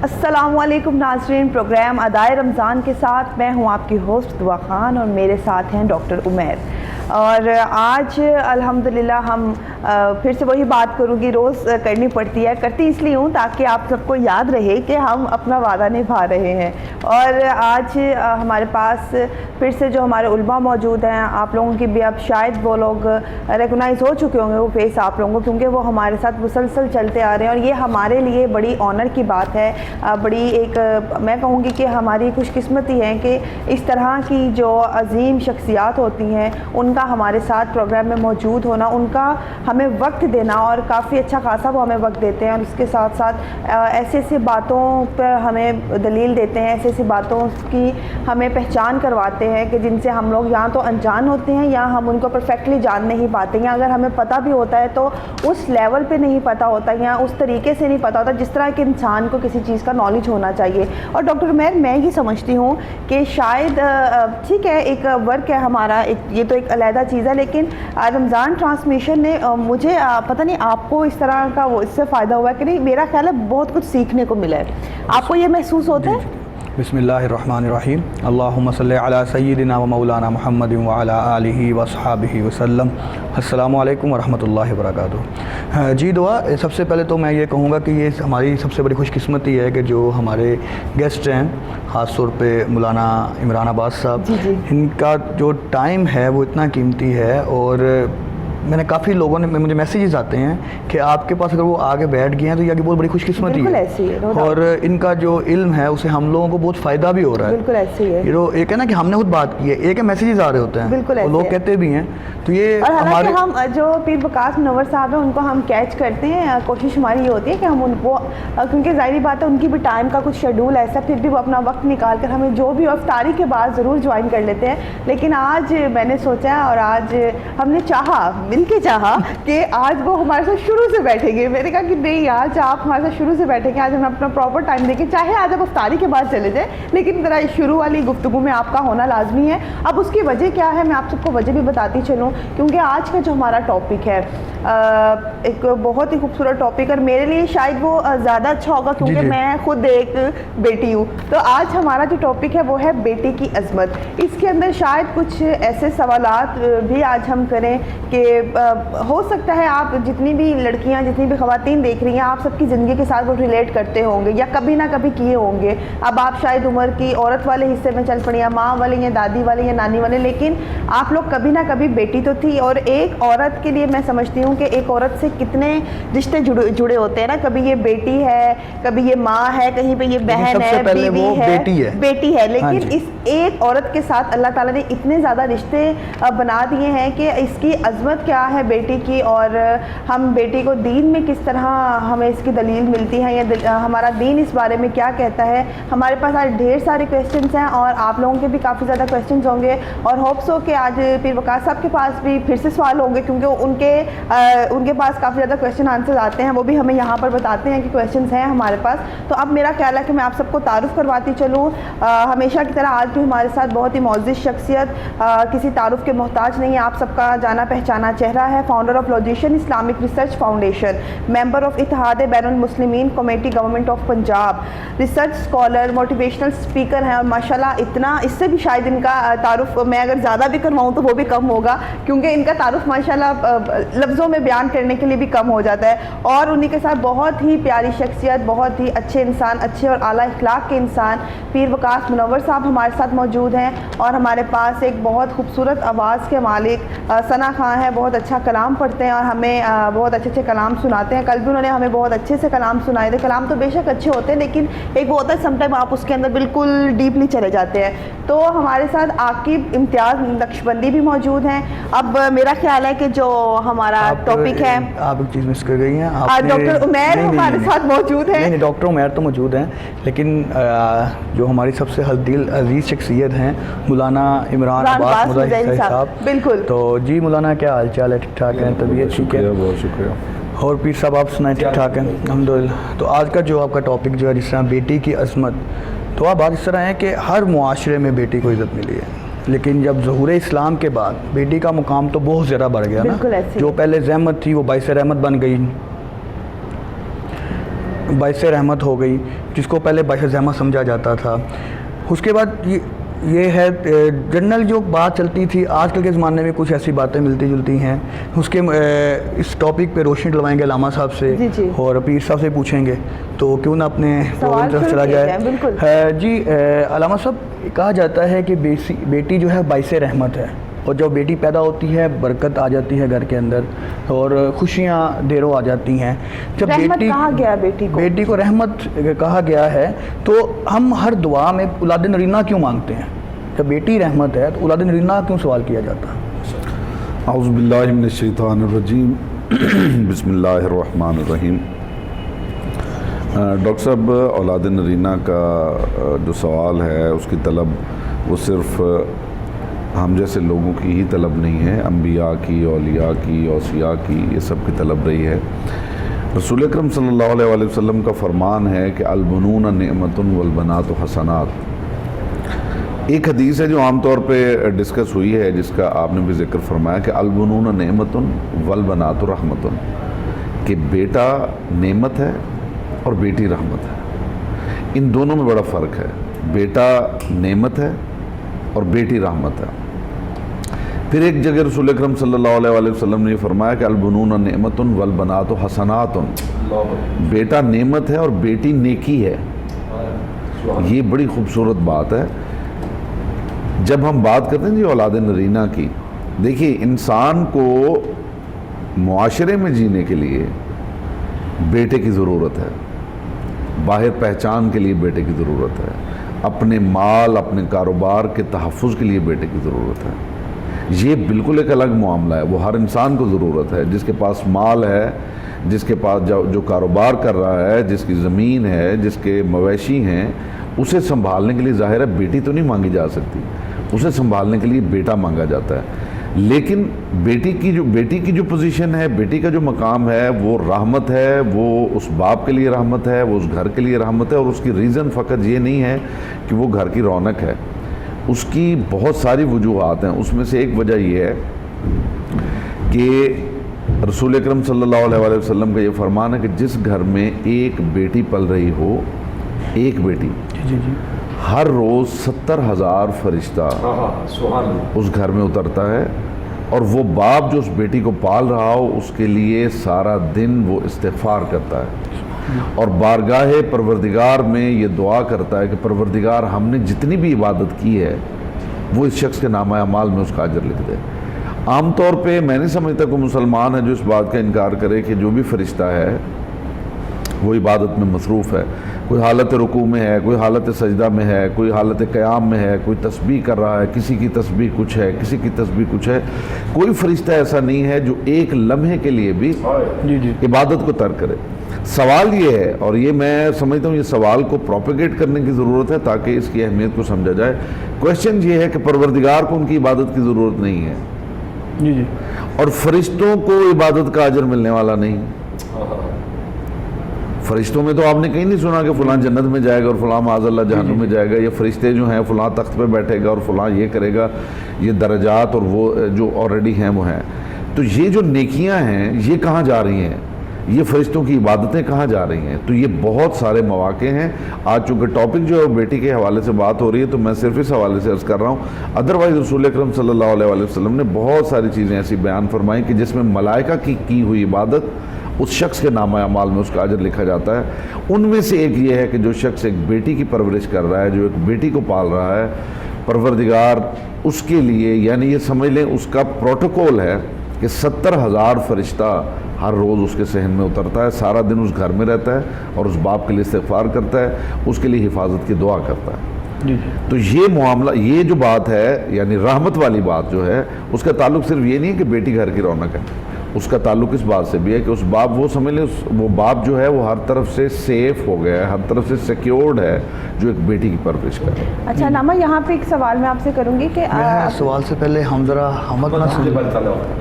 अस्सलामुअलैकुम नाज़रीन, प्रोग्राम अदाए रमज़ान के साथ मैं हूं आपकी होस्ट दुआ खान और मेरे साथ हैं डॉक्टर उमैर। और आज अल्हम्दुलिल्लाह हम फिर से वही बात करूँगी, रोज़ करनी पड़ती है, करती इसलिए हूँ ताकि आप सबको याद रहे कि हम अपना वादा निभा रहे हैं। और आज हमारे पास फिर से जो हमारे उलमा मौजूद हैं, आप लोगों की भी अब शायद वो लोग रिकॉग्नाइज़ हो चुके होंगे वो फेस आप लोगों को, क्योंकि वो हमारे साथ मुसलसल चलते आ रहे हैं। और ये हमारे लिए बड़ी ऑनर की बात है, बड़ी एक मैं कहूँगी कि हमारी खुशकिस्मती है कि इस तरह की जो अजीम शख्सियात होती हैं उनका हमारे साथ प्रोग्राम में मौजूद होना, उनका हमें वक्त देना, और काफ़ी अच्छा खासा वो हमें वक्त देते हैं। और उसके साथ साथ ऐसी ऐसी बातों पर हमें दलील देते हैं, ऐसी ऐसी बातों की हमें पहचान करवाते हैं कि जिनसे हम लोग या तो अनजान होते हैं या हम उनको परफेक्टली जान नहीं पाते, या अगर हमें पता भी होता है तो उस लेवल पे नहीं पता होता या उस तरीके से नहीं पता होता जिस तरह के इंसान को किसी चीज़ का नॉलेज होना चाहिए। और डॉक्टर उमैर, मैं ये समझती हूँ कि शायद ठीक है, एक वर्क है हमारा, ये तो एक अलहदा चीज़ है, लेकिन रमज़ान ट्रांसमिशन ने मुझे पता नहीं आपको इस तरह का वो इससे फ़ायदा हुआ है कि नहीं, मेरा ख्याल है बहुत कुछ सीखने को मिला है। आपको ये महसूस होता है? बिस्मिल्लाहिर्रहमानिर्रहीम, अल्लाहुम्मा सल्ली अला सय्यिदिना व मौलाना मुहम्मदिन व अला आलिहि व अस्हाबिहि वसल्लम। अस्सलामु अलैकुम व रहमतुल्लाहि व बरकातुहू। जी दुआ, सबसे पहले तो मैं ये कहूँगा कि ये हमारी सबसे बड़ी खुशकिस्मती है कि जो हमारे गेस्ट हैं, ख़ास तौर पे मौलाना इमरान अब्बास साहब, इनका जो टाइम है वो इतना कीमती है। और मैंने काफ़ी लोगों ने मुझे मैसेजेस आते हैं कि आपके पास अगर वो आगे बैठ गए हैं तो ये बहुत बड़ी खुशकिस्मती है, और इनका जो इल्म है उसे हम लोगों को बहुत फ़ायदा भी हो रहा है। बिल्कुल ऐसे ही है। ये एक है ना कि हमने खुद बात की है, एक है मैसेजेस आ रहे होते हैं, बिल्कुल वो लोग कहते भी हैं। तो ये हमारे हम जो पीर वकास मुनव्वर साहब हैं उनको हम कैच करते हैं, कोशिश हमारी ये होती है कि हम उनको, क्योंकि ज़ाहिर बात है उनकी भी टाइम का कुछ शेड्यूल ऐसा, फिर भी वो अपना वक्त निकाल कर हमें जो भी इफ्तारी के बाद ज़रूर ज्वाइन कर लेते हैं। लेकिन आज मैंने सोचा और आज हमने चाहा, मिल के चाहा कि आज वो हमारे साथ शुरू से बैठेंगे। मैंने कहा कि नहीं, आज आप हमारे साथ शुरू से बैठेंगे, आज हम अपना प्रॉपर टाइम देंगे, चाहे आज आप इफ्तारी के बाद चले जाए, लेकिन ज़रा शुरू वाली गुफ्तगू में आपका होना लाजमी है। अब उसकी वजह क्या है, मैं आप सबको वजह भी बताती चलूँ, क्योंकि आज का जो हमारा टॉपिक है एक बहुत ही खूबसूरत टॉपिक, और मेरे लिए शायद वो ज़्यादा अच्छा होगा क्योंकि मैं खुद एक बेटी हूँ। तो आज हमारा जो टॉपिक है वो है बेटी की अजमत। इसके अंदर शायद कुछ ऐसे सवालात भी आज हम करें कि हो सकता है आप जितनी भी लड़कियां, जितनी भी ख़वातीन देख रही हैं, आप सबकी ज़िंदगी के साथ वो रिलेट करते होंगे या कभी ना कभी किए होंगे। अब आप शायद उम्र की औरत वाले हिस्से में चल पड़ी, या माँ वाले या दादी वाले या नानी वाले, लेकिन आप लोग कभी ना कभी बेटी तो थी। और एक औरत के लिए मैं समझती हूँ कि एक औरत से कितने रिश्ते जुड़े होते हैं ना, कभी ये बेटी है, कभी ये माँ है, कहीं पे ये बहन है, बीवी है, बेटी है। लेकिन इस एक औरत के साथ अल्लाह ताला ने इतने ज़्यादा रिश्ते बना दिए हैं कि इसकी अजमत क्या है बेटी की, और हम बेटी को दीन में किस तरह हमें इसकी दलील मिलती है, या हमारा दीन इस बारे में क्या कहता है। हमारे पास आज ढेर सारे क्वेश्चंस हैं और आप लोगों के भी काफ़ी ज़्यादा क्वेश्चंस होंगे, और होप्स हो कि आज पीर वकास साहब के पास भी फिर से सवाल होंगे, क्योंकि उनके पास काफ़ी ज़्यादा क्वेश्चन आंसर आते हैं, वो भी हमें यहाँ पर बताते हैं कि क्वेश्चंस हैं हमारे पास। तो अब मेरा ख्याल है कि मैं आप सबको तारुफ़ करवाती चलूँ। हमेशा की तरह आज भी हमारे साथ बहुत ही मोअज़्ज़िज़ शख्सियत, किसी तारुफ़ के मोहताज नहीं है, आप सबका जाना पहचाना चेहरा है, founder of logician Islamic research foundation, member of Ittehad Bainul Muslimeen committee government of Punjab, research scholar, motivational speaker हैं। और माशाल्लाह इतना, इससे भी शायद इनका तारुफ़ मैं अगर ज़्यादा भी करवाऊँ तो वो भी कम होगा, क्योंकि इनका तारुफ़ माशाल्लाह लफ्ज़ों में बयान करने के लिए भी कम हो जाता है। और उन्हीं के साथ बहुत ही प्यारी शख्सियत, बहुत ही अच्छे इंसान, अच्छे और आला इखलाक के इंसान पीर वकास मुनव्वर साहब हमारे साथ मौजूद हैं। और हमारे पास एक बहुत खूबसूरत आवाज़ के मालिक सना खां है, बहुत अच्छा कलाम पढ़ते हैं और हमें बहुत अच्छे अच्छे कलाम सुनाते हैं। कल भी उन्होंने हमें बहुत अच्छे से कलाम सुनाए थे। कलाम तो बेशक अच्छे होते हैं, लेकिन एक वो होता है समटाइम आप उसके अंदर बिल्कुल डीपली चले जाते हैं। तो हमारे साथ आकिब इम्तियाज़ नक्शबंदी भी मौजूद हैं। अब मेरा ख्याल है कि जो हमारा टॉपिक है, आप एक चीज़ मिस कर गई हैं, डॉक्टर उमैर हमारे साथ मौजूद हैं। नहीं, डॉक्टर उमैर तो मौजूद हैं, लेकिन जो हमारी सबसे दिल अजीज़ शख्सियत हैं मौलाना इमरान अब्बास मुज़ाहिर साहब। बिल्कुल। तो जी मौलाना, क्या हाल चाल है? ठीक ठाक हैं? तबीयत ठीक है? बहुत शुक्रिया। और पीर साहब आप सुनाएं? ठीक ठाक हैं अल्हम्दुलिल्लाह। तो आज का जो आपका टॉपिक जो है, जिस तरह बेटी की अज़मत, तो आप बात इस तरह है कि हर मुआशरे में बेटी को इज़्ज़त मिली है, लेकिन जब ज़हूर इस्लाम के बाद बेटी का मुकाम तो बहुत ज़्यादा बढ़ गया ना। जो पहले ज़हमत थी वो बाइस रहमत बन गई, बाइस रहमत हो गई। जिसको पहले बाइशर ज़हमा समझा जाता था। उसके बाद ये है जनरल जो बात चलती थी, आजकल के ज़माने में कुछ ऐसी बातें मिलती जुलती हैं। उसके इस टॉपिक पे रोशनी डलवाएंगे अलामा साहब से जी जी। और पीर साहब से पूछेंगे, तो क्यों ना अपने सवाल तरफ शुरू चला किया जाए। बिल्कुल जी अलामा साहब, कहा जाता है कि बेटी जो है बाइसे रहमत है, और जब बेटी पैदा होती है बरकत आ जाती है घर के अंदर और खुशियाँ ढेरों आ जाती हैं। जब रहमत कहा गया है बेटी को रहमत कहा गया है, तो हम हर दुआ में औलाद नरीना क्यों मांगते हैं? जब बेटी रहमत है तो औलाद नरीना क्यों सवाल किया जाता है? औज़ु बिल्लाहि मिनश शैतानिर रजीम बिस्मिल्लाहिर रहमानिर रहीम। डॉक्टर साहब, औलाद नरीना का जो सवाल है उसकी तलब वो सिर्फ़ हम जैसे लोगों की ही तलब नहीं है, अम्बिया की, औलिया की, औसिया की, ये सब की तलब रही है। रसूल अकरम सल्लल्लाहु अलैहि वसल्लम का फरमान है कि अलबनून नेमतुन वलबनातु हसनात। एक हदीस है जो आमतौर पे डिस्कस हुई है, जिसका आपने भी जिक्र फरमाया कि अलबनून नेमतुन वलबनातु रहमतुन, कि बेटा नेमत है और बेटी रहमत है। इन दोनों में बड़ा फ़र्क है। बेटा नेमत है और बेटी रहमत है। फिर एक जगह रसूल अकरम सल्लल्लाहु अलैहि वसल्लम ने फरमाया कि अलबनून नेमतुन वलबनातु हसनातुन, बेटा नेमत है और बेटी नेकी है। ये बड़ी खूबसूरत बात है। जब हम बात करते हैं जी औलाद नरीना की, देखिए इंसान को मुआशरे में जीने के लिए बेटे की ज़रूरत है, बाहर पहचान के लिए बेटे की ज़रूरत है, अपने माल अपने कारोबार के तहफ़्फ़ुज़ के लिए बेटे की ज़रूरत है। ये बिल्कुल एक अलग मामला है, वो हर इंसान को ज़रूरत है। जिसके पास माल है, जिसके पास जो कारोबार कर रहा है, जिसकी ज़मीन है, जिसके मवेशी हैं, उसे संभालने के लिए ज़ाहिर है बेटी तो नहीं मांगी जा सकती, उसे संभालने के लिए बेटा मांगा जाता है। लेकिन बेटी की जो पोजीशन है, बेटी का जो मकाम है, वो रहमत है, वो उस बाप के लिए रहमत है, वो उस घर के लिए रहमत है। और उसकी रीज़न फ़कत ये नहीं है कि वो घर की रौनक है, उसकी बहुत सारी वजूहात हैं। उसमें से एक वजह ये है कि रसूल अकरम सल्लल्लाहु अलैहि वसल्लम का ये फरमान है कि जिस घर में एक बेटी पल रही हो, एक बेटी, जी जी, हर रोज़ 70,000 फरिश्ता उस घर में उतरता है, और वो बाप जो उस बेटी को पाल रहा हो उसके लिए सारा दिन वो इस्तिग़फ़ार करता है और बारगाहे परवरदिगार में ये दुआ करता है कि परवरदिगार हमने जितनी भी इबादत की है वो इस शख्स के नामा अमाल में उसका अजर लिख दे। आम तौर पे मैं नहीं समझता कोई मुसलमान है जो इस बात का इनकार करे कि जो भी फरिश्ता है वो इबादत में मसरूफ़ है। कोई हालत रुकू में है, कोई हालत सजदा में है, कोई हालत क़याम में है, कोई तस्बीह कर रहा है, किसी की तस्बीह कुछ है, किसी की तस्बीह कुछ है। कोई फरिश्ता ऐसा नहीं है जो एक लम्हे के लिए भी जी जी, इबादत को तर्क करे। सवाल ये है, और ये मैं समझता हूँ ये सवाल को प्रोपेगेट करने की ज़रूरत है ताकि इसकी अहमियत को समझा जाए। क्वेश्चन ये है कि परवरदिगार को उनकी इबादत की ज़रूरत नहीं है, जी जी, और फरिश्तों को इबादत का अजर मिलने वाला नहीं। फरिश्तों में तो आपने कहीं नहीं सुना कि फ़लाँ जन्नत में जाएगा और फ़लाँ माज़अल्लाह जहन्नुम में जाएगा, या फरिश्ते जो हैं फ़लाँ तख्त पे बैठेगा और फ़लाँ ये करेगा। ये दर्जात और वो जो ऑलरेडी हैं वो हैं। तो ये जो नेकियां हैं ये कहाँ जा रही हैं, ये फरिश्तों की इबादतें कहाँ जा रही हैं? तो ये बहुत सारे मौके हैं। आज चूँकि टॉपिक जो है बेटी के हवाले से बात हो रही है तो मैं सिर्फ इस हवाले से अर्ज़ कर रहा हूँ। अदरवाइज़ रसूल अकरम सल्लल्लाहु अलैहि वसल्लम ने बहुत सारी चीज़ें ऐसी बयान फरमाई कि जिसमें मलाइका की हुई इबादत उस शख्स के नामा अमाल में उसका अजर लिखा जाता है। उनमें से एक ये है कि जो शख्स एक बेटी की परवरिश कर रहा है, जो एक बेटी को पाल रहा है, परवरदिगार उसके लिए, यानी ये समझ लें उसका प्रोटोकॉल है कि 70,000 फरिश्ता हर रोज़ उसके सहन में उतरता है, सारा दिन उस घर में रहता है और उस बाप के लिए इस्तिग़फ़ार करता है, उसके लिए हिफाजत की दुआ करता है। जी। तो ये मामला, ये जो बात है यानी रहमत वाली बात जो है, उसका ताल्लुक सिर्फ ये नहीं है कि बेटी घर की रौनक है, उसका ताल्लुक इस बात से भी है कि उस बाप, वो समझ लें वो बाप जो है वो हर तरफ से सेफ हो गया है, हर तरफ से सिक्योर्ड है, जो एक बेटी की परवरिश कर रहा है। अच्छा नामा, यहाँ पे एक सवाल मैं आपसे करूँगी कि सवाल से पहले हम ज़रा हम अपना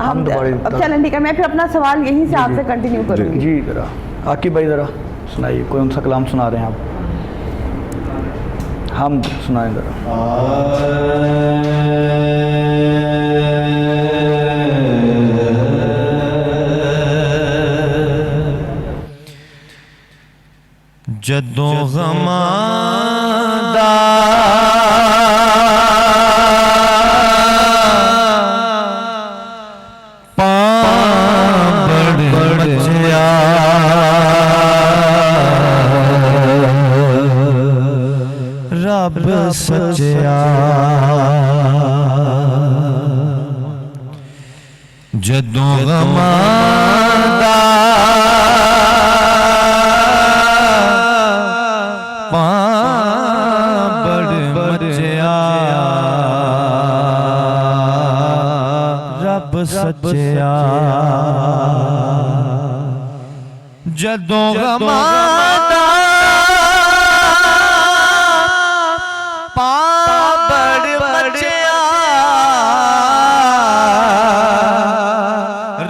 हम अब चलें, ठीक है, मैं फिर अपना सवाल यहीं से आपसे कंटिन्यू करूँगी। जी ज़रा आकिब भाई ज़रा सुनाइए, कौन सा कलाम सुना रहे हैं आप? हम सुनाएं ज़रा। जदों गमां दा रब सच्चा जदों गमां दा पाबड़ मचिया रब सच्चा जदों गमां दा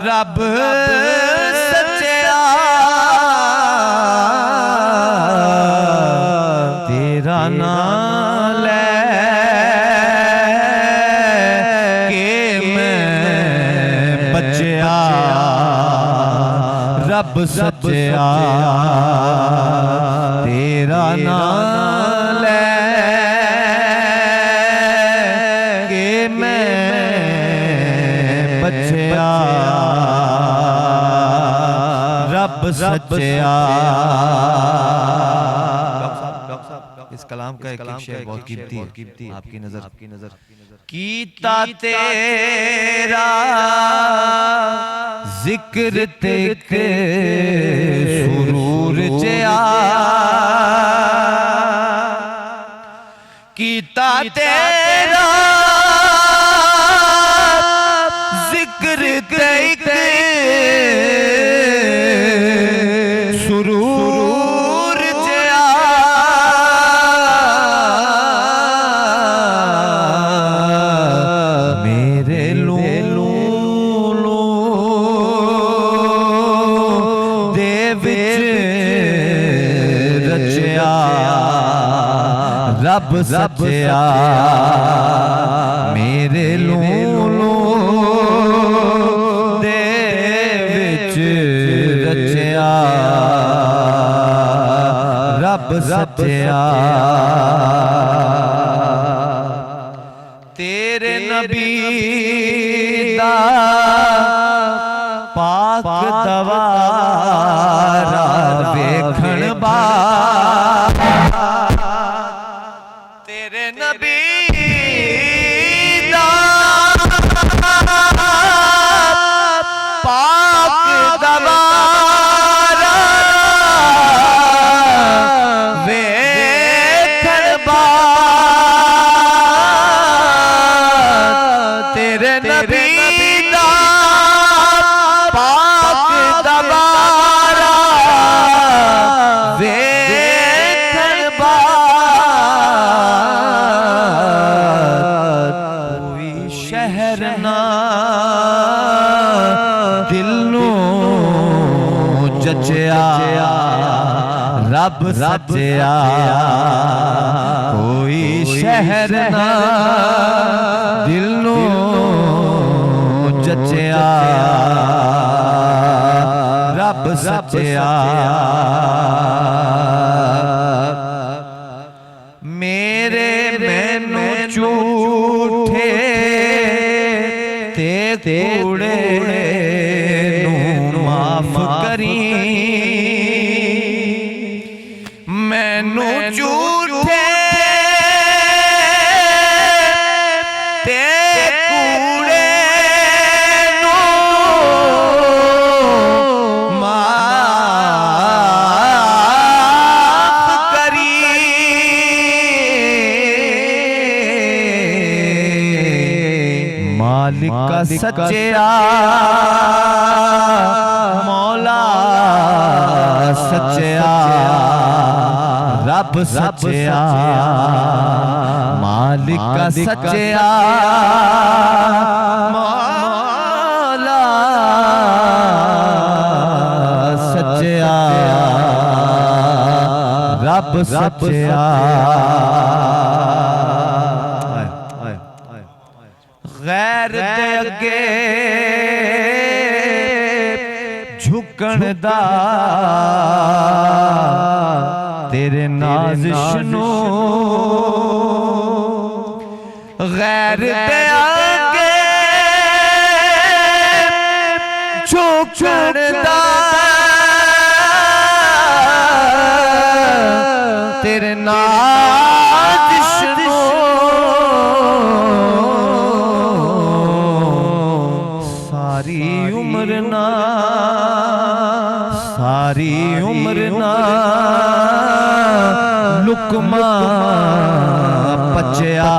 रब सच्चा तेरा नाम ले के मैं बचिया रब सच्चा तेरा नाम ले के मैं बचिया रब सच्चा। इस कलाम का एक शेर बहुत कीमती है आपकी नजर कीता तेरा जिक्र तेरे सुरूर जया कीता तेरा जिक्र तेरे सुरूर जया मेरे लूलू दे विच रचिया रब सच्चा मेरे लूलू दे विच रचिया रब सच्चा तेरे नबी दा पाक दवारा देखण बा तेरे नबी दा पाक दवारा देखण बा तेरे नबी दा पाक दवारा देखण बा कोई शहर ना दिल नू जचिया रब सच्चा कोई शहर ना दिल नू जचिया रब सच्चा मेरे मैनू झूठे ते कूड़े नू माफ करी मैनू झूठे ते कूड़े नू माफ करी मालिक का सच्चा मौला सच्चा रब सच्चा मालिक का सच्चा मौला सच्चा रब सच्चा गैर दे अगे झुकण दा नाज़िशनो गैर दे आगे झुकदा तेरे नाज़िशनो सारी उम्र ना लुकमा पचया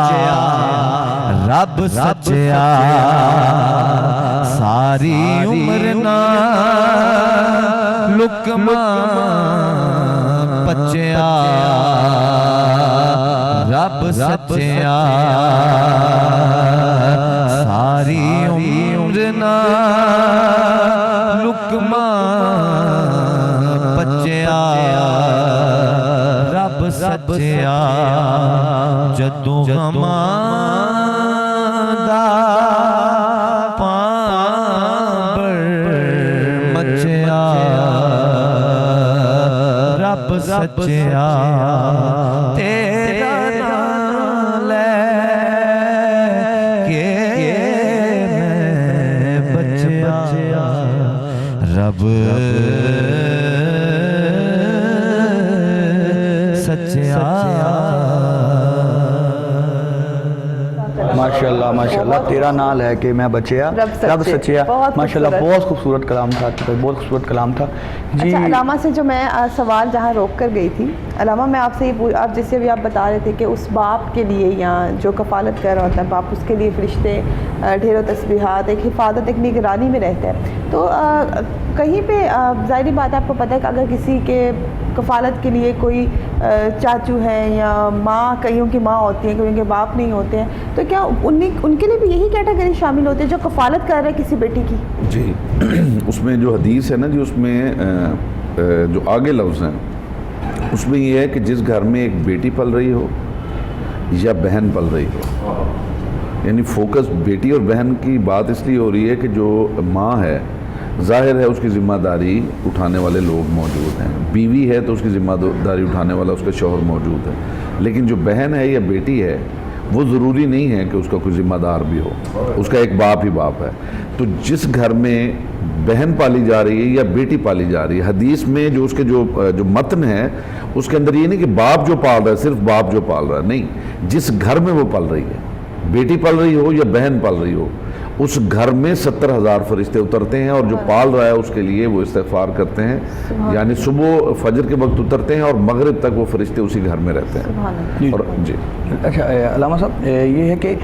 रब सचया सारी उम्र ना लुकमा पचया रब सचया सारी उम्र ना लुकमा पचया रब सचया जदों हमादा पांबड़ मचया रब सचया तेरा नाम लेके मैं बचया रब माशाल्लाह माशाल्लाह, तेरा नाल है कि मैं बचया रब सचया। माशाल्लाह, बहुत खूबसूरत कलाम था, बहुत खूबसूरत कलाम था जी। अच्छा, अलामा से जो मैं सवाल जहाँ रोक कर गई थी, अलामा मैं आपसे ये आप जैसे अभी आप बता रहे थे कि उस बाप के लिए या जो कफ़ालत कर रहा होता है बाप, उसके लिए फ़रिश्ते ढेरों तस्बीहात, एक हिफाजत, एक निगरानी में रहते हैं। तो कहीं पे ज़ाहिरी बात है, आपको पता है कि अगर किसी के कफ़ालत के लिए कोई चाचू हैं या माँ, कईयों की माँ होती हैं, कईयों के बाप नहीं होते हैं, तो क्या उनके लिए भी यही कैटेगरी शामिल होती है जो कफ़ालत कर रहे हैं किसी बेटी की? जी उसमें जो हदीस है ना जी, उसमें जो आगे लफ्ज़ हैं उसमें ये है कि जिस घर में एक बेटी पल रही हो या बहन पल रही हो, यानी फोकस बेटी और बहन की बात इसलिए हो रही है कि जो माँ है ज़ाहिर है उसकी ज़िम्मेदारी उठाने वाले लोग मौजूद हैं, बीवी है तो उसकी ज़िम्मेदारी उठाने वाला उसका शौहर मौजूद है, लेकिन जो बहन है या बेटी है वो ज़रूरी नहीं है कि उसका कोई ज़िम्मेदार भी हो, उसका एक बाप ही बाप है। तो जिस घर में बहन पाली जा रही है या बेटी पाली जा रही है, हदीस में जो उसके जो मतन है उसके अंदर ये नहीं कि बाप जो पाल रहा है सिर्फ बाप जो पाल रहा है, नहीं, जिस घर में वो पल रही है, बेटी पल रही हो या बहन पल रही हो, उस घर में 70,000 फरिश्ते उतरते हैं और जो पाल रहा है उसके लिए वो इस्तिग़फ़ार करते हैं, यानी सुबह फजर के वक्त उतरते हैं और मगरिब तक वो फरिश्ते उसी घर में रहते हैं। और जी अच्छा अलामा साहब, ये है कि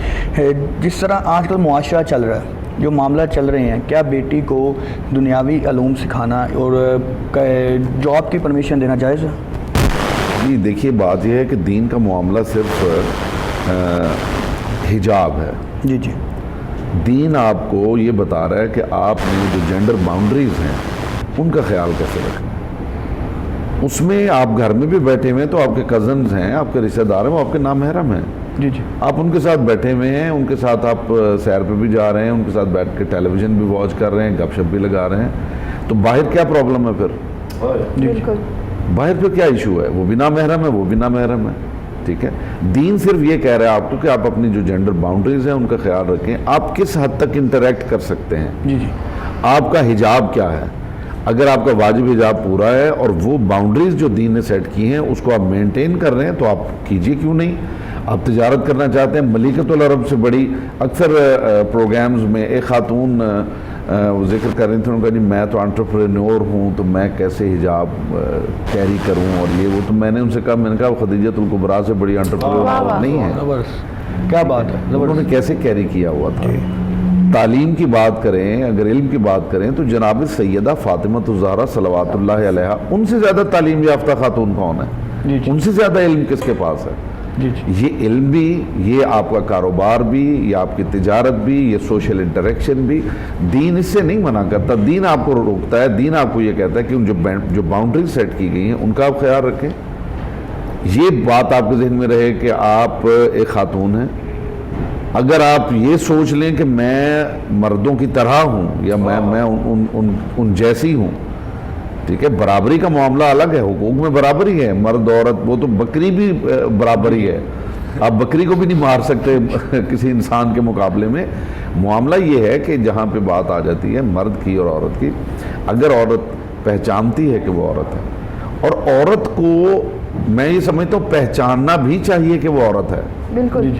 जिस तरह आजकल मुआशरा चल रहा है, जो मामला चल रहे हैं, क्या बेटी को दुनियावी अलूम सिखाना और जॉब की परमिशन देना जायज़ है? जी देखिए, बात यह है कि दीन का मामला सिर्फ हिजाब है। जी जी, दीन आपको ये बता रहा है कि आपने जो जेंडर बाउंड्रीज़ हैं उनका ख्याल कैसे रखना है। उसमें आप घर में भी बैठे हुए हैं तो आपके कज़न्स हैं, आपके रिश्तेदार हैं, वो आपके नामहरम हैं। जी जी, आप उनके साथ बैठे हुए हैं, उनके साथ आप सैर पे भी जा रहे हैं, उनके साथ बैठ के टेलीविज़न भी वॉच कर रहे हैं, गपशप भी लगा रहे हैं, तो बाहर क्या प्रॉब्लम है फिर? बिल्कुल, बाहर पे क्या इशू है? वो भी नामहरम है, वो भी नामहरम है, ठीक है। दीन सिर्फ ये कह रहा है आपको कि आप अपनी जो जेंडर बाउंड्रीज हैं उनका ख्याल रखें, आप किस हद तक इंटरेक्ट कर सकते हैं, जी जी, आपका हिजाब क्या है। अगर आपका वाजिब हिजाब पूरा है और वो बाउंड्रीज जो दीन ने सेट की हैं उसको आप मेंटेन कर रहे हैं तो आप कीजिए, क्यों नहीं। आप तिजारत करना चाहते हैं, मलिकतुल अरब से बड़ी अक्सर प्रोग्राम्स में एक खातून वो जिक्र कर रही थी, उनका जी मैं तो एंटरप्रेन्योर हूँ तो मैं कैसे हिजाब कैरी करूँ और ये वो, तो मैंने उनसे कहा, मैंने कहा खदीजतुल कुबरा से बड़ी एंटरप्रेन्योर नहीं है। क्या बात है, उन्होंने कैसे कैरी किया हुआ था। तालीम की बात करें, अगर इल्म की बात करें तो जनाब सैयदा फातिमा ज़हरा सलवातुल्लाह अलैहा, उनसे ज़्यादा तालीम याफ्ता खातून कौन है? उनसे ज़्यादा इल्म किसके पास है? ये इल्म भी, ये आपका कारोबार भी, ये आपकी तिजारत भी, ये सोशल इंटरेक्शन भी, दीन इससे नहीं मना करता, दीन आपको रोकता है, दीन आपको ये कहता है कि उन जो बाउंड्रीज सेट की गई हैं उनका आप ख्याल रखें। ये बात आपके जहन में रहे कि आप एक खातून हैं, अगर आप ये सोच लें कि मैं मर्दों की तरह हूँ या मैं उन जैसी हूँ, ठीक है, बराबरी का मामला अलग है, हुकूक में बराबरी है, मर्द औरत, वो तो बकरी भी बराबरी है, आप बकरी को भी नहीं मार सकते किसी इंसान के मुकाबले में। मामला ये है कि जहाँ पे बात आ जाती है मर्द की और औरत की, अगर औरत पहचानती है कि वो औरत है, और औरत को मैं ये समझता हूँ पहचानना भी चाहिए कि वो औरत है, बिल्कुल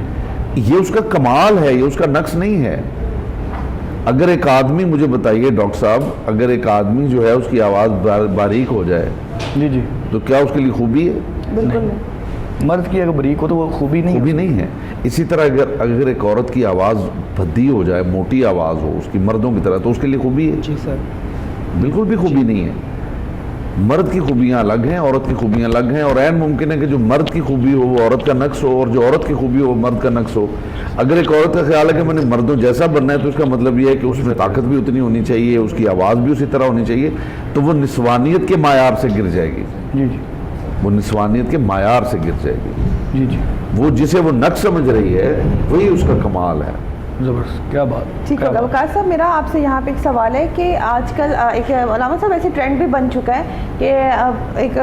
ये उसका कमाल है, ये उसका नक्स नहीं है। अगर एक आदमी, मुझे बताइए डॉक्टर साहब, अगर एक आदमी जो है उसकी आवाज़ बारीक हो जाए जी जी, तो क्या उसके लिए खूबी है? बिल्कुल मर्द की अगर बरीक हो तो वो खूबी नहीं खूबी नहीं है। इसी तरह अगर एक औरत की आवाज़ भद्दी हो जाए, मोटी आवाज़ हो उसकी मर्दों की तरह, तो उसके लिए खूबी है? जी सर, बिल्कुल भी खूबी नहीं है। मर्द की खूबियाँ अलग हैं, औरत की खूबियाँ अलग हैं, और ऐन मुमकिन है कि जो मर्द की खूबी हो वो औरत का नक्स हो, और जो औरत की खूबी हो वो मर्द का नक्स हो। अगर एक औरत का ख्याल है कि मैंने मर्दों जैसा बनना है, तो इसका मतलब ये है कि उसमें ताकत भी उतनी होनी चाहिए, उसकी आवाज़ भी उसी तरह होनी चाहिए, तो वो निस्वानियत के मायार से गिर जाएगी। जी जी वो निस्वानियत के मायार से गिर जाएगी। जी जी, वो जिसे वो नक्स समझ रही है वही उसका कमाल है। ज़बरदस्त, क्या बात, ठीक क्या है। बात। वकास साहब, मेरा आपसे यहाँ पे एक सवाल है कि आजकल एक अलामा साहब ऐसे ट्रेंड भी बन चुका है कि एक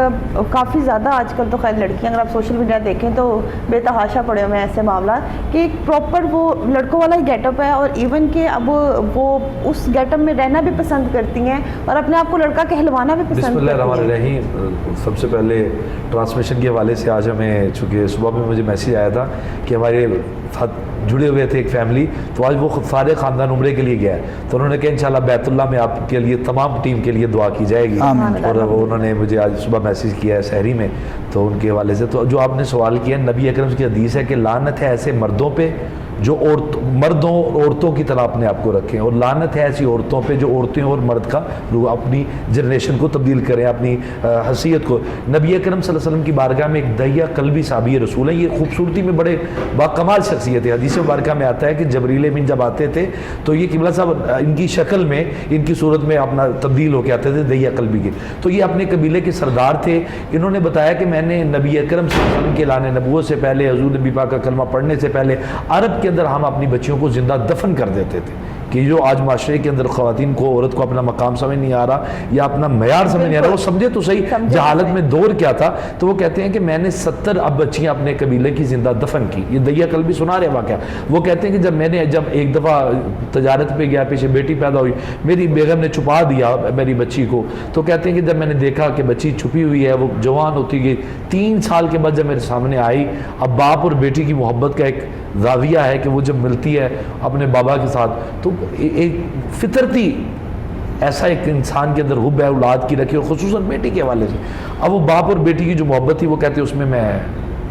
काफ़ी ज़्यादा आजकल तो खैर लड़कियाँ, अगर आप सोशल मीडिया देखें तो बेतहाशा पड़े हुए हैं ऐसे मामला कि एक प्रॉपर वो लड़कों वाला ही गेटअप है, और इवन कि अब वो उस गेटअप में रहना भी पसंद करती हैं और अपने आप को लड़का कहलवाना भी पसंद करती हैं। बिस्मिल्लाहिर्रहमानिर्रहीम। सबसे पहले ट्रांसमिशन के हवाले से आज हमें, चूँकि सुबह में मुझे मैसेज आया था कि हमारे साथ जुड़े हुए थे एक फैमिली, तो आज वो सारे ख़ानदान उम्रे के लिए गया है, तो उन्होंने कहा इंशाल्लाह बैतुल्लाह में आपके लिए तमाम टीम के लिए दुआ की जाएगी। आमीन। और वो उन्होंने मुझे आज सुबह मैसेज किया है सहरी में, तो उनके हवाले से तो जो आपने सवाल किया, नबी अकरम की हदीस है कि लानत है ऐसे मर्दों पे जो मर्दों और औरतों की तरह अपने आप को रखें, और लानत है ऐसी औरतों पे जो औरतें और मर्द का अपनी जनरेशन को तब्दील करें, अपनी हसीयत को। नबी अकरम सल्लल्लाहु अलैहि वसल्लम की बारगाह में एक दहिया कल्बी साबी रसूल है, ये खूबसूरती में बड़े बाकमाल शख्सियत है। हदीस मुबारका में आता है कि जबरील अमीन जब आते थे तो ये किबला साहब इनकी शक्ल में, इनकी सूरत में अपना तब्दील होकर आते थे दहिया कल्बी के। तो ये अपने कबीले के सरदार थे। इन्होंने बताया कि मैंने नबी अकरम सल्लल्लाहु अलैहि वसल्लम के लाने नबूवत से पहले, हुज़ूर नबी पाक का कलमा पढ़ने से पहले अरब के अंदर हम अपनी बच्चियों को जिंदा दफन कर देते थे कि जो आज माशरे के अंदर ख़वातीन को, औरत को अपना मकाम समझ नहीं आ रहा या अपना मयार समझ नहीं आ रहा, वो समझे तो सही जहालत में दौर क्या था। तो वो कहते हैं कि मैंने 70 अब बच्चियाँ अपने कबीले की जिंदा दफन की। ये दहिया कल्बी सुना रहे वाक़या। वो कहते हैं कि जब एक दफ़ा तजारत पे गया, पीछे बेटी पैदा हुई, मेरी बेगम ने छुपा दिया मेरी बच्ची को। तो कहते हैं कि जब मैंने देखा कि बच्ची छुपी हुई है, वो जवान होती गई, 3 साल के बाद जब मेरे सामने आई, अब बाप और बेटी की मोहब्बत का एक जाविया है कि वो जब मिलती है अपने बाबा के साथ, तो एक फितरती ऐसा एक इंसान के अंदर हुब है औलाद की रखी, और खुसूसन बेटी के हवाले से। अब वो बाप और बेटी की जो मोहब्बत थी, वो कहते उसमें मैं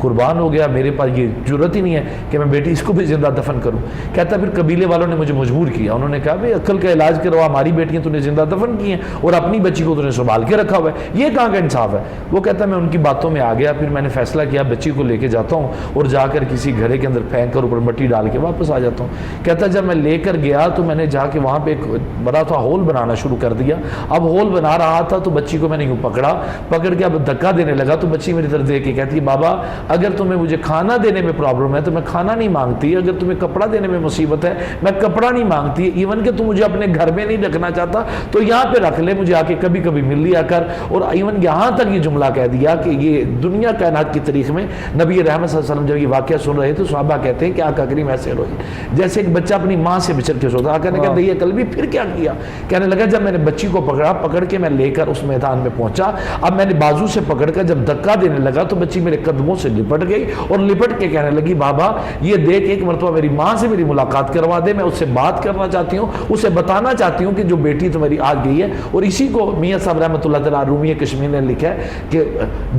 कुर्बान हो गया, मेरे पास ये जरूरत ही नहीं है कि मैं बेटी इसको भी जिंदा दफन करूं। कहता फिर कबीले वालों ने मुझे मजबूर किया, उन्होंने कहा भाई अक्ल का इलाज करो, हमारी बेटियां तूने जिंदा दफन की हैं और अपनी बच्ची को तूने संभाल के रखा हुआ है, ये कहाँ का इंसाफ है। वो कहता मैं उनकी बातों में आ गया, फिर मैंने फैसला किया बच्ची को लेके जाता हूँ और जाकर किसी घरे के अंदर फेंक कर ऊपर मट्टी डाल के वापस आ जाता हूँ। कहता जब मैं लेकर गया तो मैंने जाके वहाँ पे एक बड़ा सा होल बनाना शुरू कर दिया। अब होल बना रहा था तो बच्ची को मैंने यूँ पकड़ के अब धक्का देने लगा, तो बच्ची मेरी तरफ देख के कहती है बाबा अगर तुम्हें मुझे खाना देने में प्रॉब्लम है तो मैं खाना नहीं मांगती, अगर तुम्हें कपड़ा देने में मुसीबत है मैं कपड़ा नहीं मांगती, इवन कि तुम मुझे अपने घर में नहीं रखना चाहता तो यहाँ पे रख ले, मुझे आके कभी कभी मिल लिया कर। और इवन यहाँ तक ये जुमला कह दिया कि ये दुनिया कायनात की तारीख में नबी रहमत सल्लल्लाहु अलैहि वसल्लम जब ये वाक़या सुन रहे तो सहाबा कहते हैं कि आका करीम ऐसे रोए जैसे एक बच्चा अपनी माँ से बिछड़ के सोता। आका ने कहा ये कल भी फिर क्या किया, कहने लगा जब मैंने बच्ची को पकड़ के मैं लेकर उस मैदान में पहुंचा, अब मैंने बाजू से पकड़कर जब धक्का देने लगा तो बच्ची मेरे कदमों से लिपट गई और लिपट के कहने लगी बाबा ये देख एक मरतबा मेरी माँ से मेरी मुलाकात करवा दे, मैं उससे बात करना चाहती हूँ, उसे बताना चाहती हूँ कि जो बेटी तुम्हारी आ गई है। और इसी को मियाँ साहब रहमतुल्लाह तआला रूमी कश्मीर ने लिखा है कि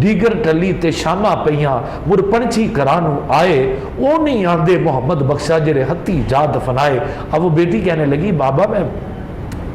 दीगर टली ते शामा पईयां मुर पंछी करानू आए ओ नहीं आंदे मोहम्मद बख्शा जेरे हत्ती जा दफनाए। अब वो बेटी कहने लगी बाबा मैं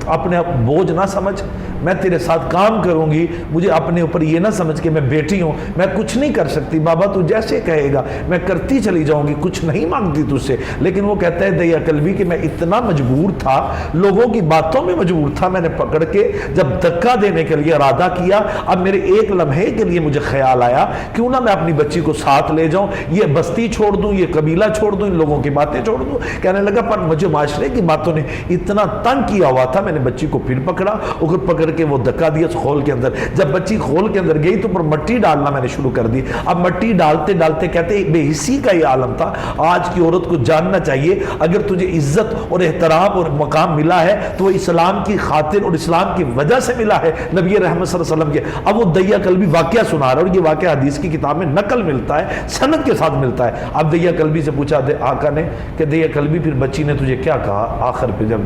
अपने आप बोझ ना समझ, मैं तेरे साथ काम करूंगी, मुझे अपने ऊपर ये ना समझ के मैं बेटी हूं, मैं कुछ नहीं कर सकती बाबा, तू जैसे कहेगा मैं करती चली जाऊंगी, कुछ नहीं मांगती तुझसे। लेकिन वो कहता है दया कल्बी कि मैं इतना मजबूर था, लोगों की बातों में मजबूर था, मैंने पकड़ के जब धक्का देने के लिए इरादा किया, अब मेरे एक लम्हे के लिए मुझे ख्याल आया क्यों ना मैं अपनी बच्ची को साथ ले जाऊं, ये बस्ती छोड़ दूं, ये कबीला छोड़ दूं, इन लोगों की बातें छोड़ दूं। कहने लगा पर मुझे माशरे की बातों ने इतना तंग किया हुआ था, मैंने बच्ची को फिर पकड़ा और पकड़ के वो धक्का दिया उस खोल के अंदर। जब बच्ची खोल के अंदर गई तो ऊपर मिट्टी डालना मैंने शुरू कर दी। अब मिट्टी डालते डालते कहते बेहिस्सी का ये आलम था। आज की औरत को जानना चाहिए, अगर तुझे इज्जत और एहतराम और मकाम मिला है तो वो इस्लाम की खातिर और इस्लाम की वजह से मिला है, नबी रहमत सल्लल्लाहु अलैहि वसल्लम के। अब वो दैया कल्बी वाकया सुना रहा है और ये वाकया हदीस की किताब में नकल मिलता है, सनद के साथ मिलता है। अब दैया कल्बी से पूछा आका ने कि दैया कल्बी फिर बच्ची ने तुझे क्या कहा आखिर पे जब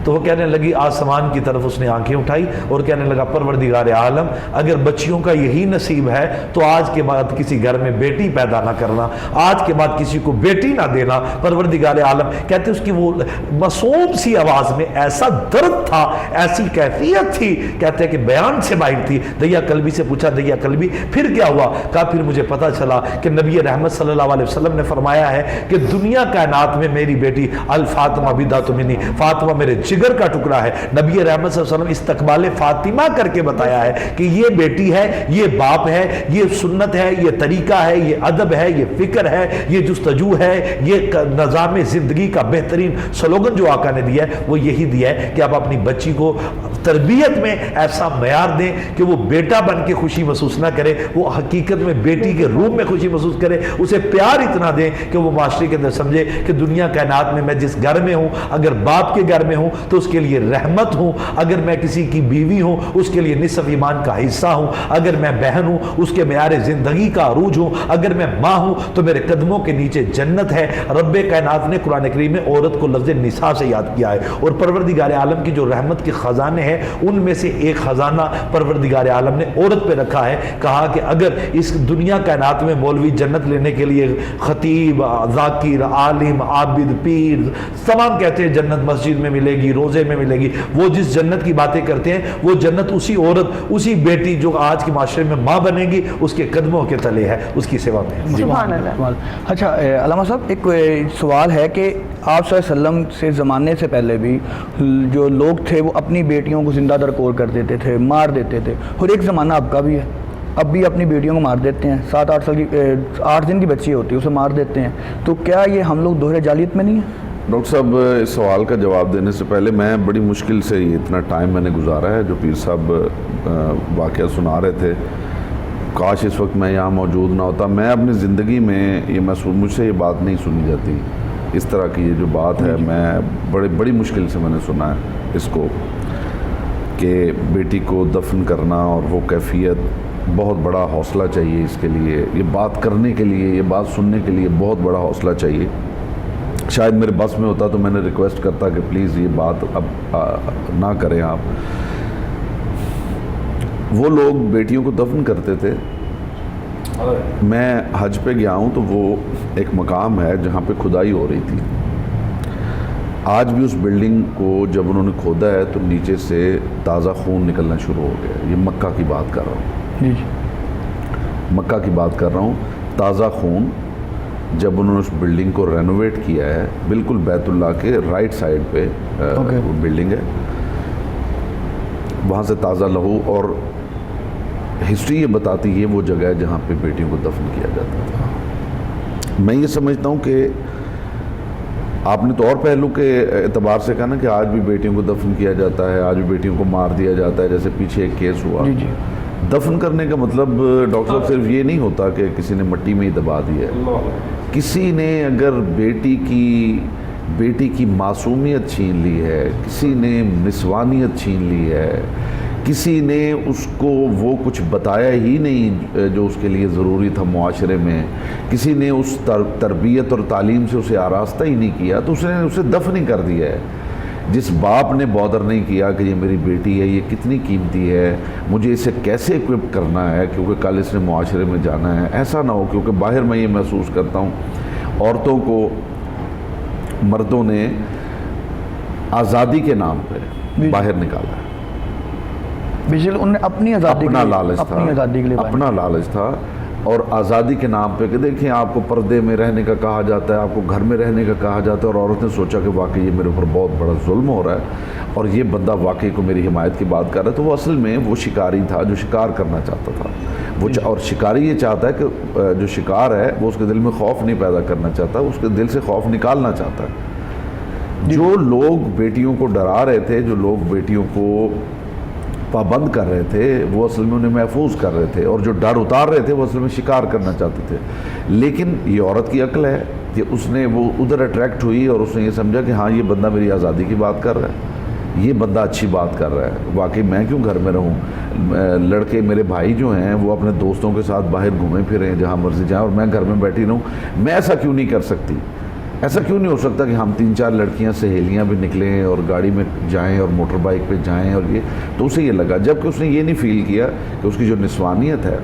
तो वो कहने लगी, आसमान की तरफ उसने आंखें उठाई और कहने लगा, परवरदिगार आलम अगर बच्चियों का यही नसीब है तो आज के बाद किसी घर में बेटी पैदा ना करना, आज के बाद किसी को बेटी ना देना परवरदिगार आलम। कहते उसकी वो मासूम सी आवाज में ऐसा दर्द था, ऐसी कैफियत थी, कहते कि बयान से बाहर थी। दैया कल्बी से पूछा, दैया कल्बी फिर क्या हुआ? कहा फिर मुझे पता चला कि नबी रहमत सल्लल्लाहु अलैहि वसल्लम ने फरमाया है कि दुनिया कायनात में मेरी बेटी अल फातिमा बिदातु मिन्नी, फातिमा मेरे जिगर का टुकड़ा है। नबी रहमत सल्लल्लाहु अलैहि वसल्लम इस्तकबाल फातिमा करके बताया है कि ये बेटी है, ये बाप है, ये सुन्नत है, ये तरीका है, ये अदब है, ये फिक्र है, ये जुस्तजू है, ये निज़ाम जिंदगी का बेहतरीन स्लोगन जो आका ने दिया है वो यही दिया है कि आप अपनी बच्ची को तरबियत में ऐसा मयार दें कि वो बेटा बन के खुशी महसूस ना करे, वो हकीकत में बेटी के रूप में खुशी महसूस करे, उसे प्यार इतना दें कि वो माशरे के अंदर समझे कि दुनिया कायनात में मैं जिस घर में हूँ, अगर बाप के घर में हूँ तो उसके लिए रहमत हूँ, अगर मैं किसी की बीवी हूँ उसके लिए निसफ ईमान का हिस्सा हूँ, अगर मैं बहन हूँ उसके मेयार जिंदगी का अरूज हूँ, अगर मैं माँ हूँ तो मेरे कदमों के नीचे जन्नत है। रब्बे कायनात ने कुरान करीम में औरत को लफ्ज़ निसा से याद किया है और परवरदिगार आलम की जो रहमत के खजाने हैं उनमें से एक खजाना परवरदिगार आलम ने औरत पे रखा है। कहा कि अगर इस दुनिया कायनात में मौलवी जन्नत लेने के लिए खतीब, जाकिर, आलिम, आबिद, पीर तमाम कहते हैं जन्नत मस्जिद में मिलेगी, रोजे में मिलेगी, वो जिस जन्नत की बातें करते हैं वो जन्नत उसी औरत, उसी बेटी जो आज के माशरे में माँ बनेगी उसके कदमों के तले है, उसकी सेवा में। सुभान अल्लाह। अच्छा अल्लामा साहब, एक सवाल है कि आप सल्लल्लाहु अलैहि वसल्लम से ज़माने से पहले भी जो लोग थे वो अपनी बेटियों को ज़िंदा दरकोर कर देते थे, मार देते थे, और एक ज़माना आपका भी है, अब भी अपनी बेटियों को मार देते हैं। 7-8 साल की 8 दिन की बच्ची होती है उसे मार देते हैं। तो क्या ये हम लोग दोहरे जालियत में नहीं है? डॉक्टर साहब, इस सवाल का जवाब देने से पहले मैं बड़ी मुश्किल से ये इतना टाइम मैंने गुजारा है जो पीर साहब वाक़या सुना रहे थे, काश इस वक्त मैं यहाँ मौजूद ना होता। मैं अपनी ज़िंदगी में ये महसूस, मुझसे ये बात नहीं सुनी जाती, इस तरह की ये जो बात है मैं बड़ी मुश्किल से मैंने सुना है इसको, कि बेटी को दफन करना और वो कैफियत, बहुत बड़ा हौसला चाहिए इसके लिए, ये बात करने के लिए, ये बात सुनने के लिए बहुत बड़ा हौसला चाहिए। शायद मेरे बस में होता तो मैंने रिक्वेस्ट करता कि प्लीज़ ये बात अब ना करें आप। वो लोग बेटियों को दफन करते थे। मैं हज पे गया हूँ तो वो एक मकाम है जहाँ पे खुदाई हो रही थी। आज भी उस बिल्डिंग को जब उन्होंने खोदा है तो नीचे से ताज़ा खून निकलना शुरू हो गया। ये मक्का की बात कर रहा हूँ, मक्का की बात कर रहा हूँ। ताज़ा खून, जब उन्होंने उस बिल्डिंग को रेनोवेट किया है, बिल्कुल बैतुल्लाह के राइट साइड पे वो बिल्डिंग है, वहाँ से ताज़ा लहू, और हिस्ट्री ये बताती है वो जगह है जहाँ पे बेटियों को दफन किया जाता था। मैं ये समझता हूँ कि आपने तो और पहलू के एतबार से कहा ना कि आज भी बेटियों को दफन किया जाता है, आज भी बेटियों को मार दिया जाता है, जैसे पीछे एक केस हुआ। जी। दफन करने का मतलब डॉक्टर साहब सिर्फ ये नहीं होता कि किसी ने मिट्टी में ही दबा दिया है। किसी ने अगर बेटी की मासूमियत छीन ली है, किसी ने निस्वानियत छीन ली है, किसी ने उसको वो कुछ बताया ही नहीं जो उसके लिए ज़रूरी था मुआशरे में, किसी ने उस तरबियत और तालीम से उसे आरास्ता ही नहीं किया, तो उसने उसे दफन ही कर दिया है। जिस बाप ने बॉदर नहीं किया कि ये मेरी बेटी है, ये कितनी कीमती है, मुझे इसे कैसे इक्विप करना है क्योंकि कल इसने मुआशरे में जाना है, ऐसा ना हो। क्योंकि बाहर मैं ये महसूस करता हूँ औरतों को मर्दों ने आज़ादी के नाम पे बाहर निकाला है। बेशक उन्हें अपनी आज़ादी, अपना लालच था, अपनी आज़ादी के लिए अपना लालच था, और आज़ादी के नाम पे कि देखिए आपको पर्दे में रहने का कहा जाता है, आपको घर में रहने का कहा जाता है, और औरत ने सोचा कि वाकई ये मेरे ऊपर बहुत बड़ा जुल्म हो रहा है और ये बंदा वाकई को मेरी हिमायत की बात कर रहा है। तो वो असल में वो शिकारी था जो शिकार करना चाहता था वो, और शिकारी ये चाहता है कि जो शिकार है वो उसके दिल में खौफ नहीं पैदा करना चाहता, उसके दिल से खौफ निकालना चाहता है। जो लोग बेटियों को डरा रहे थे, जो लोग बेटियों को पाबंद कर रहे थे वो असल में उन्हें महफूज कर रहे थे, और जो डर उतार रहे थे वो असल में शिकार करना चाहते थे। लेकिन ये औरत की अक्ल है कि उसने वो उधर अट्रैक्ट हुई और उसने ये समझा कि हाँ ये बंदा मेरी आज़ादी की बात कर रहा है, ये बंदा अच्छी बात कर रहा है, वाकई मैं क्यों घर में रहूँ। लड़के मेरे भाई जो हैं वो अपने दोस्तों के साथ बाहर घूमें फिरें जहाँ मर्जी जाएँ और मैं घर में बैठी रहूँ, मैं ऐसा क्यों नहीं कर सकती। ऐसा क्यों नहीं हो सकता कि हम 3-4 लड़कियां सहेलियां भी निकलें और गाड़ी में जाएं और मोटर बाइक पे जाएं, और ये तो उसे ये लगा, जबकि उसने ये नहीं फील किया कि उसकी जो निस्वानियत है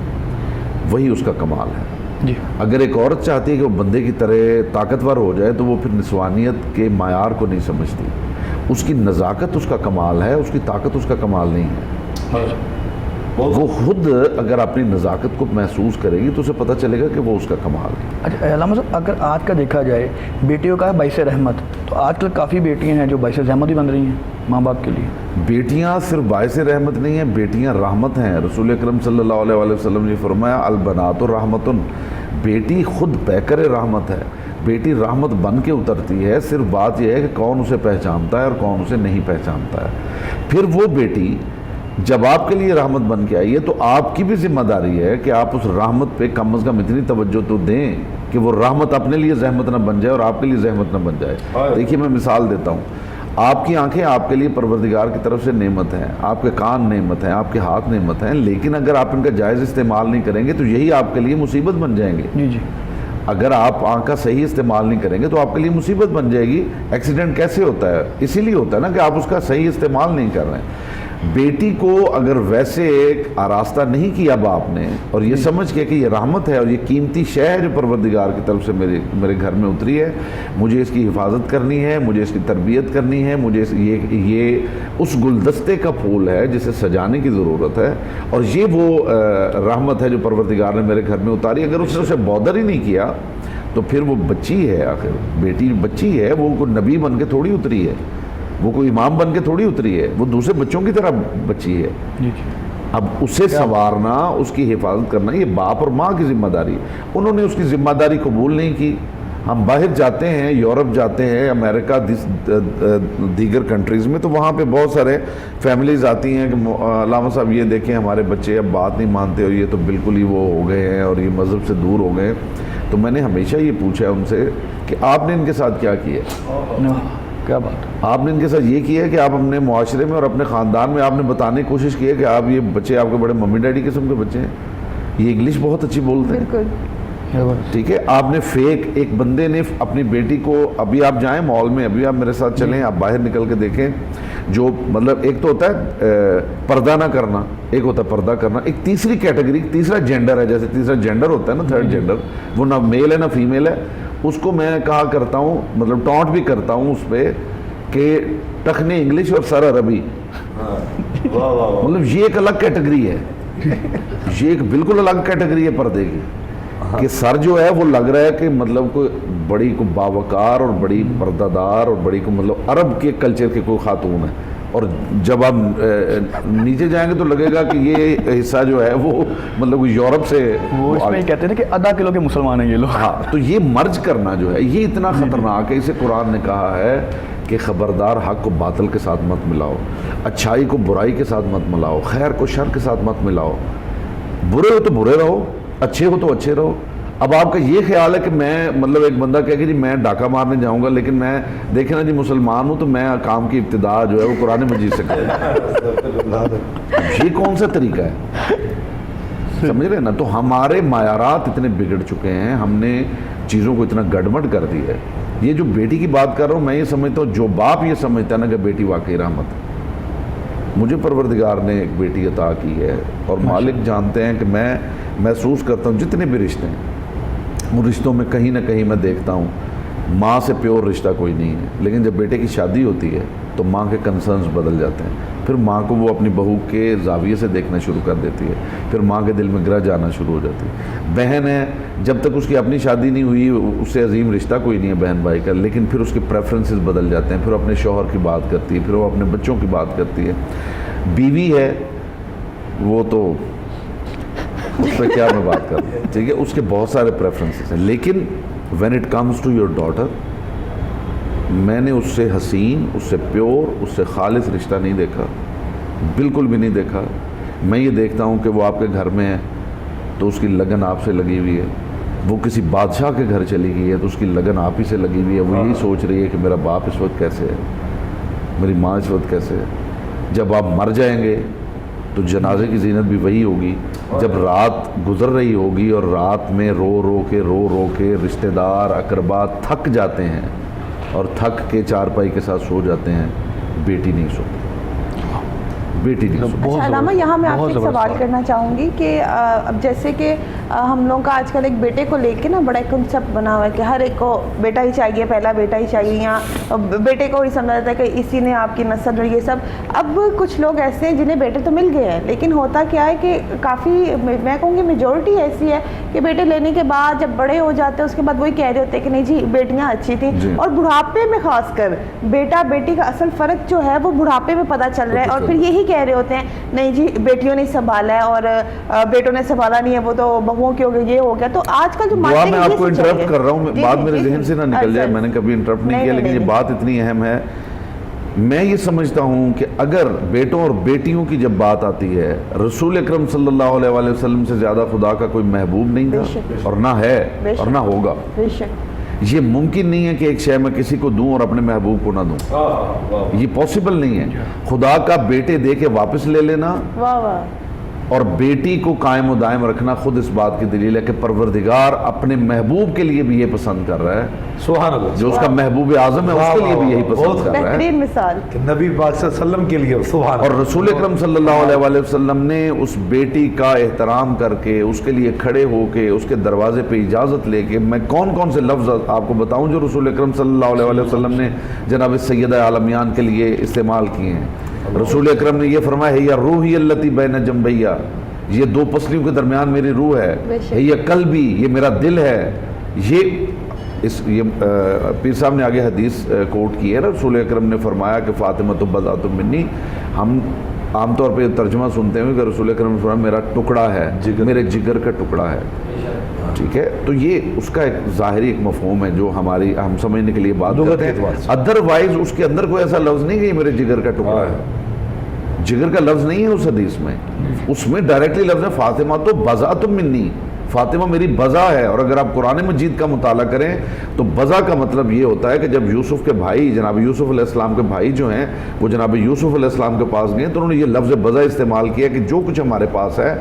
वही उसका कमाल है। जी। अगर एक औरत चाहती है कि वो बंदे की तरह ताकतवर हो जाए तो वो फिर निस्वानियत के मायार को नहीं समझती। उसकी नज़ाकत उसका कमाल है, उसकी ताकत उसका कमाल नहीं है। वो खुद अगर अपनी नज़ाकत को महसूस करेगी तो उसे पता चलेगा कि वो उसका कमाल है। अच्छा अल्लामा साहब, अगर आज का देखा जाए बेटियों का बाइस रहमत, तो आजकल काफ़ी बेटियां हैं जो बाइस रहमत भी बन रही हैं माँ बाप के लिए। बेटियां सिर्फ बाइस रहमत नहीं है, बेटियां रहमत हैं। रसूल अकरम सल्लल्लाहु अलैहि वसल्लम ने फरमाया अल बनातु रहमतुन, बेटी खुद पैकर रहमत है, बेटी रहमत बन के उतरती है। सिर्फ बात यह है कि कौन उसे पहचानता है और कौन उसे नहीं पहचानता है। फिर वो बेटी जब आपके लिए रहमत बन के आई है तो आपकी भी जिम्मेदारी है कि आप उस रहमत पे कम अज़ कम इतनी तवज्जो तो दें कि वो रहमत अपने लिए जहमत ना बन जाए और आपके लिए जहमत ना बन जाए। देखिए मैं मिसाल देता हूँ, आपकी आंखें आपके लिए परवरदिगार की तरफ से नेमत हैं, आपके कान नेमत हैं, आपके हाथ नेमत हैं, लेकिन अगर आप इनका जायज़ इस्तेमाल नहीं करेंगे तो यही आपके लिए मुसीबत बन जाएंगे। जी जी। अगर आप आँख का सही इस्तेमाल नहीं करेंगे तो आपके लिए मुसीबत बन जाएगी। एक्सीडेंट कैसे होता है? इसीलिए होता है ना कि आप उसका सही इस्तेमाल नहीं कर रहे हैं। बेटी को अगर वैसे एक आरास्ता नहीं किया बाप ने और ये समझ के कि ये रहमत है और ये कीमती शय है जो परवरदिगार की तरफ से मेरे घर में उतरी है, मुझे इसकी हिफाजत करनी है, मुझे इसकी तरबियत करनी है, मुझे ये उस गुलदस्ते का फूल है जिसे सजाने की ज़रूरत है, और ये वो रहमत है जो परवरदिगार ने मेरे घर में उतारी। अगर उसने उसे बॉदर ही नहीं किया तो फिर वो बच्ची है, आखिर बेटी बच्ची है, वो कोई नबी बन के थोड़ी उतरी है, वो कोई इमाम बन के थोड़ी उतरी है, वो दूसरे बच्चों की तरह बच्ची है। जी जी। अब उसे संवारना, उसकी हिफाजत करना ये बाप और माँ की जिम्मेदारी है। उन्होंने उसकी जिम्मेदारी कबूल नहीं की। हम बाहर जाते हैं, यूरोप जाते हैं, अमेरिका, दीगर कंट्रीज़ में, तो वहाँ पे बहुत सारे फैमिलीज़ आती हैं कि अल्लामा साहब ये देखें हमारे बच्चे अब बात नहीं मानते और ये तो बिल्कुल ही वो हो गए हैं और ये मज़हब से दूर हो गए। तो मैंने हमेशा ये पूछा है उनसे कि आपने इनके साथ क्या किया? क्या बात? आपने इनके साथ ये किया है कि आप अपने मुआशरे में और अपने ख़ानदान में आपने बताने की कोशिश की है कि आप ये बच्चे आपके बड़े मम्मी डैडी किस्म के बच्चे हैं, ये इंग्लिश बहुत अच्छी बोलते हैं। बिल्कुल ठीक है। आपने फेक, एक बंदे ने अपनी बेटी को, अभी आप जाएं मॉल में, अभी आप मेरे साथ चलें, आप बाहर निकल के देखें, जो मतलब एक तो होता है पर्दा ना करना, एक होता है पर्दा करना, एक तीसरी कैटेगरी, तीसरा जेंडर है, जैसे तीसरा जेंडर होता है ना, थर्ड जेंडर, वो ना मेल है ना फीमेल है, उसको मैं कहा करता हूँ, मतलब टॉन्ट भी करता हूँ उस पर कि टखने इंग्लिश और सर अरबी। मतलब ये एक अलग कैटेगरी है, ये एक बिल्कुल अलग कैटेगरी है पर्दे की, कि सर जो है वो लग रहा है कि मतलब कोई बड़ी को बावकार और बड़ी पर्दादार और बड़ी को मतलब अरब के कल्चर के कोई खातून है, और जब आप नीचे जाएंगे तो लगेगा कि ये हिस्सा जो है वो मतलब कोई यूरोप से वो इसमें ही कहते हैं कि आधा किलो के मुसलमान हैं ये लोग। हाँ, तो ये मर्ज करना जो है ये इतना ख़तरनाक है। इसे कुरान ने कहा है कि ख़बरदार हक़ को बातिल के साथ मत मिलाओ, अच्छाई को बुराई के साथ मत मिलाओ, खैर को शर के साथ मत मिलाओ, बुरे हो तो बुरे रहो, अच्छे हो तो अच्छे रहो। अब आपका ये ख्याल है कि मैं मतलब एक बंदा कहे कि जी मैं डाका मारने जाऊंगा, लेकिन मैं देखे ना जी मुसलमान हूँ तो मैं काम की इब्तिदा जो है वो कुरान मजीद से करूँ। ये कौन सा तरीका है? समझ रहे ना? तो हमारे मायारात इतने बिगड़ चुके हैं, हमने चीज़ों को इतना गड़बड़ कर दिया है। ये जो बेटी की बात कर रहा हूँ, मैं ये समझता हूँ, जो बाप ये समझता है ना कि बेटी वाकई रहमत है, मुझे परवरदिगार ने एक बेटी अता की है, और मालिक जानते हैं कि मैं महसूस करता हूँ जितने भी रिश्ते हैं, उन रिश्तों में कहीं ना कहीं मैं देखता हूँ माँ से प्योर रिश्ता कोई नहीं है, लेकिन जब बेटे की शादी होती है तो माँ के कंसर्न्स बदल जाते हैं। फिर माँ को वो अपनी बहू के जाविये से देखना शुरू कर देती है, फिर माँ के दिल में ग्रह जाना शुरू हो जाती है। बहन है, जब तक उसकी अपनी शादी नहीं हुई उससे अजीम रिश्ता कोई नहीं है बहन भाई का, लेकिन फिर उसके प्रेफरेंसेस बदल जाते हैं, फिर अपने शौहर की बात करती है, फिर वो अपने बच्चों की बात करती है। बीवी है वो तो उस पर क्या मैं बात करूँ, ठीक है, उसके बहुत सारे प्रेफरेंसेस हैं, लेकिन when it comes to your daughter, मैंने उससे हसीन, उससे प्योर, उससे खालिस रिश्ता नहीं देखा बिल्कुल भी नहीं देखा। मैं ये देखता हूँ कि वो आपके घर में है तो उसकी लगन आपसे लगी हुई है, वो किसी बादशाह के घर चली गई है तो उसकी लगन आप ही से लगी हुई है। वो यही सोच रही है कि मेरा बाप इस वक्त कैसे है, मेरी माँ इस वक्त कैसे है। जब आप मर जाएंगे तो जनाजे की ज़ीनत भी वही होगी। जब रात गुजर रही होगी और रात में रो रो के रिश्तेदार अकरबा थक जाते हैं और थक के चारपाई के साथ सो जाते हैं, बेटी नहीं सोती, बेटी नहीं सोती। अच्छा अलामा, यहाँ मैं आपसे एक सवाल करना चाहूँगी कि अब जैसे कि हम लोगों का आजकल एक बेटे को लेके ना बड़ा एक कंसेप्ट बना हुआ है कि हर एक को बेटा ही चाहिए, पहला बेटा ही चाहिए, या बेटे को ही समझा जाता है कि इसी ने आपकी नस्ल और ये सब। अब कुछ लोग ऐसे हैं जिन्हें बेटे तो मिल गए हैं, लेकिन होता क्या है कि काफ़ी, मैं कहूँगी मेजोरिटी ऐसी है कि बेटे लेने के बाद जब बड़े हो जाते हैं उसके बाद वही कह रहे होते हैं कि नहीं जी बेटियाँ अच्छी थी, और बुढ़ापे में खासकर बेटा बेटी का असल फ़र्क जो है वो बुढ़ापे में पता चल रहा है, और फिर यही कह रहे होते हैं नहीं जी बेटियों ने संभाला है और बेटों ने संभाला नहीं है, वो तो बहुओं के हो गए, ये हो गया। तो आजकल जो मैं आपको इंटरप्ट कर रहा हूँ, बात मेरे जहन से ना निकल जाए, मैंने कभी इंटरप्ट नहीं किया, लेकिन ये बात इतनी अहम है। मैं ये समझता हूँ कि अगर बेटों और बेटियों की जब बात आती है, रसूल अकरम सल्लल्लाहु अलैहि वसल्लम से ज़्यादा खुदा का कोई महबूब नहीं था, और ना है और ना होगा। ये मुमकिन नहीं है कि एक शय मैं किसी को दूं और अपने महबूब को ना दूं, ये पॉसिबल नहीं है। खुदा का बेटे दे के वापस ले लेना और बेटी को कायम व दायम रखना खुद इस बात की दलील है कि परवरदिगार अपने महबूब के लिए भी ये पसंद कर रहा है। सुभान अल्लाह, जो उसका महबूब आज़म है उसके लिए भी यही पसंद कर रहा है। मिसाल कि नबी पाक सल्लल्लाहु अलैहि वसल्लम के लिए, सुभान और रसूल अकरम सल्लल्लाहु अलैहि वसल्लम ने उस बेटी का एहतराम करके उसके लिए खड़े होके उसके दरवाजे पे इजाज़त लेके, मैं कौन कौन से लफ्ज़ आपको बताऊं जो रसूल अकरम सल्लल्लाहु अलैहि वसल्लम ने जनाब सैयदा आलमियान के लिए इस्तेमाल किए हैं। रसूल अकरम ने ये फरमाया है या रूही अल्लती बैन जंबैया, ये दो पसलियों के दरमियान मेरी रूह है, ये कल्बी, ये मेरा दिल है। ये पीर साहब ने आगे हदीस कोट की है ना, रसूल अकरम ने फरमाया कि फातिमा तो बज़ातु मिन्नी। हम आमतौर पे तर्जुमा सुनते हैं कि रसूल अकरम ने फरमाया मेरा टुकड़ा है, मेरे जिगर का टुकड़ा है, ठीक है। तो ये उसका एक ज़ाहिरी एक मफहूम है जो हम समझने के लिए बात करते हैं। अदरवाइज उसके अंदर कोई ऐसा लफ्ज़ नहीं कि ये मेरे जिगर का टुकड़ा है, जिगर का लफ्ज़ नहीं है उस हदीस में। उसमें डायरेक्टली लफ्ज़ है फातिमा तो बज़ातु मिन्नी, फातिमा मेरी बज़ा है। और अगर आप कुरान मजीद का मुताला करें तो बज़ा का मतलब ये होता है कि जब यूसुफ के भाई जनाब यूसुफ अलैहिस्सलाम के भाई जो हैं वो जनाब यूसुफ अलैहिस्सलाम के पास गए तो उन्होंने ये लफ्ज़ बज़ा इस्तेमाल किया कि जो कुछ हमारे पास है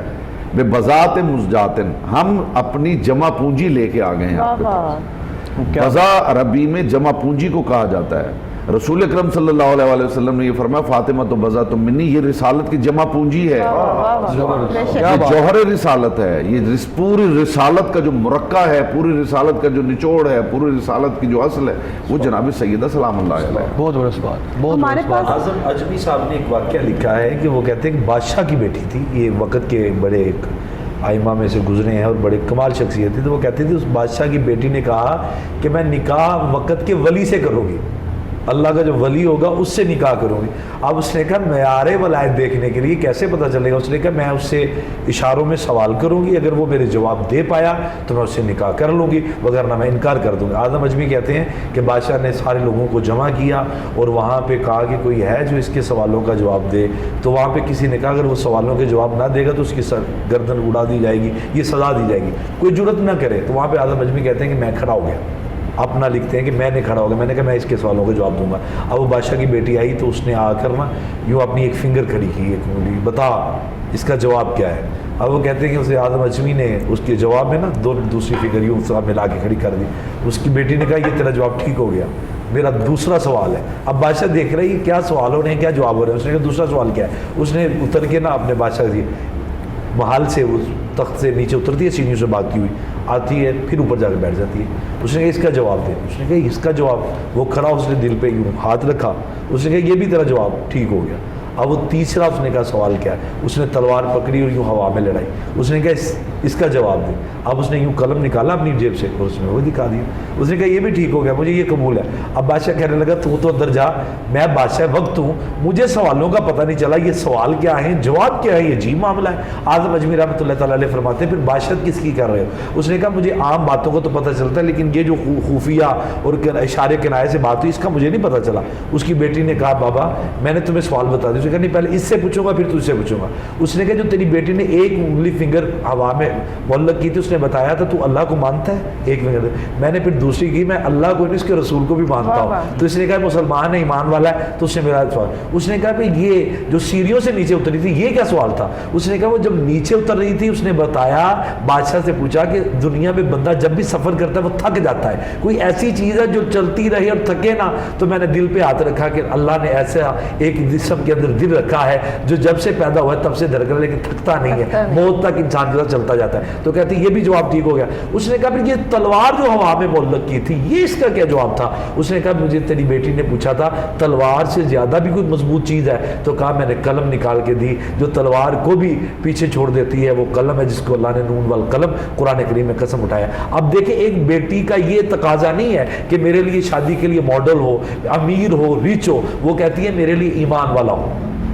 वे बज़ात मुज़जातिन, हम अपनी जमा पूंजी लेके आ गए हैं आपके पास। बज़ा अरबी में जमा पूंजी को कहा जाता है। रसूल अकरम सल्लल्लाहु अलैहि वसल्लम ने ये फरमाया फातिमा तो बज़ा तो मिन्नी, ये रिसालत की जमा पूंजी है, ये जौहर रिसालत है, ये पूरी रिसालत का जो मुरक्का है, पूरी रिसालत का जो निचोड़ है, पूरी रिसालत की जो असल है वो जनाब सैयदा सलामुल्लाह अलैहा। बहुत बड़ा बात, बहुत हमारे पास आज़म अजमी साहब ने एक वाक़या लिखा है कि वो कहते हैं कि बादशाह की बेटी थी, ये वक़्त के बड़े एक आइमा में से गुजरे हैं और बड़े कमाल शख्सियत थी। तो वो कहती थी उस बादशाह की बेटी ने कहा कि मैं निकाह वक़्त के वली से करूँगी, अल्लाह का जो वली होगा उससे निकाह करूँगी। अब उसने कहा मेयारे वलायत देखने के लिए कैसे पता चलेगा? उसने कहा मैं उससे इशारों में सवाल करूँगी, अगर वो मेरे जवाब दे पाया तो मैं उससे निकाह कर लूँगी, वगरना मैं इनकार कर दूँगी। आज़म अजमी कहते हैं कि बादशाह ने सारे लोगों को जमा किया और वहाँ पे कहा कि कोई है जो इसके सवालों का जवाब दे। तो वहाँ पे किसी ने कहा अगर वो सवालों के जवाब ना देगा तो उसकी गर्दन उड़ा दी जाएगी, ये सज़ा दी जाएगी, कोई जुर्रत ना करे। तो वहाँ पर आज़म अजमी कहते हैं कि मैं खड़ा हो गया, अपना लिखते हैं कि मैंने खड़ा हो गया, मैंने कहा मैं इसके सवालों का जवाब दूंगा। अब वो बादशाह की बेटी आई तो उसने आकर ना यूँ अपनी एक फिंगर खड़ी की, एक उंगली, बता इसका जवाब क्या है। अब वो कहते हैं कि उसे आज़म अजमी ने उसके जवाब में ना दूसरी फिगर यूँ सब मिला के खड़ी कर दी। उसकी बेटी ने कहा ये तेरा जवाब ठीक हो गया, मेरा दूसरा सवाल है। अब बादशाह देख रही क्या सवाल हो रहे हैं, क्या जवाब हो रहे हैं। उसने कहा दूसरा सवाल क्या है। उसने उतर के ना अपने बादशाह से महल से उस तख्त से नीचे उतरती है, सीढ़ियों से भागती हुई आती है, फिर ऊपर जाकर बैठ जाती है। उसने कहा इसका जवाब दे। उसने कहा इसका जवाब, वो खड़ा उसने दिल पे यूँ हाथ रखा, उसने कहा ये भी तेरा जवाब ठीक हो गया। अब वो तीसरा उसने कहा सवाल क्या है। उसने तलवार पकड़ी और यूँ हवा में लड़ाई। उसने कहा इसका जवाब दे। अब उसने यूँ कलम निकाला अपनी जेब से और उसने वो दिखा दिया। उसने कहा ये भी ठीक हो गया, मुझे ये कबूल है। अब बादशाह कहने लगा तू तो अंदर जा, मैं बादशाह वक्त हूँ, मुझे सवालों का पता नहीं चला ये सवाल क्या है, जवाब क्या है, ये अजीब मामला है। आज़म अजमी रहमतुल्लाह तआला अलैह फरमाते फिर बादशाह किसकी कर रहे हो। उसने कहा मुझे आम बातों का तो पता चलता है, लेकिन ये जो खुफिया और इशारे किनारे से बात हुई इसका मुझे नहीं पता चला। उसकी बेटी ने कहा बाबा मैंने तुम्हें सवाल बता दिया। कहा नहीं पहले इससे पूछूंगा फिर तुझसे पूछूंगा। उसने कहा जो तेरी बेटी ने एक उंगली फिंगर हवा में मुअल्लक की थी, उसने बताया था तू अल्लाह को मानता है एक फिंगर। मैंने फिर दूसरी की, मैं अल्लाह को नहीं उसके रसूल को भी मानता हूँ। तो इसने कहा मुसलमान है, ईमान वाला है। तो उसने मेरा सवाल, उसने कहा भाई ये जो सीढ़ियों से नीचे उतरी थी ये क्या सवाल था? उसने कहा वो जब नीचे उतर रही थी उसने बताया, बादशाह से पूछा कि दुनिया में बंदा जब भी सफर करता है वो थक जाता है, कोई ऐसी चीज है जो चलती रहे और थके ना? तो मैंने दिल पे हाथ रखा कि अल्लाह ने ऐसा एक जिस्म के अंदर दिल रखा है जो जब से पैदा हुआ तब से धड़कन लेकिन थकता नहीं है, मौत तक इंसान के साथ चलता जाता है। तो कहती ये भी जवाब ठीक हो गया। उसने कहा फिर ये तलवार जो हवा में मुअल्लक की थी ये इसका क्या जवाब था? उसने कहा मुझे तेरी बेटी ने पूछा था तलवार से ज्यादा भी कोई मजबूत चीज है? तो कहा मैंने कलम निकाल के दी, जो तलवार को भी पीछे छोड़ देती है वो कलम है, जिसको अल्लाह ने नून वल कलम कुरान करीम में कसम उठाया। अब देखिए एक बेटी का ये तकाजा नहीं है कि मेरे लिए शादी के लिए मॉडल हो, अमीर हो, रिच हो, वो कहती है मेरे लिए ईमान वाला हो।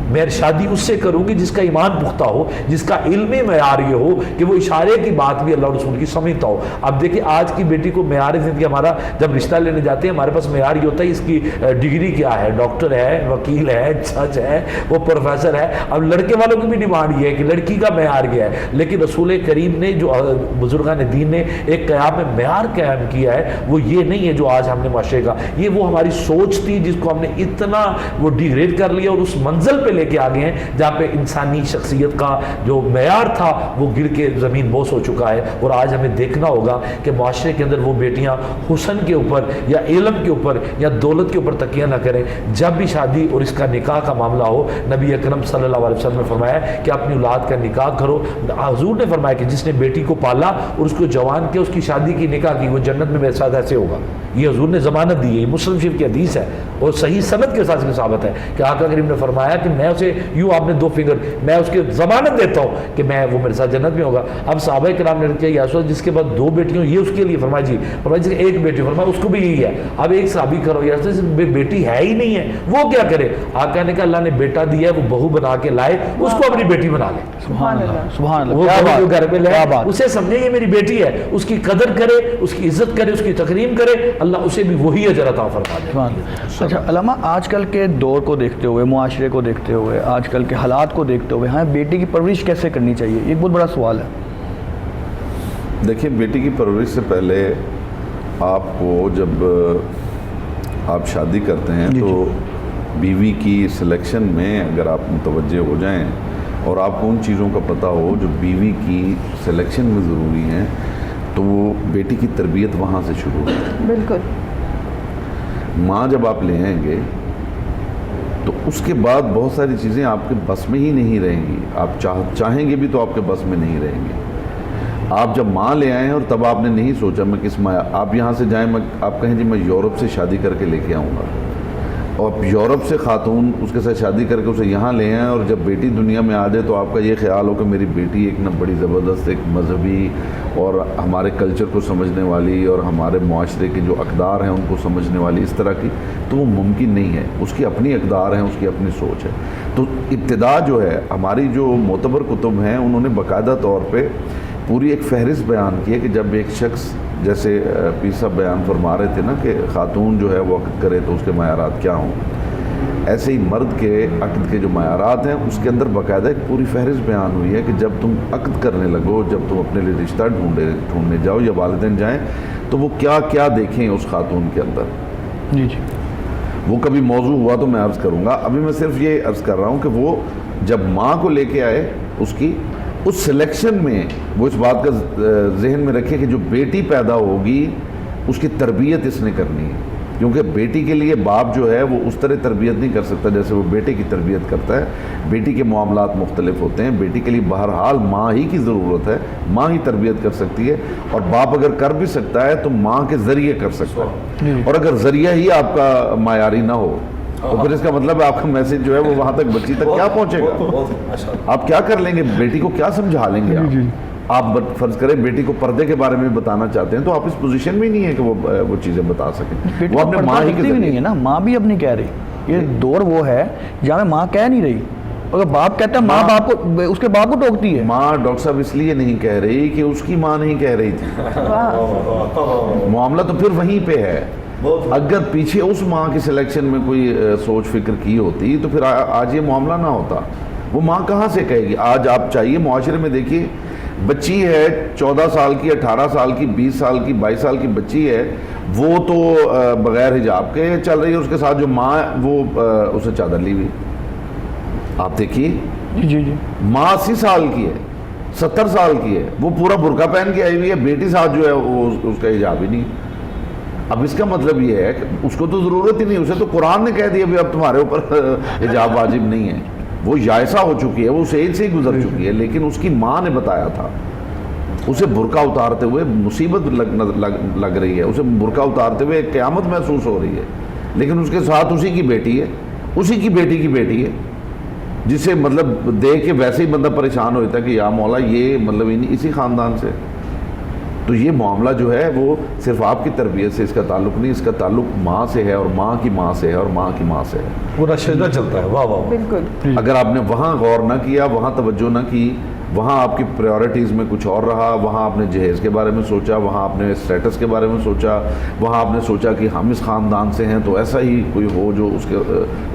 मैं शादी उससे करूंगी जिसका ईमान पुख्ता हो, जिसका इल्म मयार ये हो कि वो इशारे की बात भी अल्लाह रसूल की समझता हो। अब देखिए आज की बेटी को मयार जिंदगी, हमारा जब रिश्ता लेने जाते हैं हमारे पास मयार ये होता है इसकी डिग्री क्या है, डॉक्टर है, वकील है, जज है, वो प्रोफेसर है। अब लड़के वालों की भी डिमांड ये है कि लड़की का मयार क्या है, लेकिन रसूल करीम ने जो बुजुर्गान दीन ने एक क़याम में मयार कायम किया है वो ये नहीं है जो आज हमने माशरे का, ये वो हमारी सोच थी जिसको हमने इतना वो डिग्रेड कर लिया और उस मंजिल पे लेके आ गए हैं जहाँ पे इंसानी शख्सियत का जो मेयार था वो गिर के ज़मीन बोस हो चुका है। और आज हमें देखना होगा कि माशरे के अंदर वो बेटियाँ हुस्न के ऊपर या इल्म के ऊपर या दौलत के ऊपर तकिया ना करें। जब भी शादी और इसका निकाह का मामला हो, नबी अकरम सल्लल्लाहु अलैहि वसल्लम ने फरमाया कि अपनी औलाद का निकाह करो। हुजूर ने फरमाया कि जिसने बेटी को पाला और उसको जवान किया, उसकी शादी की निकाह की, वो जन्नत में मेरे साथ ऐसे होगा। ये हुजूर ने ज़मानत दी है, मुस्लिम शरीफ की हदीस है और सही सनद के साथ साबित है कि आका करीम ने फरमाया कि मैं उसे यूँ आपने दो फिंगर, मैं उसके जमानत देता हूँ कि मैं वो मेरे साथ जन्नत में होगा। अब साहबा किराम ने किया यासो जिसके बाद दो बेटियों ये उसके लिए फरमाया जी, फरमाया जी एक बेटी, फरमाया उसको भी यही है। अब एक साहबी करो यासो बेटी है ही नहीं है वो क्या करे? आका ने कहा अल्लाह ने बेटा दिया है वो बहू बना के लाए, उसको अपनी बेटी बना ले। सुभान अल्लाह, सुभान अल्लाह, वो क्या बात, जो घर पे क्या लाए बात। उसे समझे ये मेरी बेटी है, उसकी कदर करे, उसकी इज्जत करे, उसकी तकरीम करे, अल्लाह उसे भी वही अजर अता फरमा दे। सुभान अल्लाह। अच्छा अल्लामा, आजकल के दौर को देखते हुए, मुआशरे को देखते हुए, आजकल के हालात को देखते हुए हमें बेटी की परवरिश कैसे करनी चाहिए? एक बहुत बड़ा सवाल है। देखिए बेटी की परवरिश से पहले आपको जब आप शादी करते हैं जी, तो बीवी की सिलेक्शन में अगर आप मुतवज्जे हो जाएं और आपको उन चीज़ों का पता हो जो बीवी की सिलेक्शन में ज़रूरी हैं, तो वो बेटी की तरबियत वहाँ से शुरू होगी। बिल्कुल। माँ जब आप ले आएंगे तो उसके बाद बहुत सारी चीज़ें आपके बस में ही नहीं रहेंगी। आप चाहेंगे भी तो आपके बस में नहीं रहेंगी। आप जब माँ ले आए और तब आपने नहीं सोचा मैं किस माँ, आप यहाँ से जाएं, आप कहें जी मैं यूरोप से शादी करके लेके आऊँगा, और यूरोप से खातून उसके साथ शादी करके उसे यहाँ ले आएँ और जब बेटी दुनिया में आ जाए तो आपका ये ख्याल हो कि मेरी बेटी एक ना बड़ी ज़बरदस्त एक मजहबी और हमारे कल्चर को समझने वाली और हमारे मुआशरे के जो अक़दार हैं उनको समझने वाली, इस तरह की, तो वो मुमकिन नहीं है। उसकी अपनी अक़दार हैं, उसकी अपनी सोच है। तो इब्तिदा जो है, हमारी जो मोतबर कुतुब हैं उन्होंने बाकायदा तौर पर पूरी एक फ़हरिस्त बयान की है कि जब एक शख्स, जैसे पीर साहब बयान फरमा रहे थे ना कि खातून जो है वो अक़द करे तो उसके मयारात क्या हों, ऐसे ही मर्द के अक़द के जो मयारात हैं उसके अंदर बाकायदा एक पूरी फ़हरिस्त बयान हुई है कि जब तुम अक़द करने लगो, जब तुम अपने लिए रिश्ता ढूंढने जाओ या वालिदैन जाएँ, तो वो क्या क्या देखें उस खातून के अंदर। जी जी, वो कभी मौजू हुआ तो मैं अर्ज़ करूँगा। अभी मैं सिर्फ ये अर्ज़ कर रहा हूँ कि वो जब माँ को लेके आए उसकी उस सिलेक्शन में वो इस बात का जहन में रखे कि जो बेटी पैदा होगी उसकी तरबियत इसने करनी है, क्योंकि बेटी के लिए बाप जो है वो उस तरह तरबियत नहीं कर सकता जैसे वो बेटे की तरबियत करता है। बेटी के मामलात मुख्तलिफ होते हैं। बेटी के लिए बहरहाल माँ ही की ज़रूरत है, माँ ही तरबियत कर सकती है, और बाप अगर कर भी सकता है तो माँ के ज़रिए कर सकता है। और अगर ज़रिया ही आपका मायारी ना हो तो फिर इसका मतलब है आपका मैसेज जो है वो वहाँ तक बच्ची तक क्या पहुँचेगा? आप क्या कर लेंगे? बेटी को क्या समझा लेंगे आप फर्ज करें बेटी को पर्दे के बारे में बताना चाहते हैं तो आप इस पोजीशन में नहीं है कि वो चीज़ें बता सकें। वो अपने माँ ही की नहीं है ना, माँ भी अब नहीं कह रही। ये दौर वो है जहाँ में माँ कह नहीं रही, अगर बाप कहता है माँ बाप को, उसके बाप को टोकती है। माँ डॉक्टर साहब इसलिए नहीं कह रही कि उसकी माँ नहीं कह रही थी, मामला तो फिर वहीं पे है। अगर पीछे उस माँ की सिलेक्शन में कोई सोच फिक्र की होती तो फिर आज ये मामला ना होता। वो माँ कहाँ से कहेगी? आज आप चाहिए मुआशरे में देखिए, बच्ची है 14 साल की, 18 साल की, 20 साल की, 22 साल की बच्ची है, वो तो बगैर हिजाब के चल रही है, उसके साथ जो माँ वो उसे चादर ली हुई। आप देखिए, जी जी, माँ 80 साल की है, 70 साल की है, वो पूरा बुर्का पहन के आई हुई है, बेटी साथ जो है वो उसका हिजाब ही नहीं। अब इसका मतलब ये है कि उसको तो ज़रूरत ही नहीं, उसे तो कुरान ने कह दिया भी अब तुम्हारे ऊपर हिजाब वाजिब नहीं है। वो यायसा हो चुकी है, वो उस एज से ही गुजर चुकी है, लेकिन उसकी माँ ने बताया था। उसे बुर्का उतारते हुए मुसीबत लग रही है, उसे बुर्का उतारते हुए क़यामत महसूस हो रही है, लेकिन उसके साथ उसी की बेटी है, उसी की बेटी है, जिसे मतलब देख के वैसे ही बंदा परेशान हो जाता है कि या मौला ये मतलब इसी ख़ानदान से। तो ये मामला जो है वो सिर्फ आपकी तरबियत से इसका ताल्लुक नहीं, इसका ताल्लुक माँ से है और माँ की माँ से है और माँ की माँ से है। पूरा शजरा चलता है। वाह वाह, बिल्कुल। अगर आपने वहाँ गौर ना किया, वहाँ तवज्जो ना की, वहाँ आपकी प्रायोरिटीज़ में कुछ और रहा, वहाँ आपने जहेज़ के बारे में सोचा, वहाँ आपने स्टेटस के बारे में सोचा, वहाँ आपने सोचा कि हम इस ख़ानदान से हैं तो ऐसा ही कोई हो जो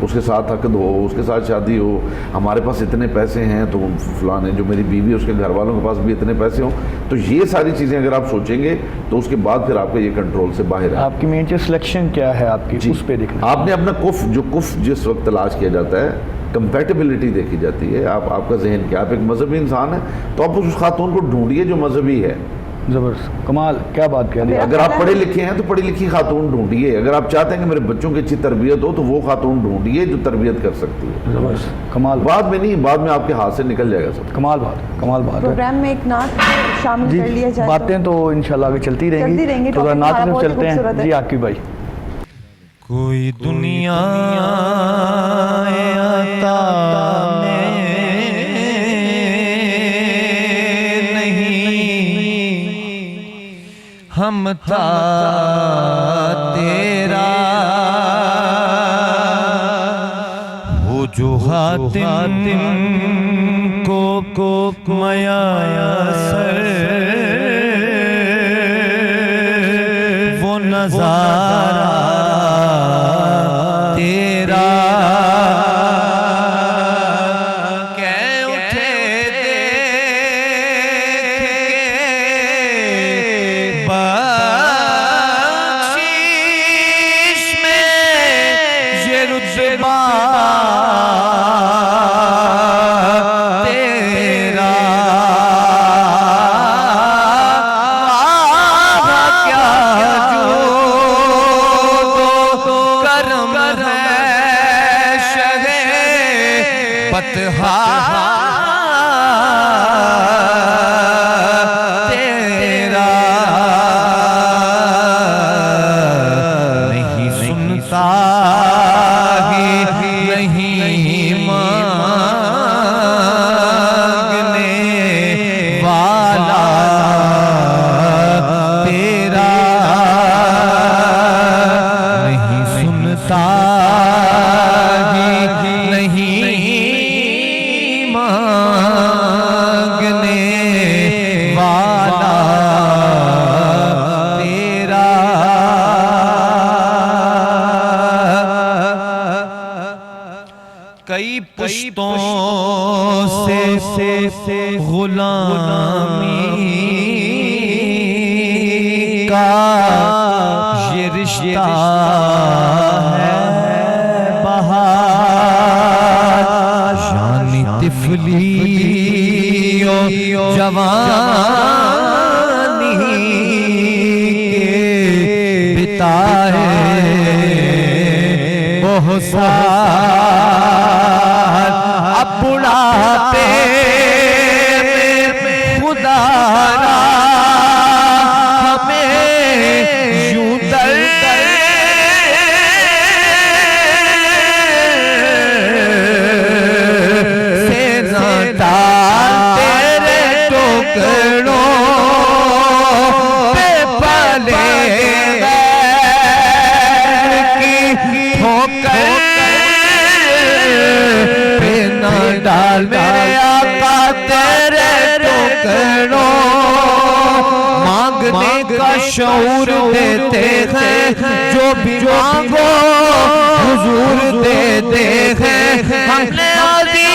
उसके साथ अक़द हो, उसके साथ शादी हो, हमारे पास इतने पैसे हैं तो फलाने जो मेरी बीवी उसके घर वालों के पास भी इतने पैसे हों। तो ये सारी चीज़ें अगर आप सोचेंगे तो उसके बाद फिर आपका ये कंट्रोल से बाहर है। आपकी मेन सिलेक्शन क्या है आपकी, उस पर देखना। आपने अपना कुफ जिस वक्त तलाश किया जाता है, कंपैटिबिलिटी देखी जाती है। आपका जहन क्या, आप एक मजहबी इंसान है तो आप उस खातून को ढूंढिए जो मजहबी है। ज़बरदस्त, कमाल, क्या बात कह दी। अगर आप पढ़े लिखे हैं तो पढ़ी लिखी खातून ढूंढिए। अगर आप चाहते हैं कि मेरे बच्चों की अच्छी तरबियत हो तो वो खातून ढूंढिए जो तरबियत कर सकती है। ज़बरदस्त, कमाल, बाद में नहीं, बाद में आपके हाथ से निकल जाएगा सब। कमाल बात है। प्रोग्राम में एक नात शामिल कर लिया जाए। बातें तो इंशाल्लाह आगे चलती रहेंगी। तो नात में चलते हैं जी आकिब भाई। कोई दुनिया आता नहीं, हम था तेरा वो जो हातिम को मयासर वो नज़ारा तेरा कै उठे देख बख्शीश में ये रुतबा तेरा क्या जो करम है शहे पतहा तेरा नहीं सुनता ही नहीं मांगने वाला तेरा नहीं सुनता ही नहीं मांगने वाला तेरा कई पुश्तों से गुलामी का ये रिश्ता है बहार शानी तिफली जवानी के बिताए बहुत साल अब बुढ़ापे में खुदारा हमें यूं से न डाल तेरे टुकड़ों पे पले डाल मेरे आका तेरे टुकड़ों मांगने का शऊर देते हैं, जो भी मांगो हुजूर देते हैं। हमने अभी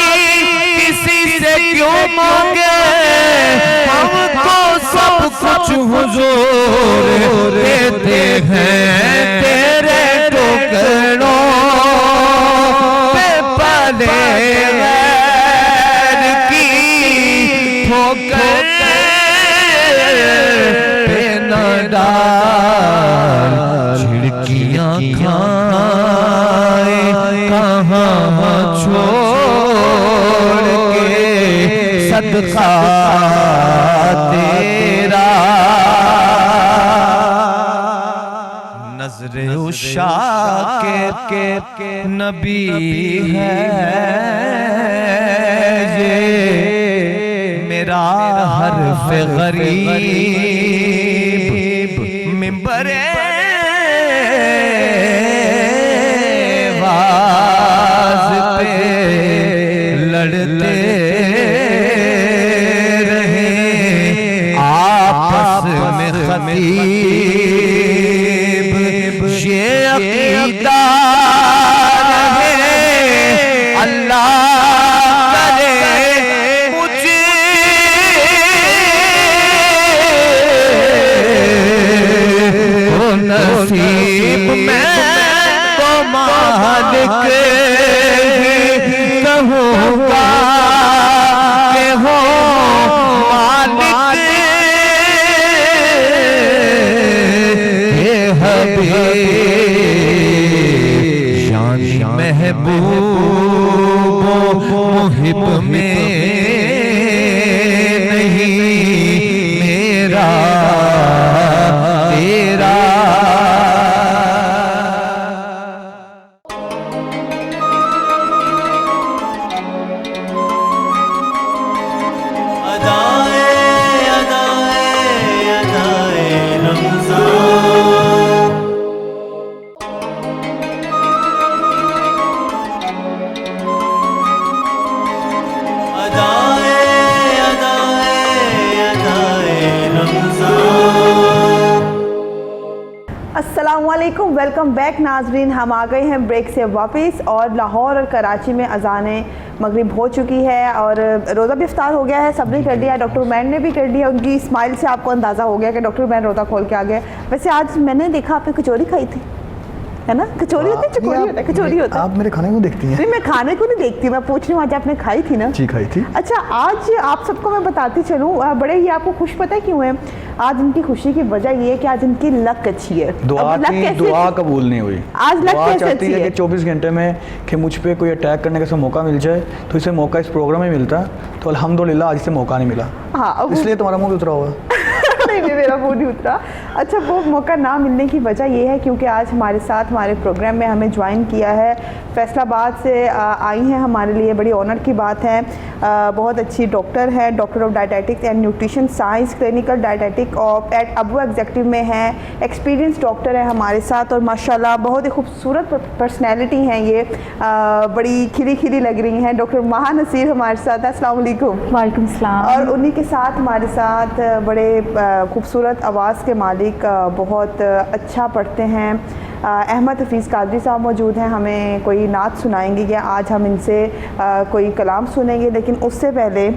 किसी से क्यों मांगे, हमको सब कुछ हुजूर देते हैं। तेरे टुकड़ों पे पले गैर की ठोकर पे न डाल, खिड़कियां खाए कहाँ छोड़ के सदका तेरा। नजरे उषा के नबी है ये, मेरा हर्फ गरीब मिंबरे वाज पे लड़ते रहे, आपस में खतीब ये अकीदा रहे। अल्लाह करे मुझे वो नसीब में तो मालिक कहूँगा के हो मालिक हे हबीब शान महबूब मुहिब में नहीं मेरा तेरा। अस्सलामुअलैकुम, वेलकम बैक नाजरीन। हम आ गए हैं ब्रेक से वापस और लाहौर और कराची में अज़ान मगरिब हो चुकी है और रोज़ा भी इफ्तार हो गया है, सबने कर दिया। डॉक्टर उमैन ने भी कर दिया। उनकी स्माइल से आपको अंदाज़ा हो गया कि डॉक्टर उमैन रोज़ा खोल के आ गए। वैसे आज मैंने देखा आपने कचौरी खाई थी, है ना? कचौरी होती है, चकोरी होता है, कचौरी होता है। आप मेरे खाने को देखती हैं? नहीं, मैं खाने को नहीं देखती, मैं पूछ रही हूँ आज आपने खाई थी ना? जी खाई थी। अच्छा, आज आप सबको मैं बताती चलूँ, बड़े ही आपको खुश पता है क्यों है? आज इनकी खुशी की वजह ये है कि आज इनकी लक अच्छी है। दुआ कबूल नहीं हुई। आज लक कैसे चाहती है कि 24 घंटे में कि मुझ पे कोई अटैक करने का मौका मिल जाए, तो इसे मौका इस प्रोग्राम में मिलता, तो अल्हम्दुलिल्लाह आज इसे मौका नहीं मिला। हाँ, इसलिए तुम्हारा मुंह उतरा हुआ। नहीं, मेरा मुंह नहीं उतरा। अच्छा, वो मौका ना मिलने की वजह ये है क्योंकि आज हमारे साथ हमारे प्रोग्राम में हमें ज्वाइन किया है, फैसलाबाद से आई हैं, हमारे लिए बड़ी ऑनर की बात है। बहुत अच्छी डॉक्टर है, doctor of dietetics and nutrition science, clinical dietetic of at Abu executive में है, एक्सपीरियंस डॉक्टर है हमारे साथ और माशाल्लाह बहुत ही खूबसूरत पर्सनैलिटी हैं ये, बड़ी खिली खिली लग रही हैं। डॉक्टर महा नसीर हमारे साथ है। अस्सलाम वालेकुम। वालेकुम सलाम। और उन्हीं के साथ हमारे साथ बड़े खूबसूरत आवाज़ के मालिक, बहुत अच्छा पढ़ते हैं, अहमद हफीज़ कादरी साहब मौजूद हैं। हमें कोई नात सुनाएंगे या आज हम इनसे कोई कलाम सुनेंगे, लेकिन उससे पहले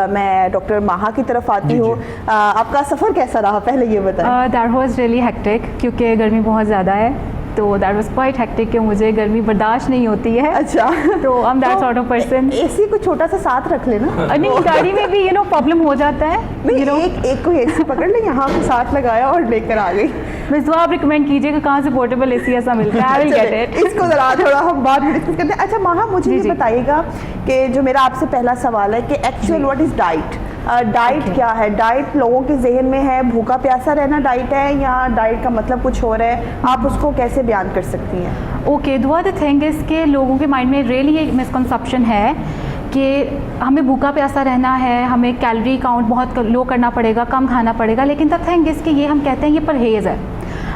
मैं डॉक्टर माहा की तरफ आती हूँ। आपका सफ़र कैसा रहा, पहले ये बताएं। दैट वाज रियली हेक्टिक क्योंकि गर्मी बहुत ज़्यादा है, तो दैट वाज क्वाइट हेक्टिक कि मुझे गर्मी बर्दाश्त नहीं होती है। अच्छा, तो I am that sort of person. AC को छोटा सा साथ रख लेना। नहीं, गाड़ी में भी प्रॉब्लम हो जाता है। एक को एसी पकड़ ले, यहाँ पे साथ लगाया और लेकर आ गई। बस तो आप रिकमेंड कीजिएगा कहाँ से पोर्टेबल एसी ऐसा मिलता है। I will get it. इसको ज़रा थोड़ा हम बाद में डिस्कस करते हैं। अच्छा माहा, मुझे ये बताइएगा कि जो मेरा आपसे पहला सवाल है कि actual what is diet? Diet क्या है? डाइट लोगों के जहन में है भूखा प्यासा रहना डाइट है, या डाइट का मतलब कुछ और है? आप उसको कैसे बयान कर सकती हैं? ओके, दुआ द थिंग इज़ के लोगों के माइंड में रियली एक मिसकंसेप्शन है कि हमें भूखा प्यासा रहना है, हमें कैलोरी काउंट बहुत लो करना पड़ेगा, कम खाना पड़ेगा। लेकिन द थिंग इज़ कि ये हम कहते हैं ये परहेज़ है,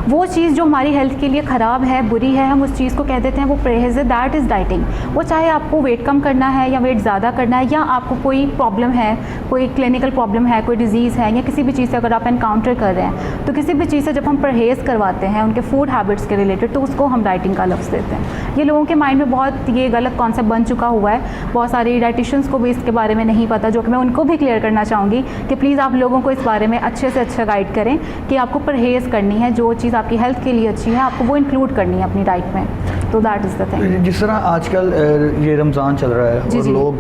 वो चीज़ जो हमारी हेल्थ के लिए ख़राब है, बुरी है, हम उस चीज़ को कह देते हैं वो परहेज़ है, दैट इज़ डाइटिंग। वो चाहे आपको वेट कम करना है या वेट ज़्यादा करना है, या आपको कोई प्रॉब्लम है, कोई क्लिनिकल प्रॉब्लम है, कोई डिजीज़ है, या किसी भी चीज़ से अगर आप एनकाउंटर कर रहे हैं, तो किसी भी चीज़ से जब हम परहेज़ करवाते हैं उनके फूड हैबिट्स के रिलेटेड, तो उसको हम डाइटिंग का लफ्ज़ देते हैं। ये लोगों के माइंड में बहुत ये गलत कॉन्सेप्ट बन चुका हुआ है। बहुत सारे डाइटिशियंस को भी इसके बारे में नहीं पता, जो कि मैं उनको भी क्लियर करना चाहूँगी कि प्लीज़ आप लोगों को इस बारे में अच्छे से अच्छा गाइड करें कि आपको परहेज़ करनी है, जो चीज़ आपकी हेल्थ के लिए अच्छी है आपको वो इंक्लूड करनी है अपनी डाइट में। तो दैट इज़ द थिंग। जिस तरह आजकल ये रमज़ान चल रहा है जी, और जी। लोग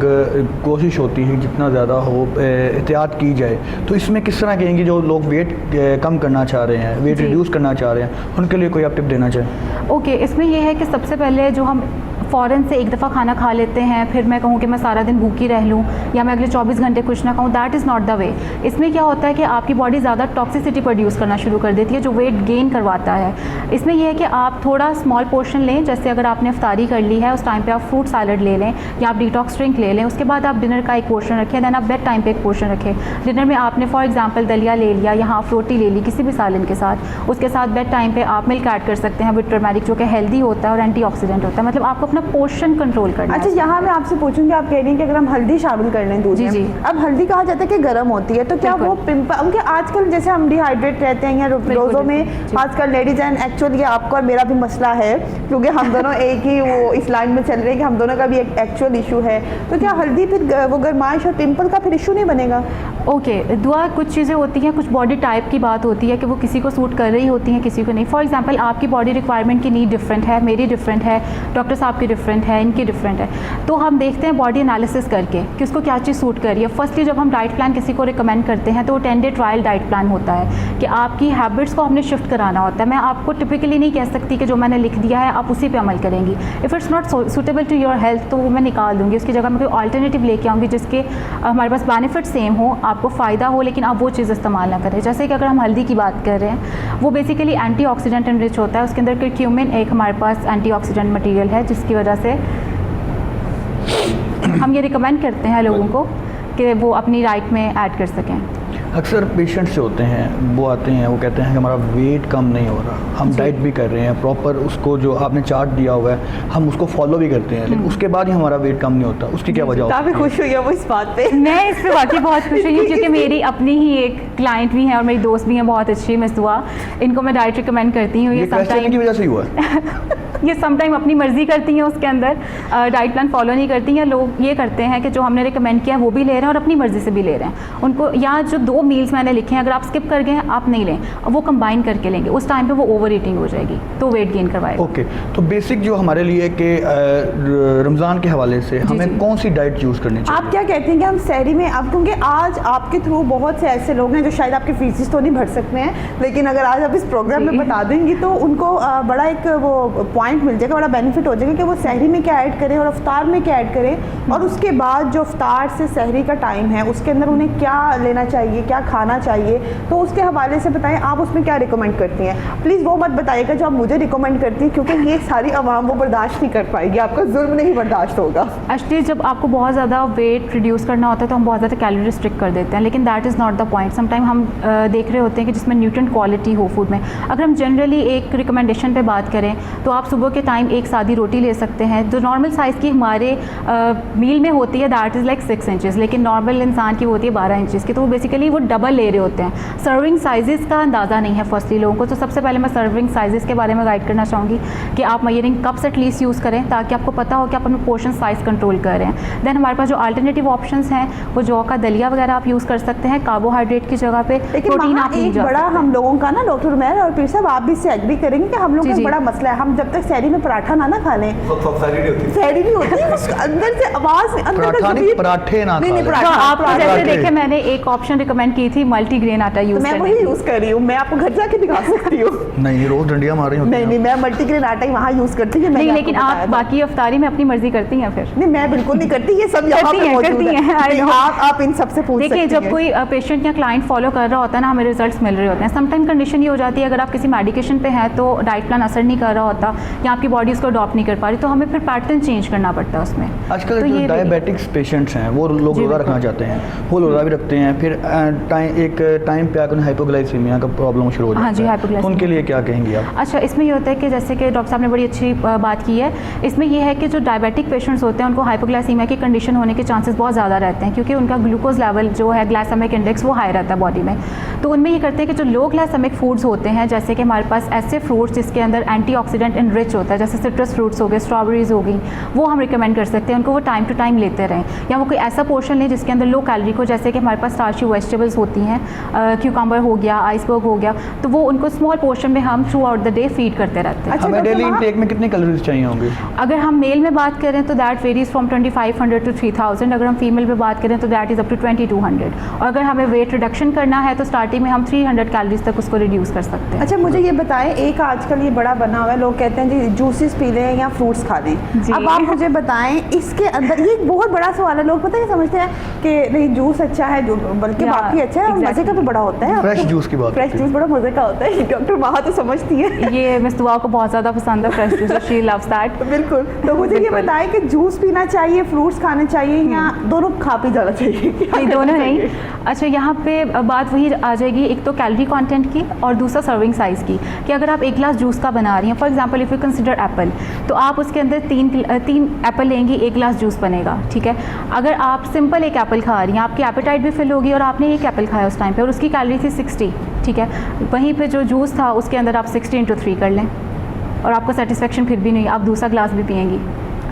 कोशिश होती है जितना ज़्यादा हो एहतियात की जाए, तो इसमें किस तरह कहेंगे जो लोग वेट कम करना चाह रहे हैं, वेट जी। रिड्यूस करना चाह रहे हैं, उनके लिए कोई आप टिप देना चाहें? ओके, इसमें यह है कि सबसे पहले जो हम फ़ौरन से एक दफ़ा खाना खा लेते हैं, फिर मैं कहूँ कि मैं सारा दिन भूखी रह लूँ या मैं अगले 24 घंटे कुछ ना खाऊँ, that is not the way. इसमें क्या होता है कि आपकी बॉडी ज़्यादा टॉक्सिसिटी प्रोड्यूस करना शुरू कर देती है, जो वेट गेन करवाता है। इसमें यह है कि आप थोड़ा स्मॉल पोर्शन लें, जैसे अगर आपने इफ्तारी कर ली है उस टाइम पे आप फ्रूट सैलड ले लें या आप डिटॉक्स ड्रिंक ले लें। उसके बाद आप डिनर का एक पोर्शन रखें, दैन आप बेड टाइम पे एक पोर्शन रखें। डिनर में आपने फॉर एग्जांपल दलिया ले लिया या हाफ रोटी ले ली किसी भी सालन के साथ, उसके साथ बेड टाइम पे आप मिल्क ऐड कर सकते हैं विद टर्मेरिक, जो कि हेल्दी होता है और एंटीऑक्सीडेंट होता है। मतलब आपको अपना पोर्शन कंट्रोल करना अच्छा, है। यहाँ मैं आपसे पूछूंगी, आप कह रही हैं कि अगर हम हल्दी शामिल कर लें दूध जी, में, जी। अब हल्दी कहा जाता है कि गर्म होती है, तो क्या वो बिल्कुल। पिंपल, उनके आजकल जैसे हम डिहाइड्रेट रहते हैं या रोज़ों में जी। आजकल लेडीज एंड एक्चुअली ये आपका और मेरा भी मसला है, क्योंकि हम दोनों एक ही वो इस लाइन में चल रहे हैं कि हम दोनों का भी एक एक्चुअल इशू है, तो क्या हल्दी फिर वो गर्माइश और पिंपल का फिर इशू नहीं बनेगा? ओके, दुआ कुछ चीज़ें होती हैं, कुछ बॉडी टाइप की बात होती है कि वो किसी को सूट कर रही होती हैं, किसी को नहीं। फॉर एग्जांपल आपकी बॉडी रिक्वायरमेंट की नीड डिफरेंट है, मेरी डिफरेंट है, डॉक्टर साहब की डिफरेंट है, इनकी डिफरेंट है। तो हम देखते हैं बॉडी एनालिसिस करके कि उसको क्या चीज़ सूट कर रही है। फर्स्टली जब हम डाइट प्लान किसी को रिकमेंड करते हैं तो 10 डे ट्रायल डाइट प्लान होता है कि आपकी हैबिट्स को हमने शिफ्ट कराना होता है। मैं आपको टिपिकली नहीं कह सकती कि जो मैंने लिख दिया है आप उसी पे अमल करेंगी। If it's not suitable to your health तो वो मैं निकाल दूँगी, उसकी जगह मैं कोई अल्टरनेटिव लेके आऊँगी जिसके हमारे पास बेनिफिट सेम हो, आपको फ़ायदा हो, लेकिन आप वो चीज़ इस्तेमाल ना करें। जैसे कि अगर हम हल्दी की बात कर रहे हैं, वो बेसिकली एंटीऑक्सीडेंट एनरिच होता है, उसके अंदर क्यूमिन एक हमारे पास एंटीऑक्सीडेंट मटेरियल है, जिसकी वजह से हम ये रिकमेंड करते हैं लोगों को कि वो अपनी डाइट में ऐड कर सकें। अक्सर पेशेंट्स जो होते हैं वो आते हैं, वो कहते हैं कि हमारा वेट कम नहीं हो रहा, हम डाइट भी कर रहे हैं प्रॉपर, उसको जो आपने चार्ट दिया हुआ है हम उसको फॉलो भी करते हैं, लेकिन उसके बाद ही हमारा वेट कम नहीं होता, उसकी क्या वजह काफ़ी खुश हुई है वो इस बात पे। मैं इस पर वाकई बहुत खुश हुई हूँ क्योंकि मेरी अपनी ही एक क्लाइंट भी है और मेरी दोस्त भी हैं बहुत अच्छी, मिस दुआ, इनको मैं डाइट रिकमेंड करती हूँ। ये क्वेश्चन की वजह से ही हुआ है? ये समटाइम अपनी मर्जी करती हैं, उसके अंदर डाइट प्लान फॉलो नहीं करती हैं। लोग ये करते हैं कि जो हमने रिकमेंड किया वो भी ले रहे हैं और अपनी मर्जी से भी ले रहे हैं। उनको या जो 2 मील्स मैंने लिखे हैं अगर आप स्किप कर गए हैं आप नहीं लें, वो कंबाइन करके लेंगे, उस टाइम पे वो ओवर ईटिंग हो जाएगी तो वेट गेन करवाएगा। ओके, तो बेसिक जो हमारे लिए कि रमज़ान के हवाले से हमें जी। कौन सी डाइट यूज़ करनी चाहिए? आप क्या कहते हैं कि हम सहरी में, अब क्योंकि आज आपके थ्रू बहुत से ऐसे लोग हैं जो शायद आपकी फीसिस तो नहीं भर सकते हैं, लेकिन अगर आज आप इस प्रोग्राम में बता देंगी तो उनको बड़ा एक वो पॉइंट मिल जाएगा, बड़ा बेनिफिट हो जाएगा कि वो सहरी में क्या ऐड करें और अफ्तार में क्या ऐड करें, और उसके बाद जो अफ्तार से सहरी का टाइम है उसके अंदर उन्हें क्या लेना चाहिए, क्या खाना चाहिए, तो उसके हवाले से बताएं आप उसमें क्या रिकमेंड करती हैं। प्लीज़ वो मत बताइएगा जो आप मुझे रिकमेंड करती हैं, क्योंकि ये सारी आवाम वो बर्दाश्त नहीं कर पाएगी, आपका जुल्म नहीं बर्दाश्त होगा। एक्चुअली जब आपको बहुत ज़्यादा वेट रिड्यूस करना होता है तो हम बहुत ज़्यादा कैलोरी रिस्ट्रिक्ट कर देते हैं, लेकिन that is not the point. Sometime हम देख रहे होते हैं कि जिसमें न्यूट्रिएंट क्वालिटी हो फूड में। अगर हम जनरली एक रिकमेंडेशन पे बात करें तो आप सुबह के टाइम एक सादी रोटी ले सकते हैं जो नॉर्मल साइज़ की हमारे मील में होती है, दैट इज़ लाइक 6 इंचेस, लेकिन नॉर्मल इंसान की होती है 12 इंचेस की, तो वो बेसिकली वो डबल ले रहे होते हैं। सर्विंग साइज़ का अंदाज़ा नहीं है फर्स्टली लोगों को, तो सबसे पहले मैं सर्विंग साइज़ के बारे में गाइड करना चाहूँगी कि आप मेजरिंग कप्स एटलीस्ट यूज़ करें ताकि आपको पता हो कि आप अपने पोर्शन साइज़ कंट्रोल कर रहे हैं। देन हमारे पास जो अल्टरनेटिव ऑप्शंस हैं वो जौ का दलिया वगैरह आप यूज़ कर सकते हैं कार्बोहाइड्रेट की जगह पे, लेकिन प्रोटीन वहाँ आप एक यूज़ बड़ा हम लोगों का ना, डॉक्टर उमैर और पीर साहब आप भी इससे एग्री करेंगे कि हम लोग जी, का जी। बड़ा मसला है, हम जब तक सहरी में पराठा ना खा लें, सहरी नहीं होती, उस अंदर से आवाज़ अंदर पराठा का नहीं, ज़मीर- पराठे ना नहीं, खा नहीं, लें। पराठा, आपको जैसे पराठा। देखे मैंने एक ऑप्शन रिकमेंड की थी मल्टीग्रेन आटा तो यूज़ मैं करने वही की। यूज़ कर रही हूँ, मैं आपको घर जाके दिखा सकती हूँ। नहीं, रोज़ डंडियाँ मार रही होती नहीं हैं। नहीं, मैं मल्टीग्रेन आटा ही वहाँ यूज़ करती हूँ। नहीं, लेकिन आप बाकी अफ्तारी में अपनी मर्जी करती हैं फिर? नहीं, मैं बिल्कुल नहीं करती, ये सब यहाँ करती पे हैं, मौजूद करती है। हैं, I नहीं, know। आप इन सब से पूछ सकती देखिए, हैं। जब कोई पेशेंट या क्लाइंट फॉलो कर रहा होता है ना, हमें रिजल्ट्स मिल रहे होते हैं। समटाइम कंडीशन ये हो जाती है अगर आप किसी मेडिकेशन पे हैं तो डाइट प्लान असर नहीं कर रहा होता या आपकी बॉडी उसको अडॉप्ट नहीं कर पा रही, तो हमें फिर पैटर्न चेंज करना पड़ता है उसमें। आजकल तो जो ये डायबिटिक्स पेशेंट्स हैं वो लोग जी, रोज़ा बिल्कुल। रखना चाहते हैं, वो रोज़ा भी रखते हैं, फिर एक टाइम पे आकर हाइपोग्लाइसीमिया का प्रॉब्लम शुरू हो जाता हाँ जी, है, तो hypoglycemia। उनके लिए क्या कहेंगे आप? अच्छा, इसमें ये होता है कि जैसे कि डॉक्टर साहब ने बड़ी अच्छी बात की है। इसमें ये है कि जो डायबिटिक पेशेंट्स होते हैं उनको हाइपोग्लाइसीमिया की कंडीशन होने के चांसेस बहुत ज़्यादा रहते हैं, क्योंकि उनका ग्लूकोज लेवल जो है ग्लाइसेमिक इंडेक्स वो हाई रहता है बॉडी में। तो उनमें ये करते हैं कि जो लो ग्लाइसेमिक फूड्स होते हैं, जैसे कि हमारे पास ऐसे फ्रूट्स जिसके अंदर एंटीऑक्सीडेंट इनरिच होता है, जैसे सिट्रस फ्रूट्स हो गए, स्ट्रॉबेरीज हो गई, वो हम रिकमेंड कर सकते हैं उनको, वो टाइम टू टाइम लेते रहें। या वो कोई ऐसा पोर्शन लें जिसके अंदर लो कैलोरी हो, जैसे कि हमारे पास स्टार्ची वेजिटेबल्स होती हैं, क्यूकम्बर हो गया, आइसबर्ग हो गया, तो वो उनको स्मॉल पोर्शन में हम through out the day feed करते रहते हैं। अच्छा, हमें डॉक्टर डेली वहाँ- इंटेक में कितनी कैलोरीज चाहिए होंगी? अगर हम मेल में बात करें तो दैट वेरीज फ्रॉम 2500 टू 3000। अगर हम फीमेल में बात करें तो दैट इज़ अप टू 2200। और अगर हमें वेट रिडक्शन करना है तो स्टार्टिंग में हम 300 कैलोरीज तक उसको रिड्यूस कर सकते हैं। अच्छा, मुझे ये बताएं, एक आजकल ये बड़ा बना हुआ है, लोग कहते हैं जी जूसेस पी लें या फ्रूट्स खा लें। जी। अब आप मुझे बताएं, इसके अंदर ये एक बहुत बड़ा सवाल है। लोग पता है समझते हैं कि नहीं जूस अच्छा है, बल्कि Yeah, बाकी अच्छा है, और मज़े का exactly। भी बड़ा होता है। फ्रेश जूस की बात फ्रेश करते जूस बड़ा मज़े का होता है। डॉक्टर वहाँ तो समझती है। ये मिस दुआ को बहुत ज़्यादा पसंद है fresh juice, she loves that. बिल्कुल। तो मुझे ये बिल्कुल। बताएं कि जूस पीना चाहिए, फ्रूट्स खाने चाहिए, या दोनों खा पी जाना चाहिए? क्या नहीं, करना दोनों नहीं। चाहिए? अच्छा, यहाँ पे बात वही आ जाएगी, एक तो कैलोरी कंटेंट की और दूसरा सर्विंग साइज़ की, कि अगर आप एक ग्लास जूस का बना रही हैं, for example if you consider Apple, तो आप उसके अंदर तीन एप्पल लेंगी, एक ग्लास जूस बनेगा, ठीक है। अगर आप सिंपल एक एप्पल खा रही हैं, आपकी एपेटाइट भी फिल होगी और आपने एक एप्पल खाया उस टाइम पे और उसकी कैलोरी थी 60, ठीक है। वहीं पे जो जूस था उसके अंदर आप 60 × 3 कर लें और आपको सेटिस्फेक्शन फिर भी नहीं, आप दूसरा ग्लास भी पिएंगी।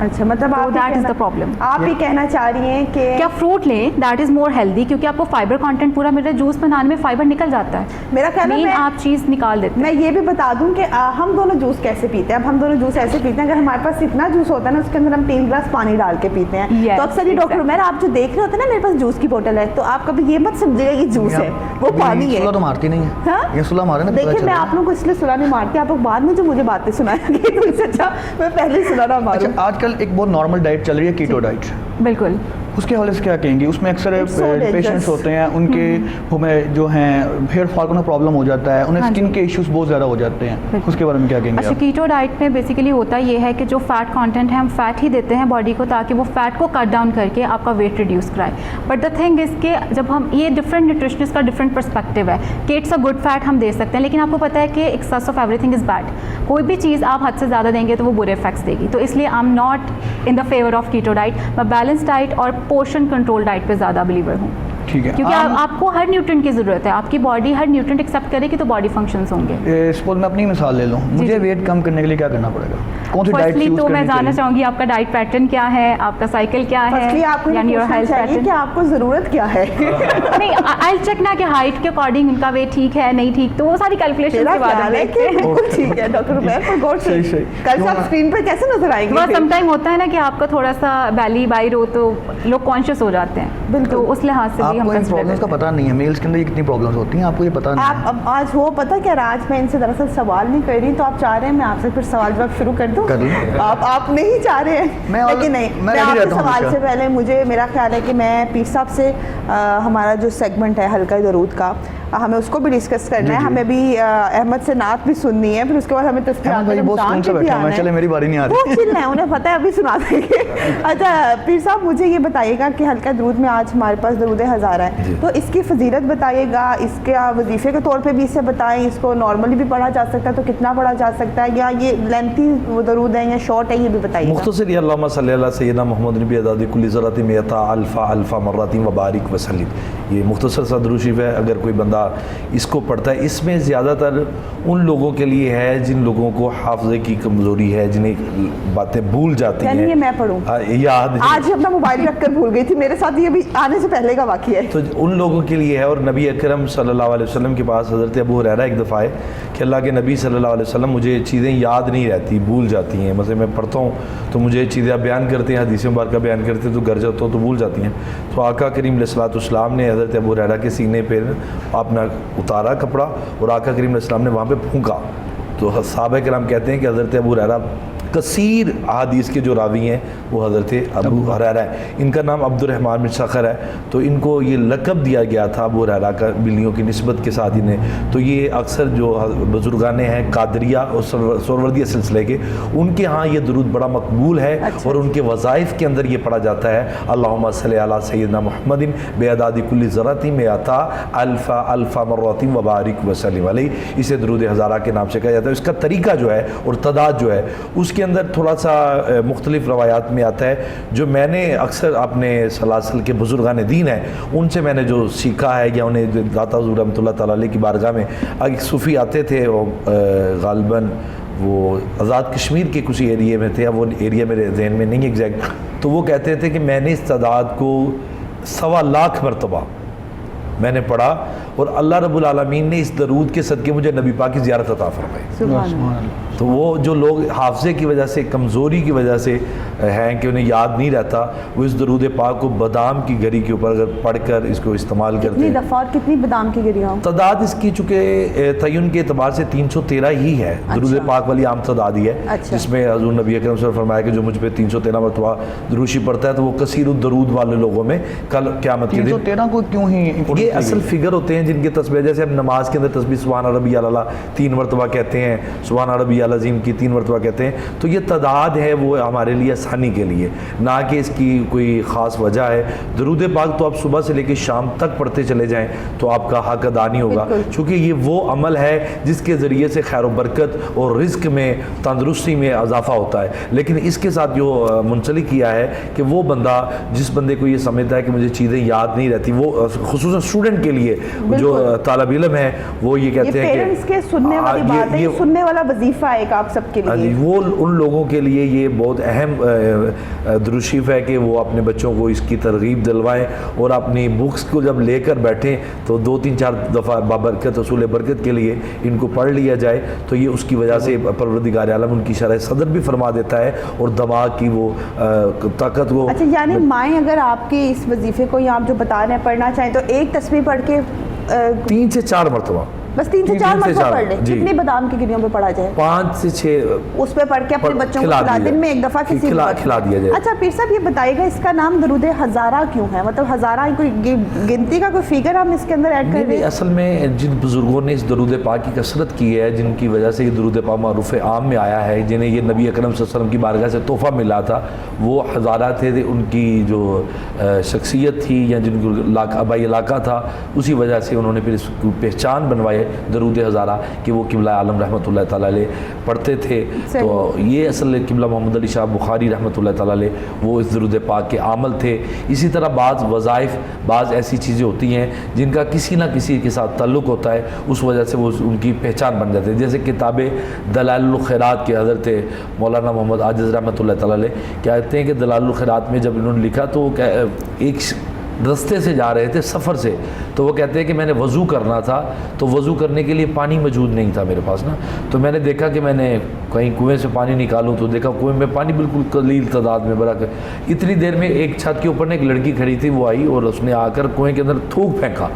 अच्छा, मतलब तो आप that is the problem। आप ये कहना चाह रही हैं कि क्या फ्रूट लें, दैट इज़ मोर हेल्दी, क्योंकि आपको फाइबर कंटेंट पूरा मिल रहा है। जूस बनाने में फाइबर निकल जाता है, मेरा कहना मेन है, आप चीज़ निकाल देते हैं। मैं ये भी बता दूं कि हम दोनों जूस कैसे पीते हैं। अब हम दोनों जूस ऐसे पीते हैं, अगर हमारे पास इतना जूस होता है ना, उसके अंदर हम 3 ग्लास पानी डाल के पीते हैं। Yes, तो अक्सर ही डॉक्टर exactly। उमैर, आप जो देख रहे होते हैं ना, मेरे पास जूस की बोतल है, तो आप कभी ये मत समझिएगा ये जूस है, वो पानी है। सुला तो मारती नहीं है। हाँ? ये सुला मारे ना, पता देखिए, चल मैं रहा है। आप लोगों को इसलिए सुला नहीं मारती, आप लोग बाद में जो मुझे बातें सुनाएंगे तो इससे अच्छा मैं पहले ही सुला ना मारूं। अच्छा, आजकल एक बहुत नॉर्मल डाइट चल रही है, कीटो डाइट, बिल्कुल। उसके हवाले से क्या कहेंगे? उसमें अक्सर It's so dangerous। पेशेंट्स होते हैं, उनके हमें जो हैं हेयर फॉल का प्रॉब्लम हो जाता है, उन्हें हाँ स्किन जी। के इश्यूज बहुत ज़्यादा हो जाते हैं, बिल्कुल। उसके बारे में क्या कहेंगे अच्छा, आप? कीटो डाइट में बेसिकली होता ये है कि जो फैट कंटेंट है हम फैट ही देते हैं बॉडी को, ताकि वो फैट को कट डाउन करके आपका वेट रिड्यूस कराए। बट द थिंग इज़ कि जब हम ये डिफरेंट न्यूट्रिशनिस्ट का डिफरेंट पर्सपेक्टिव है कि इट्स अ गुड फैट हम दे सकते हैं, लेकिन आपको पता है कि excess of everything is bad. कोई भी चीज़ आप हद से ज़्यादा देंगे तो वो बुरे इफेक्ट्स देगी। तो इसलिए I am not in the favour of keto diet. मैं बैलेंस डाइट और पोर्शन कंट्रोल डाइट पे ज़्यादा बिलीवर हूँ, ठीक है। क्योंकि आपको हर न्यूट्रिएंट की ज़रूरत है। आपकी बॉडी हर न्यूट्रिएंट एक्सेप्ट करेगी तो बॉडी फंक्शंस होंगे। सपोज मैं अपनी मिसाल ले लूँ, मुझे जी। वेट कम करने के लिए क्या करना पड़ेगा? कौन सी डाइट फर्स्टली यूज तो मैं करनी जानना चाहिए? चाहूँगी आपका डाइट पैटर्न क्या है, आपका साइकिल क्या है, फर्स्टली आपको ये यानी योर पूछना हेल्थ चाहिए पैटर्न। कि आपको ज़रूरत क्या है। नहीं, आई चेक ना कि हाइट के अकॉर्डिंग उनका वेट ठीक है नहीं ठीक, तो वो सारी कैलकुलेशन मेरा के बाद ख्याल हम है देखते कि हैं। बिल्कुल ठीक है डॉक्टर उमैर, पर गौर से सही, सही। कल से आप स्क्रीन पर कैसे नजर आएंगे वह फिर? समटाइम होता है ना कि आपका थोड़ा सा बैली बाइर हो तो लोग कॉन्शियस हो जाते हैं, बिल्कुल। तो उस लिहाज से भी हम आपको इन कंसिडर प्रॉब्लम्स का करते हैं। पता नहीं है, मेल्स के अंदर ये कितनी प्रॉब्लम्स होती हैं, आपको ये पता नहीं आप है। अब आज हो पता क्या, आज मैं इनसे दरअसल सवाल नहीं कर रही, तो आप चाह रहे हैं मैं आपसे फिर सवाल जवाब शुरू कर दूं? कर लीजिए। आप नहीं चाह रहे हैं, मैं लेकिन नहीं, मैं मैं ready आपके रहता हूं सवाल हमेशा। से पहले मुझे मेरा ख्याल है कि मैं पीर साहब से हमारा जो सेगमेंट है हल्का दरूद का, हमें उसको भी डिस्कस करना जी, है। जी। हमें भी अहमद से नात भी सुननी है, फिर उसके बाद हमें तस्बीह अहमद भाई बहुत सुकून से बैठे हैं, मैं चले मेरी बारी नहीं आ रही। वो चिल्ला है, उन्हें पता है अभी सुना देंगे। अच्छा पीर साहब, मुझे ये बताइएगा कि हल्का दरूद में आज हमारे पास दरूद हज़ारा है, जी। तो इसकी फजीलत बताइएगा, इसके वजीफे के तौर पे भी इससे बताएं, इसको नॉर्मली भी पढ़ा जा सकता है तो कितना पढ़ा जा सकता है, या ये लेंथी दरूद है या शॉर्ट है, ये भी बताइएगा। मुख्तसर ये अल्लाहुम्मा सल्ली अला सय्यिदना मुहम्मद नबी अदादी कुल्ली ज़राती मियता अल्फ़ा मर्राती व बारिक वसल्लिम, ये मुख्तसर सा दुरूद शरीफ है। अगर कोई बंदा इसको पढ़ता है, इसमें ज़्यादातर उन लोगों के लिए है जिन लोगों को हाफ़ज़े की कमज़ोरी है, जिन्हें बातें भूल जाती यानी हैं। ये मैं पढ़ूँ? याद आज ही अपना मोबाइल रख कर भूल गई थी, मेरे साथ ये भी आने से पहले का वाक़या है। तो उन लोगों के लिए है। और नबी अकरम सल्लल्लाहु अलैहि वसल्लम के पास हज़रत अबू हुरैरा एक दफ़ा है कि अल्लाह के नबी सल्लल्लाहु अलैहि वसल्लम, मुझे चीज़ें याद नहीं रहती, भूल जाती हैं। मतलब मैं पढ़ता हूँ तो मुझे चीज़ें आप बयान करते हैं, हदीस मुबारक बयान करते हैं, तो घर जाता हूँ तो भूल जाती हैं। तो आका करीम अलैहिस्सलाम ने हज़रत अबू हुरैरा के सीने पर अपना उतारा कपड़ा और आका करीम अलैहिस्सलाम ने वहाँ पर फूंका। तो सहाबा किराम कहते हैं कि हज़रत अबू हुरैरा कसीर अहादीस के जो रावी हैं वो हज़रत अबू हुरैरा है। इनका नाम अब्दुर्रहमान बिन सखर है, तो इनको ये लक़ब दिया गया था अबू हुरैरा का बिल्लियों की निस्बत के साथ इन्हें। तो ये अक्सर जो बुजुर्गाने हैं कादरिया और सोरवर्दिया सिलसिले के, उनके यहाँ ये दुरूद बड़ा मकबूल है। अच्छा। और उनके वज़ाइफ के अंदर ये पढ़ा जाता है अल्लाहुम्मा सल्ली अला सय्यिदना मुहम्मदिन बेअदादी कुल्ली ज़राती में आता अल्फ़ा अल्फ़ा मर्रातिन व बारिक वसल्लिम अलैहि। इसे दुरूद हज़ारा के नाम से कहा जाता है। इसका तरीका जो है और तदाद जो है उसके अंदर थोड़ा सा मुख्तलिफ रवायात में आता है। जो मैंने अक्सर अपने सलासल के बुजुर्गान दीन है उनसे मैंने जो सीखा है या उन्हें दाता हुज़ूर रहमतुल्लाह तआला अलैह की बारगाह में एक सूफ़ी आते थे, गालिबन वो आज़ाद कश्मीर के कुछ एरिए में थे, अब वो एरिया मेरे जहन में नहीं एग्जैक्ट, तो वो कहते थे कि मैंने इस तादाद को 1.25 लाख मरतबा मैंने पढ़ा और अल्लाह रब्बुल आलमीन ने इस दरूद के सदके मुझे नबी पाक की ज़ियारत अता फरमाई। सुभान अल्लाह। तो वो जो लोग हाफ़ज़े की वजह से, कमज़ोरी की वजह से हैं कि उन्हें याद नहीं रहता, वो इस दरूद पाक को बादाम की गरी के ऊपर अगर पढ़कर इसको इस्तेमाल करते कितनी हैं। दफ़ा और कितनी बादाम की गिरियाँ? तादाद इसकी चूँकि तयन के अतबार से 313 ही है। दरूद पाक वाली आम तादाद ही है। अच्छा। जिसमें हज़ूर नबी अकरम सल्लल्लाहु अलैहि वसल्लम फरमाया कि जो मुझ पर 313 मरतबा दुरूशी पढ़ता है तो वो कसीरुद दरूद वाले लोगों में कल क़यामत के दिन 313 को क्यों ही ये असल फिगर होते हैं जिनके तस्बीह, जैसे हम नमाज के अंदर तस्बीह सुभान रब्बियल आला 3 मरतबा कहते हैं, सुभान रब्बियल अज़ीम की 3 मरतबा कहते हैं। तो ये तादाद है वो हमारे लिए आसानी के लिए, ना कि इसकी कोई ख़ास वजह है। दरूद पाक तो आप सुबह से लेकर शाम तक पढ़ते चले जाएँ तो आपका हक अदा नहीं होगा, चूँकि ये वो अमल है जिसके ज़रिए से खैर बरकत और रिज़्क में, तंदरुस्ती में इजाफ़ा होता है। लेकिन इसके साथ जो मुंसलिक किया है कि वो बंदा, जिस बंदे को ये समझता है कि मुझे चीज़ें याद नहीं रहती, वो खुसूसन स्टूडेंट के लिए जो तालिब इल्म है वो ये कहते हैं पेरेंट्स के सुनने वाली बात है, ये सुनने वाला वजीफा है एक आप सबके लिए। वो उन लोगों के लिए ये बहुत अहम दुरूशीफ है कि वो अपने बच्चों को इसकी तरगीब दिलवाएं और अपनी बुक्स को जब लेकर बैठें तो 2-3-4 दफ़ा बाबरकत रसूल बरकत के लिए इनको पढ़ लिया जाए। तो ये उसकी वजह से परवरदिगार आलम उनकी शरह सदर भी फरमा देता है और दिमाग की वो ताकत को। अच्छा, यानी माएँ अगर आपके इस वजीफे को या आप जो बता रहे हैं पढ़ना चाहें तो एक तस्बीह पढ़ के 3 से 4 मरतबा, बस 3 से 4 मरतबा पढ़ लें। जी। कितनी बादाम की गिरियों पे पढ़ा जाए? 5 से 6 उस पे पढ़ के अपने बच्चों को खिला, दिन में एक दफ़ा किसी खिला दिया जाए। अच्छा पीर साहब ये बताइएगा इसका नाम दरूद हज़ारा क्यों है? मतलब हज़ारा कोई गिनती का कोई फिगर हम इसके अंदर ऐड कर रहे हैं? असल में जिन बुजुर्गों ने इस दरूद पाक की कसरत की है, जिनकी वजह से ये दरूद पाक मारूफ आम में आया है, जिन्हें ये नबी अकरम सल्लल्लाहु अलैहि वसल्लम की बारगाह से तोहफ़ा मिला था, वो हज़ारा थे। उनकी जो शख्सियत थी या जिनको आबाई इलाका था, उसी वजह से उन्होंने फिर इसकी पहचान बनवाए दरूद हज़ारा कि वो किबला आलम रहमतुल्लाह तआला अलैह पढ़ते थे। तो ये असल किबला मोहम्मद अली शाह बुखारी रहमतुल्लाह तआला अलैह वो इस दरूद पाक के आमल थे। इसी तरह बाज़ वज़ाइफ, बाज़ ऐसी चीज़ें होती हैं जिनका किसी ना किसी के साथ ताल्लुक़ होता है, उस वजह से वो उनकी पहचान बन जाती है। जैसे किताब दलाइलुल खैरात के हज़रत मौलाना मोहम्मद आजिज़ रहमतुल्लाह तआला अलैह कहते हैं कि दलाइलुल खैरात में जब इन्होंने लिखा तो एक रास्ते से जा रहे थे, सफ़र से, तो वो कहते हैं कि मैंने वज़ू करना था, तो वज़ू करने के लिए पानी मौजूद नहीं था मेरे पास ना, तो मैंने देखा कि मैंने कहीं कुएं से पानी निकालूं तो देखा कुएं में पानी बिल्कुल कलील तादाद में भरा। इतनी देर में एक छत के ऊपर ने एक लड़की खड़ी थी, वो आई और उसने आकर कुएं के अंदर थूक फेंका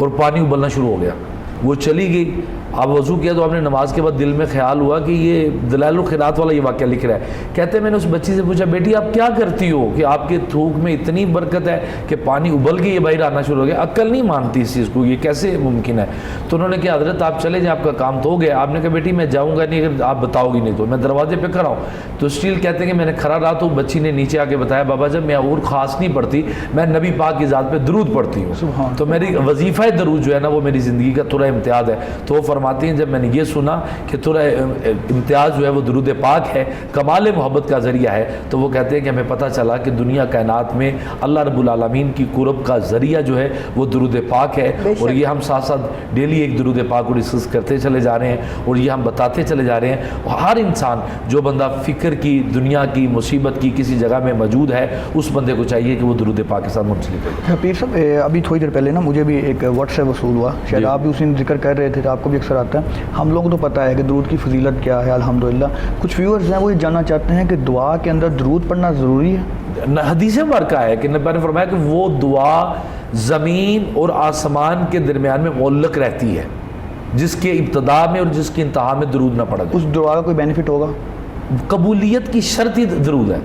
और पानी उबलना शुरू हो गया। वो चली गई। अब वज़ू किया तो आपने नमाज के बाद दिल में ख्याल हुआ कि ये दलाइलुल खैरात वाला ये वाक़या लिख रहा है। कहते हैं मैंने उस बच्ची से पूछा, बेटी आप क्या करती हो कि आपके थूक में इतनी बरकत है कि पानी उबल के ये बाहर आना शुरू हो गया? अक्ल नहीं मानती इस चीज़ को, ये कैसे मुमकिन है? तो उन्होंने कहा हज़रत आप चले जाए, आपका काम तो हो गया। आपने कहा बेटी मैं जाऊँगा नहीं अगर आप बताओगी नहीं तो। मैं दरवाजे पर खड़ा हूँ तो स्टील कहते हैं कि मैंने खड़ा रहा तो बच्ची ने नीचे आके बताया, बाबा जब मैं और ख़ास नहीं पढ़ती, मैं नबी पाक की ज़ात पर दरूद पढ़ती हूँ, तो मेरी वजीफ़ा दरूद जो है ना वो मेरी ज़िंदगी का तुरा इम्तियाज़ है। तो वो फरमाती हैं जब मैंने ये सुना कि तुरा इम्तियाज़ जो है वो दरूद पाक है, कमाल मोहब्बत का ज़रिया है, तो वो कहते हैं कि हमें पता चला कि दुनिया कायनात में अल्लाह रब्बुल आलमीन की कुर्ब का ज़रिया जो है वो दरूद पाक है। और ये हम साथ साथ डेली एक दरूद पाक को डिस्कस करते चले जा रहे हैं और ये हम बताते चले जा रहे हैं। हर इंसान, जो बंदा फ़िक्र की, दुनिया की, मुसीबत की किसी जगह में मौजूद है, उस बंदे को चाहिए कि वो दरूद पाक के साथ मुंसलिक हो। पीर साहब अभी थोड़ी देर पहले ना मुझे भी एक व्हाट्सएप वसूल हुआ, शायद आप भी उसी दिन जिक्र कर रहे थे, तो आपको भी अक्सर आता है। हम लोगों को तो पता है कि दरूद की फजीलत क्या है अल्हम्दुलिल्लाह, कुछ व्यूअर्स हैं वो ये जानना चाहते हैं कि दुआ के अंदर दरूद पढ़ना ज़रूरी है? हदीस वर्का है कि नबी ने फरमाया कि वो दुआ ज़मीन और आसमान के दरमियान में मुअल्लक रहती है जिसके इब्तदा में और जिसके इंतहा में दरूद ना पड़ा जाए। उस दुआ का कोई बेनिफिट होगा? कबूलियत की शर्त ही दरूद है।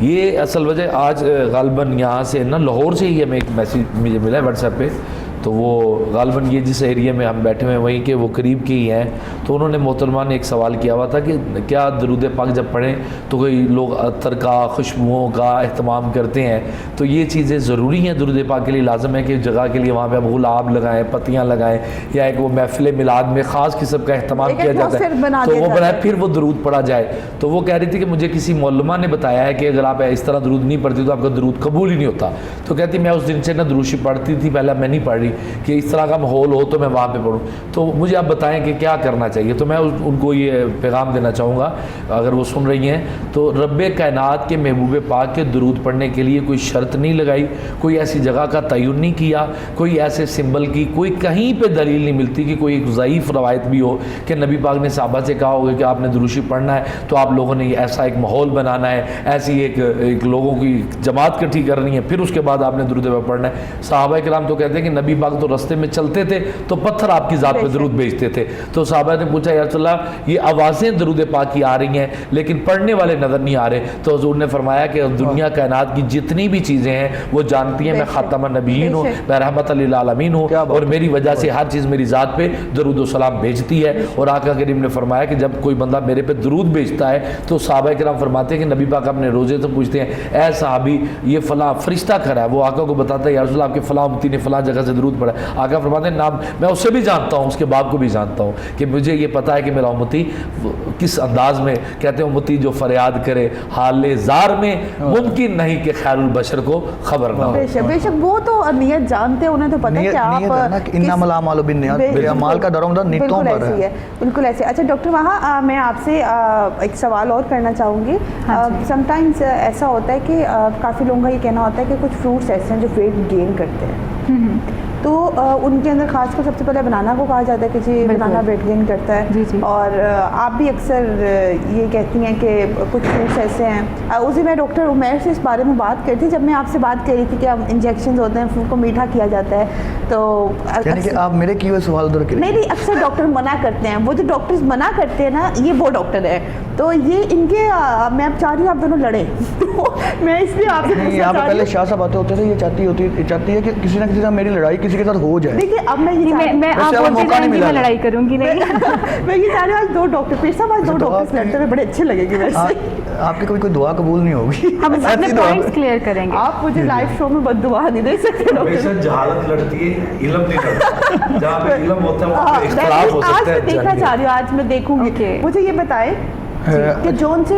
ये असल वजह आज गालिबन यहाँ से ना लाहौर से ही हमें एक मैसेज मुझे मिला है व्हाट्सएप पे, तो वो गालिबन ये जिस एरिया में हम बैठे हुए हैं वहीं के वो करीब के ही हैं, तो उन्होंने मोहतरमा ने एक सवाल किया हुआ था कि क्या दरूद पाक जब पढ़ें तो कोई लोग अतर का खुशबुओं का अहतमाम करते हैं, तो ये चीज़ें ज़रूरी हैं दरूद पाक के लिए। लाजम है कि जगह के लिए वहाँ पे आप गुलाब लगाएं, पत्तियाँ लगाएं, या एक वो महफिल मिलाद में ख़ास किस्म का अहतमाम किया जाता है तो वो बनाए फिर वो दरूद पढ़ा जाए। तो वो कह रही थी कि मुझे किसी मौलमा ने बताया है कि अगर आप इस तरह दरूद नहीं पढ़ती तो आपका दरूद कबूल ही नहीं होता। तो कहती मैं उस दिन से ना दरूशी पढ़ती थी, पहले मैं नहीं पढ़ रही कि इस तरह का माहौल हो तो मैं वहाँ पे पढ़ूँ। तो मुझे आप बताएं कि क्या करना चाहिए। तो मैं उनको ये पैगाम देना चाहूँगा अगर वो सुन रही हैं तो रब्बे कायनात के महबूब पाक के दरूद पढ़ने के लिए कोई शर्त नहीं लगाई, कोई ऐसी जगह का तयन नहीं किया, कोई ऐसे सिंबल की कोई कहीं पे दलील नहीं मिलती कि कोई एक ज़ईफ़ रवायत भी हो कि नबी पाक ने सहाबा से कहा होगा कि आपने दरूशी पढ़ना है तो आप लोगों ने ऐसा एक माहौल बनाना है, ऐसी एक लोगों की जमात इकट्ठी करनी है, फिर उसके बाद आपने दरूद पढ़ना है। सहाबा किराम तो कहते हैं कि नबी पाक तो रास्ते में चलते थे तो पत्थर आपकी ज़ात पे दरूद भेजते थे। तो सहाबा ने पूछा या रसूल अल्लाह ये आवाज़ें दरूद पाक की आ रही हैं लेकिन पढ़ने वाले नज़र नहीं आ रहे। तो हुज़ूर ने फरमाया कि दुनिया कायनात की जितनी भी चीज़ें हैं वो जानती हैं मैं ख़ातमुन नबिय्यीन हूँ, मैं रहमतल लिल आलमीन हूँ और मेरी वजह से हर चीज़ मेरी ज़ात पे दरूद व सलाम भेजती है। और आका करीम ने फरमाया कि जब कोई बंदा मेरे पे दरूद भेजता है तो सहाबा किराम फरमाते हैं कि नबी पाक अपने रोज़े से पूछते हैं ऐ सहाबी ये फ़लाँ फरिश्ता खड़ा है, वो आका को बताता है या रसूल आपके फ़लाँ उम्मती ने फ़लाँ जगह से दरूद पढ़ा। आका फरमाते हैं नाम मैं उससे भी जानता हूँ, उसके बाप को भी जानता हूँ कि मुझे ये पता है कि मेरा उम्मती किस अंदाज में कहते हैं उम्मती जो फरियाद करे हाल ज़ार में मुमकिन नहीं कि खैरुल बशर को खबर ना हो। बेशक वो तो नियत जानते हैं, उन्हें तो पता है कि आप इन्नमल आमालु बिन्नियात, अमाल का दरोमदार नियतों पर है। बिल्कुल ऐसे। अच्छा डॉक्टर वहाँ मैं आपसे एक सवाल और करना चाहूँगी। समटाइम्स ऐसा होता है कि काफ़ी लोगों का ये कहना होता है कि कुछ फ्रूट्स ऐसे हैं जो वेट गेन करते हैं, तो उनके अंदर खासकर सबसे पहले बनाना को कहा जाता है कि जी बनाना वेट गेन करता है। जी। और आप भी अक्सर ये कहती हैं कि कुछ फ्रूट्स ऐसे हैं। उसी मैं डॉक्टर उमैर से इस बारे में बात करी थी जब मैं आपसे बात करी थी कि अब इंजेक्शन होते हैं, फ्रूट को मीठा किया जाता है, तो यानी कि आप मेरे किए हुए सवाल उधर के नहीं अक्सर डॉक्टर मना करते हैं। वो जो डॉक्टर्स मना करते हैं ना ये वो डॉक्टर है, तो ये इनके मैं अब चाह रही हूँ आप दोनों लड़े तो मैं इसलिए आपसे यहाँ पे पहले शाह साहब आते होते थे, ये चाहती है कि किसी ना किसी से मेरी लड़ाई किसी के साथ हो जाए। देखिए अब मैं मैं आप बोलते जाएंगी मैं लड़ाई करूंगी नहीं मैं ये चाह रही हूँ आज दो डॉक्टर फिर साहब आज दो डॉक्टर्स लड़ते हुए बड़े अच्छे लगेंगे। वैसे आपकी कोई दुआ कबूल नहीं होगी, हम अपने पॉइंट्स क्लियर करेंगे। आप मुझे लाइव शो में बददुआ नहीं दे सकते डॉक्टर। जहालत लड़ती है, इल्म नहीं लड़ता। जहाँ पे इल्म होता है वहाँ पे इख्तिलाफ हो सकता है। आज मैं देखना चाह रही हूँ, आज मैं देखूंगी। मुझे ये बताएं कि जोन से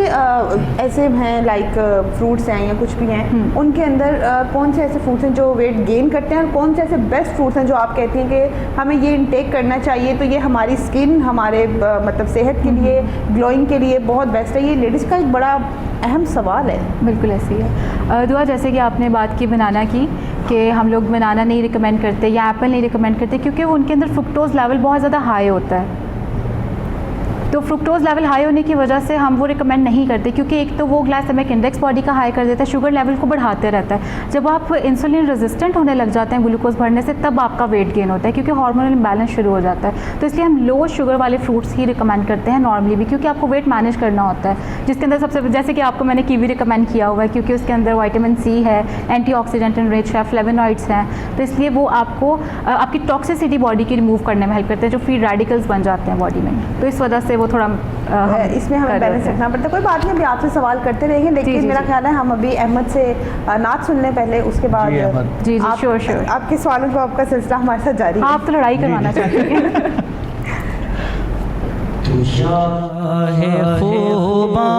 ऐसे हैं लाइक फ्रूट्स हैं या कुछ भी हैं, उनके अंदर कौन से ऐसे फ्रूट्स हैं जो वेट गेन करते हैं और कौन से ऐसे बेस्ट फ्रूट्स हैं जो आप कहती हैं कि हमें ये इनटेक करना चाहिए, तो ये हमारी स्किन हमारे मतलब सेहत के लिए ग्लोइंग के लिए बहुत बेस्ट है। ये लेडीज़ का एक बड़ा अहम सवाल है। बिल्कुल ऐसी है दुआ। जैसे कि आपने बात की बनाना की कि हम लोग बनाना नहीं रिकमेंड करते या एप्पल नहीं रिकमेंड करते क्योंकि उनके अंदर फ्रुक्टोज़ लेवल बहुत ज़्यादा हाई होता है। तो फ्रुक्टोज़ लेवल हाई होने की वजह से हम वो रिकमेंड नहीं करते क्योंकि एक तो वो ग्लाइसेमिक इंडेक्स बॉडी का हाई कर देता है, शुगर लेवल को बढ़ाते रहता है। जब आप इंसुलिन रेजिस्टेंट होने लग जाते हैं ग्लूकोज बढ़ने से तब आपका वेट गेन होता है क्योंकि हार्मोनल इम्बैलेंस शुरू हो जाता है। तो इसलिए हम लो शुगर वाले फ्रूट्स ही रिकमेंड करते हैं नॉर्मली भी, क्योंकि आपको वेट मैनेज करना होता है, जिसके अंदर सबसे जैसे कि आपको मैंने कीवी रिकमेंड किया हुआ है क्योंकि उसके अंदर विटामिन सी है, एंटीऑक्सीडेंट एनरिच है, फ्लेवोनॉइड्स हैं, तो इसलिए वो आपको आपकी टॉक्सिसिटी बॉडी की रिमूव करने में हेल्प करते हैं जो फ्री रेडिकल्स बन जाते हैं बॉडी में। तो इस वजह से वो थोड़ा इसमें हमें बैलेंस रखना पड़ता है। कोई बात नहीं, अभी आपसे सवाल करते रहेंगे, लेकिन मेरा ख्याल है हम अभी अहमद से नात सुन लें पहले, उसके बाद जी श्योर आपके सवालों को आपका सिलसिला हमारे साथ जारी है। आप तो लड़ाई करवाना चाहते हैं। तू शाह खूबा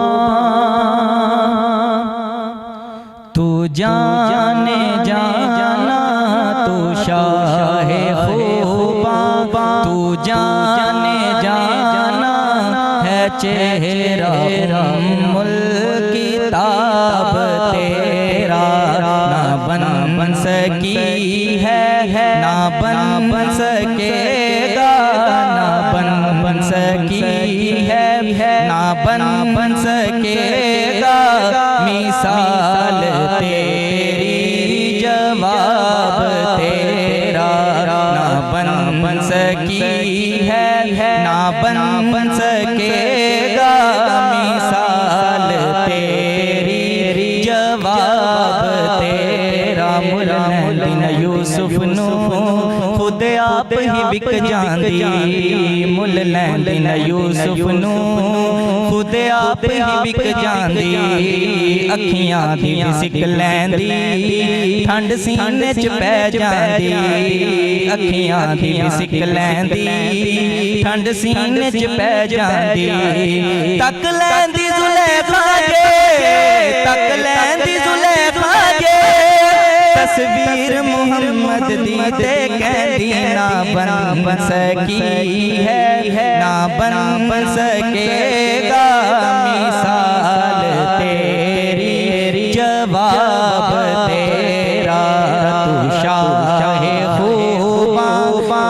तू जाने जाना, तू शाह खूबा तू जाने जाना है चेहरा मुल्क किताब तेरा, ना बन सकी है ना बन सकेगा, ना बन सकी है ना बन सकेगा, मिसाल तेरी जवाब तेरा, ना बन सकी है ना बन सकेगा, खुद आप ही बिक जांदी मुल लैंदी न यूसुफ नू खुद आप ही बिक जांदी अखियां दी सिक लैंदी ठंड सीने च पै जांदी अखियां दी सिक लैंदी ठंड सीने च पै जांदी तक लैंदी जुलेखा जे तक लैंदी जुलेखा जे तस्वीर मुहम्मद दी ते कहदी ना बन सकी है ना बन सकेगा मिसाल तेरी जवाब तेरा तू शाहे खूबा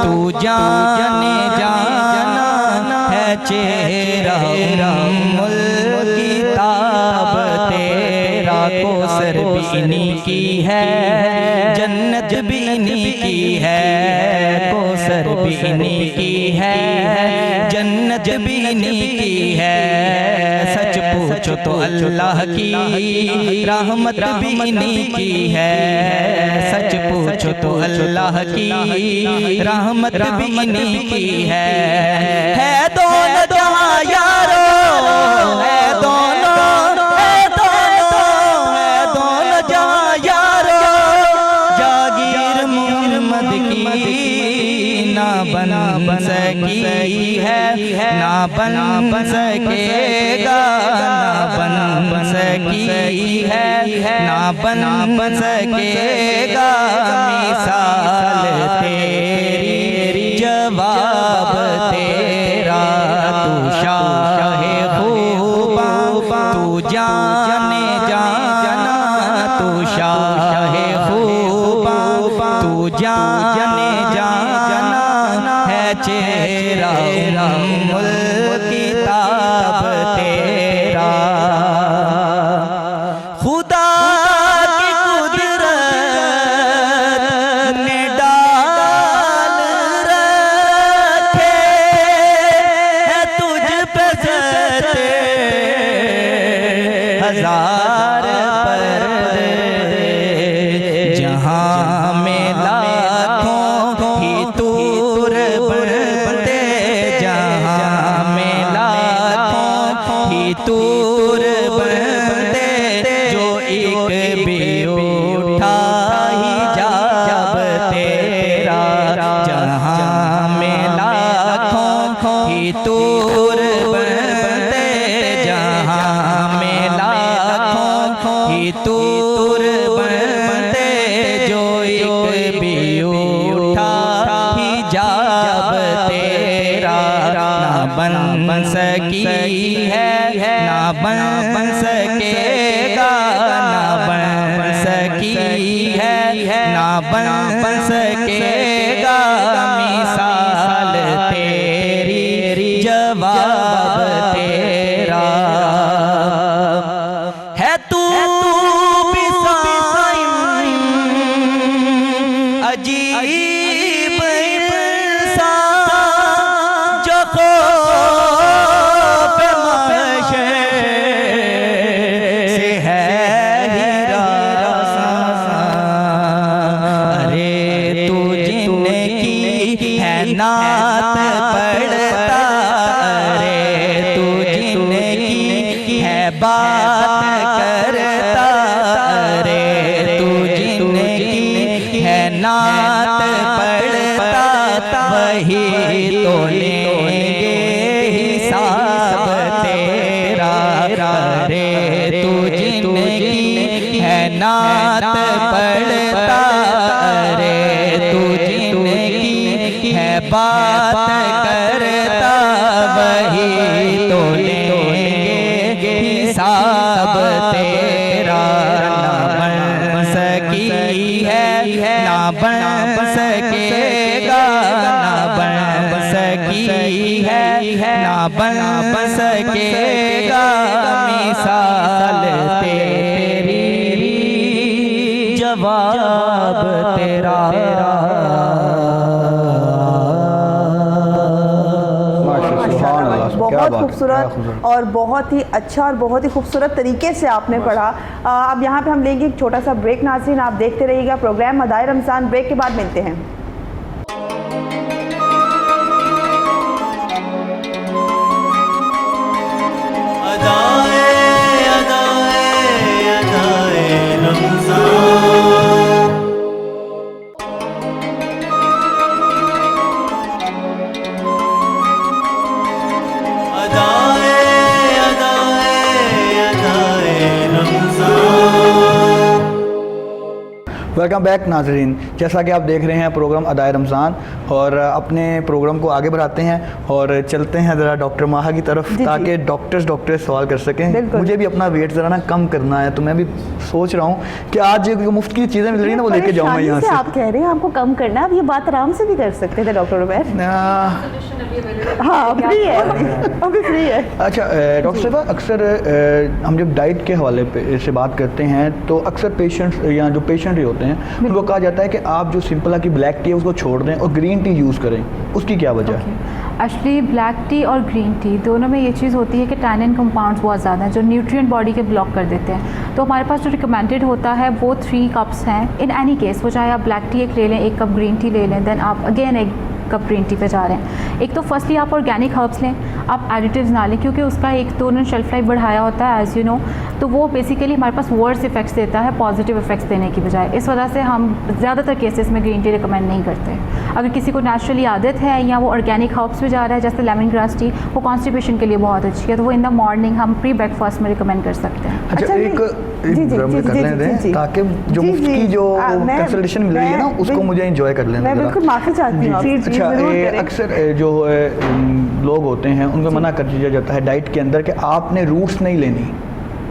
तू जाने जाना है चेहरा मुल किताब तेरा कोसर भी इन्हीं की है जन्नत भी इन्हीं की है कोसर भी इन्हीं की है जन्नत भी इन्हीं की है सच पूछो तो अल्लाह की रहमत भी इन्हीं की है सच पूछो तो अल्लाह की रहमत भी इन्हीं की है दोनों जहां यारो है दोनों जहां यारो जागीर मोहम्मद की ना बन सकी है ना बन सकेगा ना बन सकी है ना बन सकेगा मिसाल तेरी जवाब तेरा तू शाहे खूबा तू जाने जाना तू शाहे खूबा तू जाने जाना है चेहरा मुल किताब तेरा खुदा की कुदरत ने डाल रखे है तुझ पे सते हजार पर्दे जहां में लाखों ही तूर बनते जहां में लाखों ही तूर बनते जो एक भी उठा ही जाब तेरा जहां में लाखों ही तूर बनते जहां में लाखों ही तूर बनते जो एक भी उठा ही जाब तेरा ना बन सकी है ना बन सकेगा ना बन सकी है ना बन सकेगा मिसाल तेरी जवाब तेरा है तू भी साइम अजीब इंसान जो खौफ महशर से है ही रासा अरे तू जिनकी है नात पढ़ता अरे तू जिनकी है बात करता अरे तू जिनकी है नात पढ़ता वही तो लेंगे हिसाब तेरा अरे तू जिनकी है नात पढ़ता अरे तू जिनकी है बात करता वही तो लेंगे हिसाब तेरा ना बन सकी है ना बन सकेगा ना बन सकी है ना बन सकेगा मिसाल तेरी जवाब तेरा बहुत खूबसूरत और बहुत ही अच्छा और बहुत ही खूबसूरत तरीके से आपने पढ़ा। अब यहाँ पे हम लेंगे एक छोटा सा ब्रेक। नाज़रीन आप देखते रहिएगा प्रोग्राम अदाए रमज़ान। ब्रेक के बाद मिलते हैं। वेलकम बैक नाजरीन, जैसा कि आप देख रहे हैं प्रोग्राम अदाए रमज़ान और अपने प्रोग्राम को आगे बढ़ाते हैं और चलते हैं ज़रा डॉक्टर माहा की तरफ ताकि डॉक्टर सवाल कर सकें। मुझे भी अपना वेट ज़रा ना कम करना है, तो मैं भी सोच रहा हूँ कि आज जो मुफ्त की चीज़ें मिल रही हैं ना वो लेके जाऊँ मैं यहाँ से। आप कह रहे हैं आपको कम करना है, अब ये बात आराम से भी कर सकते थे डॉक्टर उमैर। हाँ फ्री है, अभी फ्री है। अच्छा डॉक्टर साहब, अक्सर हम जब डाइट के हवाले पे से बात करते हैं तो अक्सर पेशेंट्स या जो पेशेंट ही होते हैं उनको कहा जाता है कि आप जो सिंपल की ब्लैक टी है उसको छोड़ दें और ग्रीन टी यूज़ करें, उसकी क्या वजह है? एक्चुअली ब्लैक टी और ग्रीन टी दोनों में ये चीज़ होती है कि टैनिन कंपाउंड्स बहुत ज़्यादा हैं जो न्यूट्रिएंट बॉडी के ब्लॉक कर देते हैं। तो हमारे पास जो रिकमेंडेड होता है वो 3 कप्स हैं इन एनी केस, वो चाहे आप ब्लैक टी एक ले लें, 1 कप ग्रीन टी ले लें, देन आप अगेन 1 कप ग्रीन टी पे जा रहे हैं। एक तो फर्स्टली आप ऑर्गेनिक हर्ब्स लें, आप एडिटिव्स ना लें क्योंकि उसका एक तो उन्होंने शेल्फ लाइफ बढ़ाया होता है एज़ यू नो, तो वो बेसिकली हमारे पास वर्स इफेक्ट्स देता है पॉजिटिव इफेक्ट्स देने की बजाय। इस वजह से हम ज़्यादातर केसेस में ग्रीन टी रिकमेंड नहीं करते। अगर किसी को नेचुरली आदत है या वो ऑर्गेनिक हर्ब्स पे जा रहा है जैसे लेमन ग्रास टी, वो कॉन्स्टिपेशन के लिए बहुत अच्छी है, तो वो इन द मॉर्निंग हम प्री ब्रेकफास्ट में रिकमेंड कर सकते हैं। अच्छा एक कर लें ताकि जो मुफ्त की जो कंसल्टेशन मिल रही है ना उसको मुझे एंजॉय कर लेना। मैं बिल्कुल माफ़ी चाहती हूँ। अच्छा अक्सर जो लोग होते हैं उनको मना कर दिया जाता है डाइट के अंदर कि आपने रूट्स नहीं लेनी,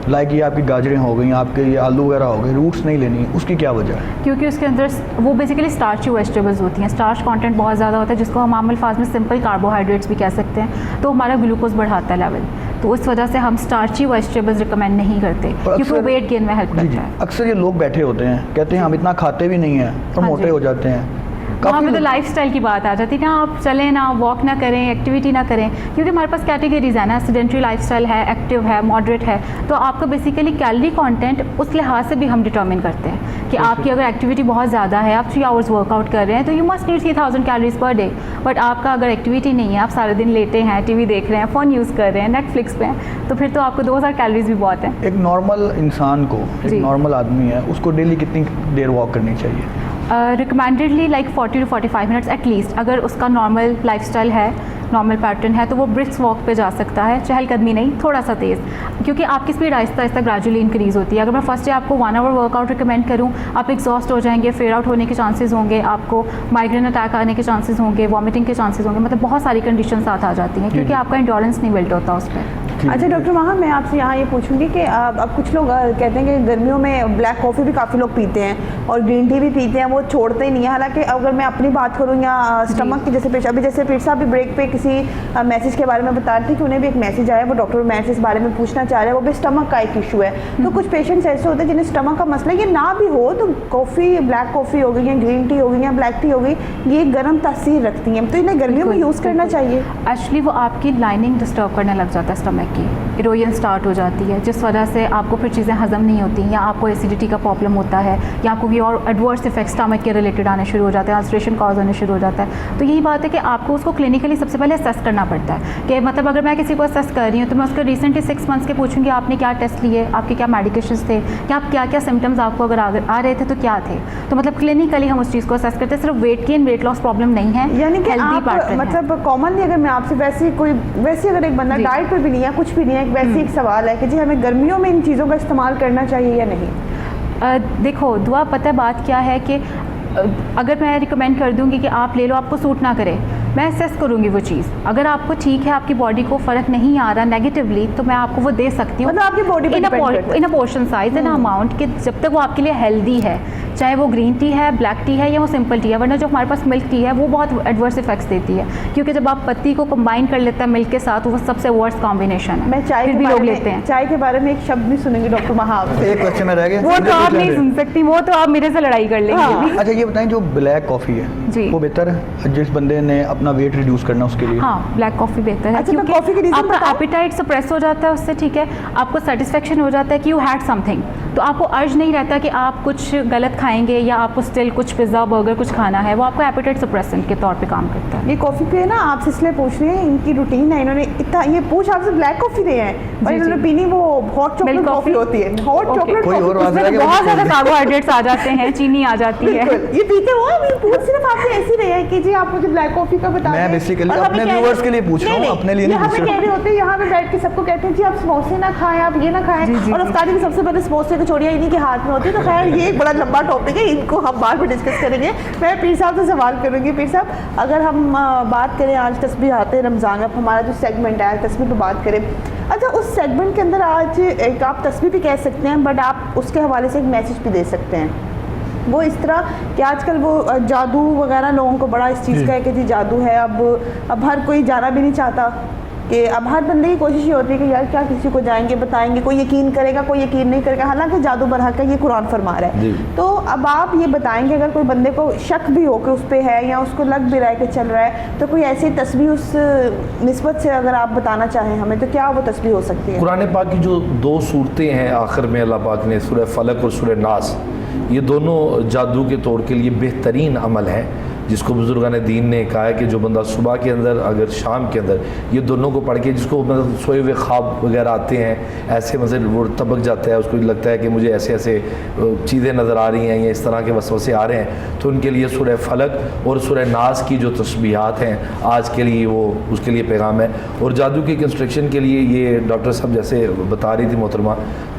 लाइक ये आपकी गाजरें हो गई, आपके ये आलू वगैरह हो गए, रूट्स नहीं लेनी, उसकी क्या वजह है? क्योंकि उसके अंदर वो बेसिकली स्टार्ची वेजिटेबल्स होती हैं, स्टार्च कंटेंट बहुत ज़्यादा होता है जिसको हम आम अल्फाज में सिंपल कार्बोहाइड्रेट्स भी कह सकते हैं, तो हमारा ग्लूकोज बढ़ाता है लेवल, तो उस वजह से हम स्टार्ची वेजिटेबल्स रिकमेंड नहीं करते क्योंकि वो वेट गेन में हेल्प करता है। अक्सर ये लोग बैठे होते हैं कहते हैं हम इतना खाते भी नहीं हैं और मोटे हो जाते हैं। वहाँ पे तो लाइफस्टाइल की बात आ जाती है ना, आप चलें ना, वॉक ना करें, एक्टिविटी ना करें, क्योंकि हमारे पास कैटेगरीज है ना, सेडेंटरी लाइफस्टाइल है, एक्टिव है, मॉडरेट है, तो आपका बेसिकली कैलोरी कंटेंट उस लिहाज से भी हम डिटर्मिन करते हैं कि आपकी अगर एक्टिविटी बहुत ज़्यादा है, आप 3 आवर्स वर्कआउट कर रहे हैं तो you must need 3000 calories per day, but आपका अगर एक्टिविटी नहीं है, आप सारे दिन लेटे हैं, टीवी देख रहे हैं, फ़ोन यूज़ कर रहे हैं, नेटफ्लिक्स पे हैं, तो फिर तो आपको 2000 कैलोरीज भी बहुत है। एक नॉर्मल इंसान को, एक नॉर्मल आदमी है, उसको डेली कितनी देर वॉक करनी चाहिए? रिकमेंडेडली लाइक 40 to 45 मिनट्स एटलीस्ट। अगर उसका नॉर्मल लाइफस्टाइल है, नॉर्मल पैटर्न है, तो वो ब्रिस्क वॉक पे जा सकता है, चहलकदमी नहीं, थोड़ा सा तेज़, क्योंकि आपकी speed Aahista Aahista gradually increase होती है। अगर मैं फर्स्ट डे आपको 1 आवर वर्कआउट रिकमेंड करूँ, आप एग्जॉस्ट हो जाएंगे, फेड आउट होने के चांसेस होंगे, आपको माइग्रेन अटैक आने के चांसेस होंगे, वॉमिटिंग के चांसेस होंगे, मतलब बहुत सारी कंडीशन साथ आ जाती हैं क्योंकि आपका इंडोरेंस नहीं बिल्ड होता उस पर। अच्छा डॉक्टर माहा, मैं आपसे यहाँ ये पूछूंगी कि अब कुछ लोग कहते हैं कि गर्मियों में ब्लैक कॉफ़ी भी काफ़ी लोग पीते हैं और ग्रीन टी भी पीते हैं, वो छोड़ते ही नहीं है। हालांकि अगर मैं अपनी बात करूँ या स्टमक की, जैसे अभी जैसे पीर साहब भी ब्रेक पे किसी मैसेज के बारे में बता रहे थे कि उन्हें भी एक मैसेज आया, वो डॉक्टर मैसेज इस बारे में पूछना चाह रहे हैं, वो भी स्टमक का एक इशू है। तो कुछ पेशेंट्स ऐसे होते हैं जिन्हें स्टमक का मसला ये ना भी हो, तो कॉफ़ी, ब्लैक कॉफ़ी हो गई या ग्रीन टी हो गई या ब्लैक टी हो गई, ये गर्म तासीर रखती हैं, तो इन्हें गर्मियों में यूज़ करना चाहिए? एक्चुअली वो आपकी लाइनिंग डिस्टर्ब करने लग जाता है, स्टमक की इरोजन स्टार्ट हो जाती है, जिस वजह से आपको फिर चीज़ें हजम नहीं होती, या आपको एसिडिटी का प्रॉब्लम होता है, या आपको कोई और एडवर्स इफेक्ट स्टमक के रिलेटेड आने शुरू हो जाते हैं, अल्सरेशन कॉज होने शुरू हो जाता है। तो यही बात है कि आपको उसको क्लिनिकली सबसे पहले असेस करना पड़ता है कि मतलब अगर मैं किसी को असेस कर रही हूँ तो मैं उसको रिसेंटली 6 मंथ्स के पूछूंगी आपने क्या टेस्ट लिए, आपके क्या मेडिकेशंस थे, क्या आप क्या क्या सिम्टम्स आपको अगर आ रहे थे तो क्या थे, तो मतलब क्लिनिकली हम उस चीज़ को असेस करते हैं। सिर्फ weight gain, weight loss problem नहीं है, यानी कि आप मतलब कॉमनली अगर मैं आपसे वैसे अगर एक बंदा डाइट पर भी नहीं है, कुछ भी नहीं है, वैसे एक सवाल है कि जी हमें गर्मियों में इन चीज़ों का इस्तेमाल करना चाहिए या नहीं? देखो दुआ, पता है बात क्या है कि अगर मैं रिकमेंड कर दूंगी कि आप ले लो, आपको सूट ना करे, मैं असेस करूंगी वो चीज़, अगर आपको ठीक है, आपकी बॉडी को फ़र्क नहीं आ रहा नेगेटिवली, तो मैं आपको वो दे सकती हूँ, मतलब आपकी body in a portion size and amount, कि जब तक वो आपके लिए हेल्दी है, चाहे वो ग्रीन टी है, ब्लैक टी है या वो सिंपल टी है। वरना जो हमारे पास मिल्क टी है वो बहुत एडवर्स इफेक्ट्स देती है, क्योंकि जब आप पत्ती को कंबाइन कर लेते हैं मिल्क के साथ, वो सबसे वर्स्ट कॉम्बिनेशन है। मैं चाय भी लोग लेते हैं, चाय के बारे में एक शब्द भी सुनेंगे डॉक्टर माहा। एक क्वेश्चन में रह गया, वो तो आप नहीं सुन सकती, वो तो आप मेरे से लड़ाई कर लेंगे। अच्छा ये बताएं, जो ब्लैक कॉफ़ी है वो बेहतर है जिस बंदे ने अपना वेट रिड्यूस करना उसके लिए? हाँ, ब्लैक कॉफ़ी बेहतर है। अच्छा, कॉफ़ी के रीज़न आपका एपेटाइट सप्रेस हो जाता है उससे, ठीक है, आपको सेटिस्फेक्शन हो जाता है कि यू हैड समथिंग, तो आपको अर्ज नहीं रहता कि आप कुछ गलत खाएंगे या आपको स्टिल कुछ पिज़्ज़ा बर्गर कुछ खाना है, वो आपको एपेटाइट सप्रेसेंट के तौर पे काम करता है। ये कॉफ़ी पे ना आपसे इसलिए पूछ रहे हैं, इनकी रूटीन है, इन्होंने इतना ये पूछ आपसे ब्लैक कॉफ़ी रहे हैं और इन्होंने पीनी वो हॉट चॉकलेट कॉफ़ी होती है, हॉट चॉकलेट कोई और बात उसमें बहुत ज़्यादा कार्बोहाइड्रेट्स आ जाते हैं, चीनी आ जाती है। ये पीते हो? अभी पूछ सिर्फ आपसे ऐसी रहे हैं कि जी आप मुझे ब्लैक कॉफ़ी का बता मैं दें। बेसिकली और हमें अपने कह रहे- व्यूअर्स के लिए पूछ रहा हूँ, अपने लिए नहीं हमें पूछ कह रहा रहे होते हैं यहाँ पे बैठ के सबको कहते हैं जी आप समोसे ना खाएं, आप ये ना खाएं, और अफ्तारी में सबसे पहले समोसे कचौड़ियाँ इन्हीं के हाथ में होती है। तो खैर ये एक बड़ा लंबा टॉपिक है, इनको हम बाद में डिस्कस करेंगे। मैं पीर साहब से सवाल करूँगी। पीर साहब, अगर हम बात करें आज तस्बीह आते हैं रमज़ान, अब हमारा जो सेगमेंट है तस्बीह पर बात करें, अच्छा उस सेगमेंट के अंदर आज एक आप तस्बीह भी कह सकते हैं, बट आप उसके हवाले से एक मैसेज भी दे सकते हैं। वो इस तरह कि आजकल वो जादू वगैरह लोगों को बड़ा इस चीज़ का है कि जी जादू है, अब हर कोई जाना भी नहीं चाहता, कि अब हर बंदे की कोशिश ये होती है कि यार क्या किसी को जाएंगे बताएंगे, कोई यकीन करेगा कोई यकीन नहीं करेगा, हालांकि जादू बरहक है, ये कुरान फरमा रहा है। तो अब आप ये बताएंगे अगर कोई बंदे को शक भी हो कि उस पर है या उसको लग भी रहा है कि चल रहा है, तो कोई ऐसी तस्बीह उस निस्बत से अगर आप बताना चाहें हमें, तो क्या वो तस्बीह हो सकती है? कुरान पाक की जो दो सूरतें हैं आखिर में अल्लाह पाक ने, सूरह फलक और सूरह नास, ये दोनों जादू के तौर के लिए बेहतरीन अमल है, जिसको बुजुर्गान दीन ने कहा है कि जो बंदा सुबह के अंदर अगर शाम के अंदर ये दोनों को पढ़ के, जिसको मतलब सोए हुए ख्वाब वगैरह आते हैं, ऐसे मतलब वो तबक जाता है, उसको लगता है कि मुझे ऐसे ऐसे चीज़ें नज़र आ रही हैं या इस तरह के वसवसे आ रहे हैं, तो उनके लिए सूरह फलक और सूरह नास की जो तस्बीहात हैं आज के लिए वो उसके लिए पैगाम है। और जादू के कंस्ट्रक्शन के लिए ये डॉक्टर साहब जैसे बता रही थी मोहतरमा,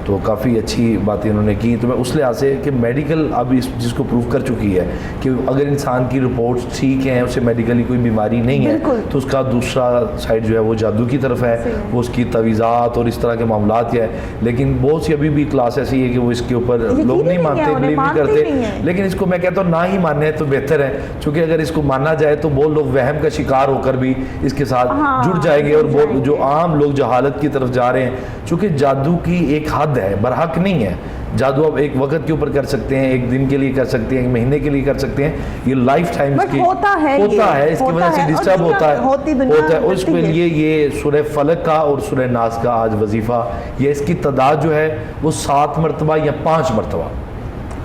तो काफ़ी अच्छी बातें उन्होंने की। तो मैं उस लिहाज से कि मेडिकल अब इस चीज़ को प्रूव कर चुकी है कि अगर इंसान की रिपोर्ट्स ठीक हैं, उसे मेडिकली कोई बीमारी नहीं है, तो उसका दूसरा साइड जो है वो जादू की तरफ है, वो उसकी तवीज़ात और इस तरह के मामलात के है। लेकिन बहुत सी अभी भी क्लास ऐसी है कि वो इसके ऊपर लोग नहीं मानते, बिलीव नहीं करते, लेकिन इसको मैं कहता हूँ ना ही माने तो बेहतर है, क्योंकि अगर इसको माना जाए तो बहुत लोग वहम का शिकार होकर भी इसके साथ जुड़ जाएंगे, और बहुत जो आम लोग जहालत की तरफ जा रहे हैं, चूँकि जादू की एक हद है, बरहक नहीं है। जादू आप एक वक्त के ऊपर कर सकते हैं, एक दिन के लिए कर सकते हैं, एक महीने के लिए कर सकते हैं, ये लाइफ टाइम होता है इसकी वजह से डिस्टर्ब होता है और उसके लिए ये सूरह फलक का और सूरह नास का आज वजीफा, ये इसकी तादाद जो है वो 7 मरतबा या 5 मरतबा,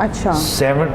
अच्छा 7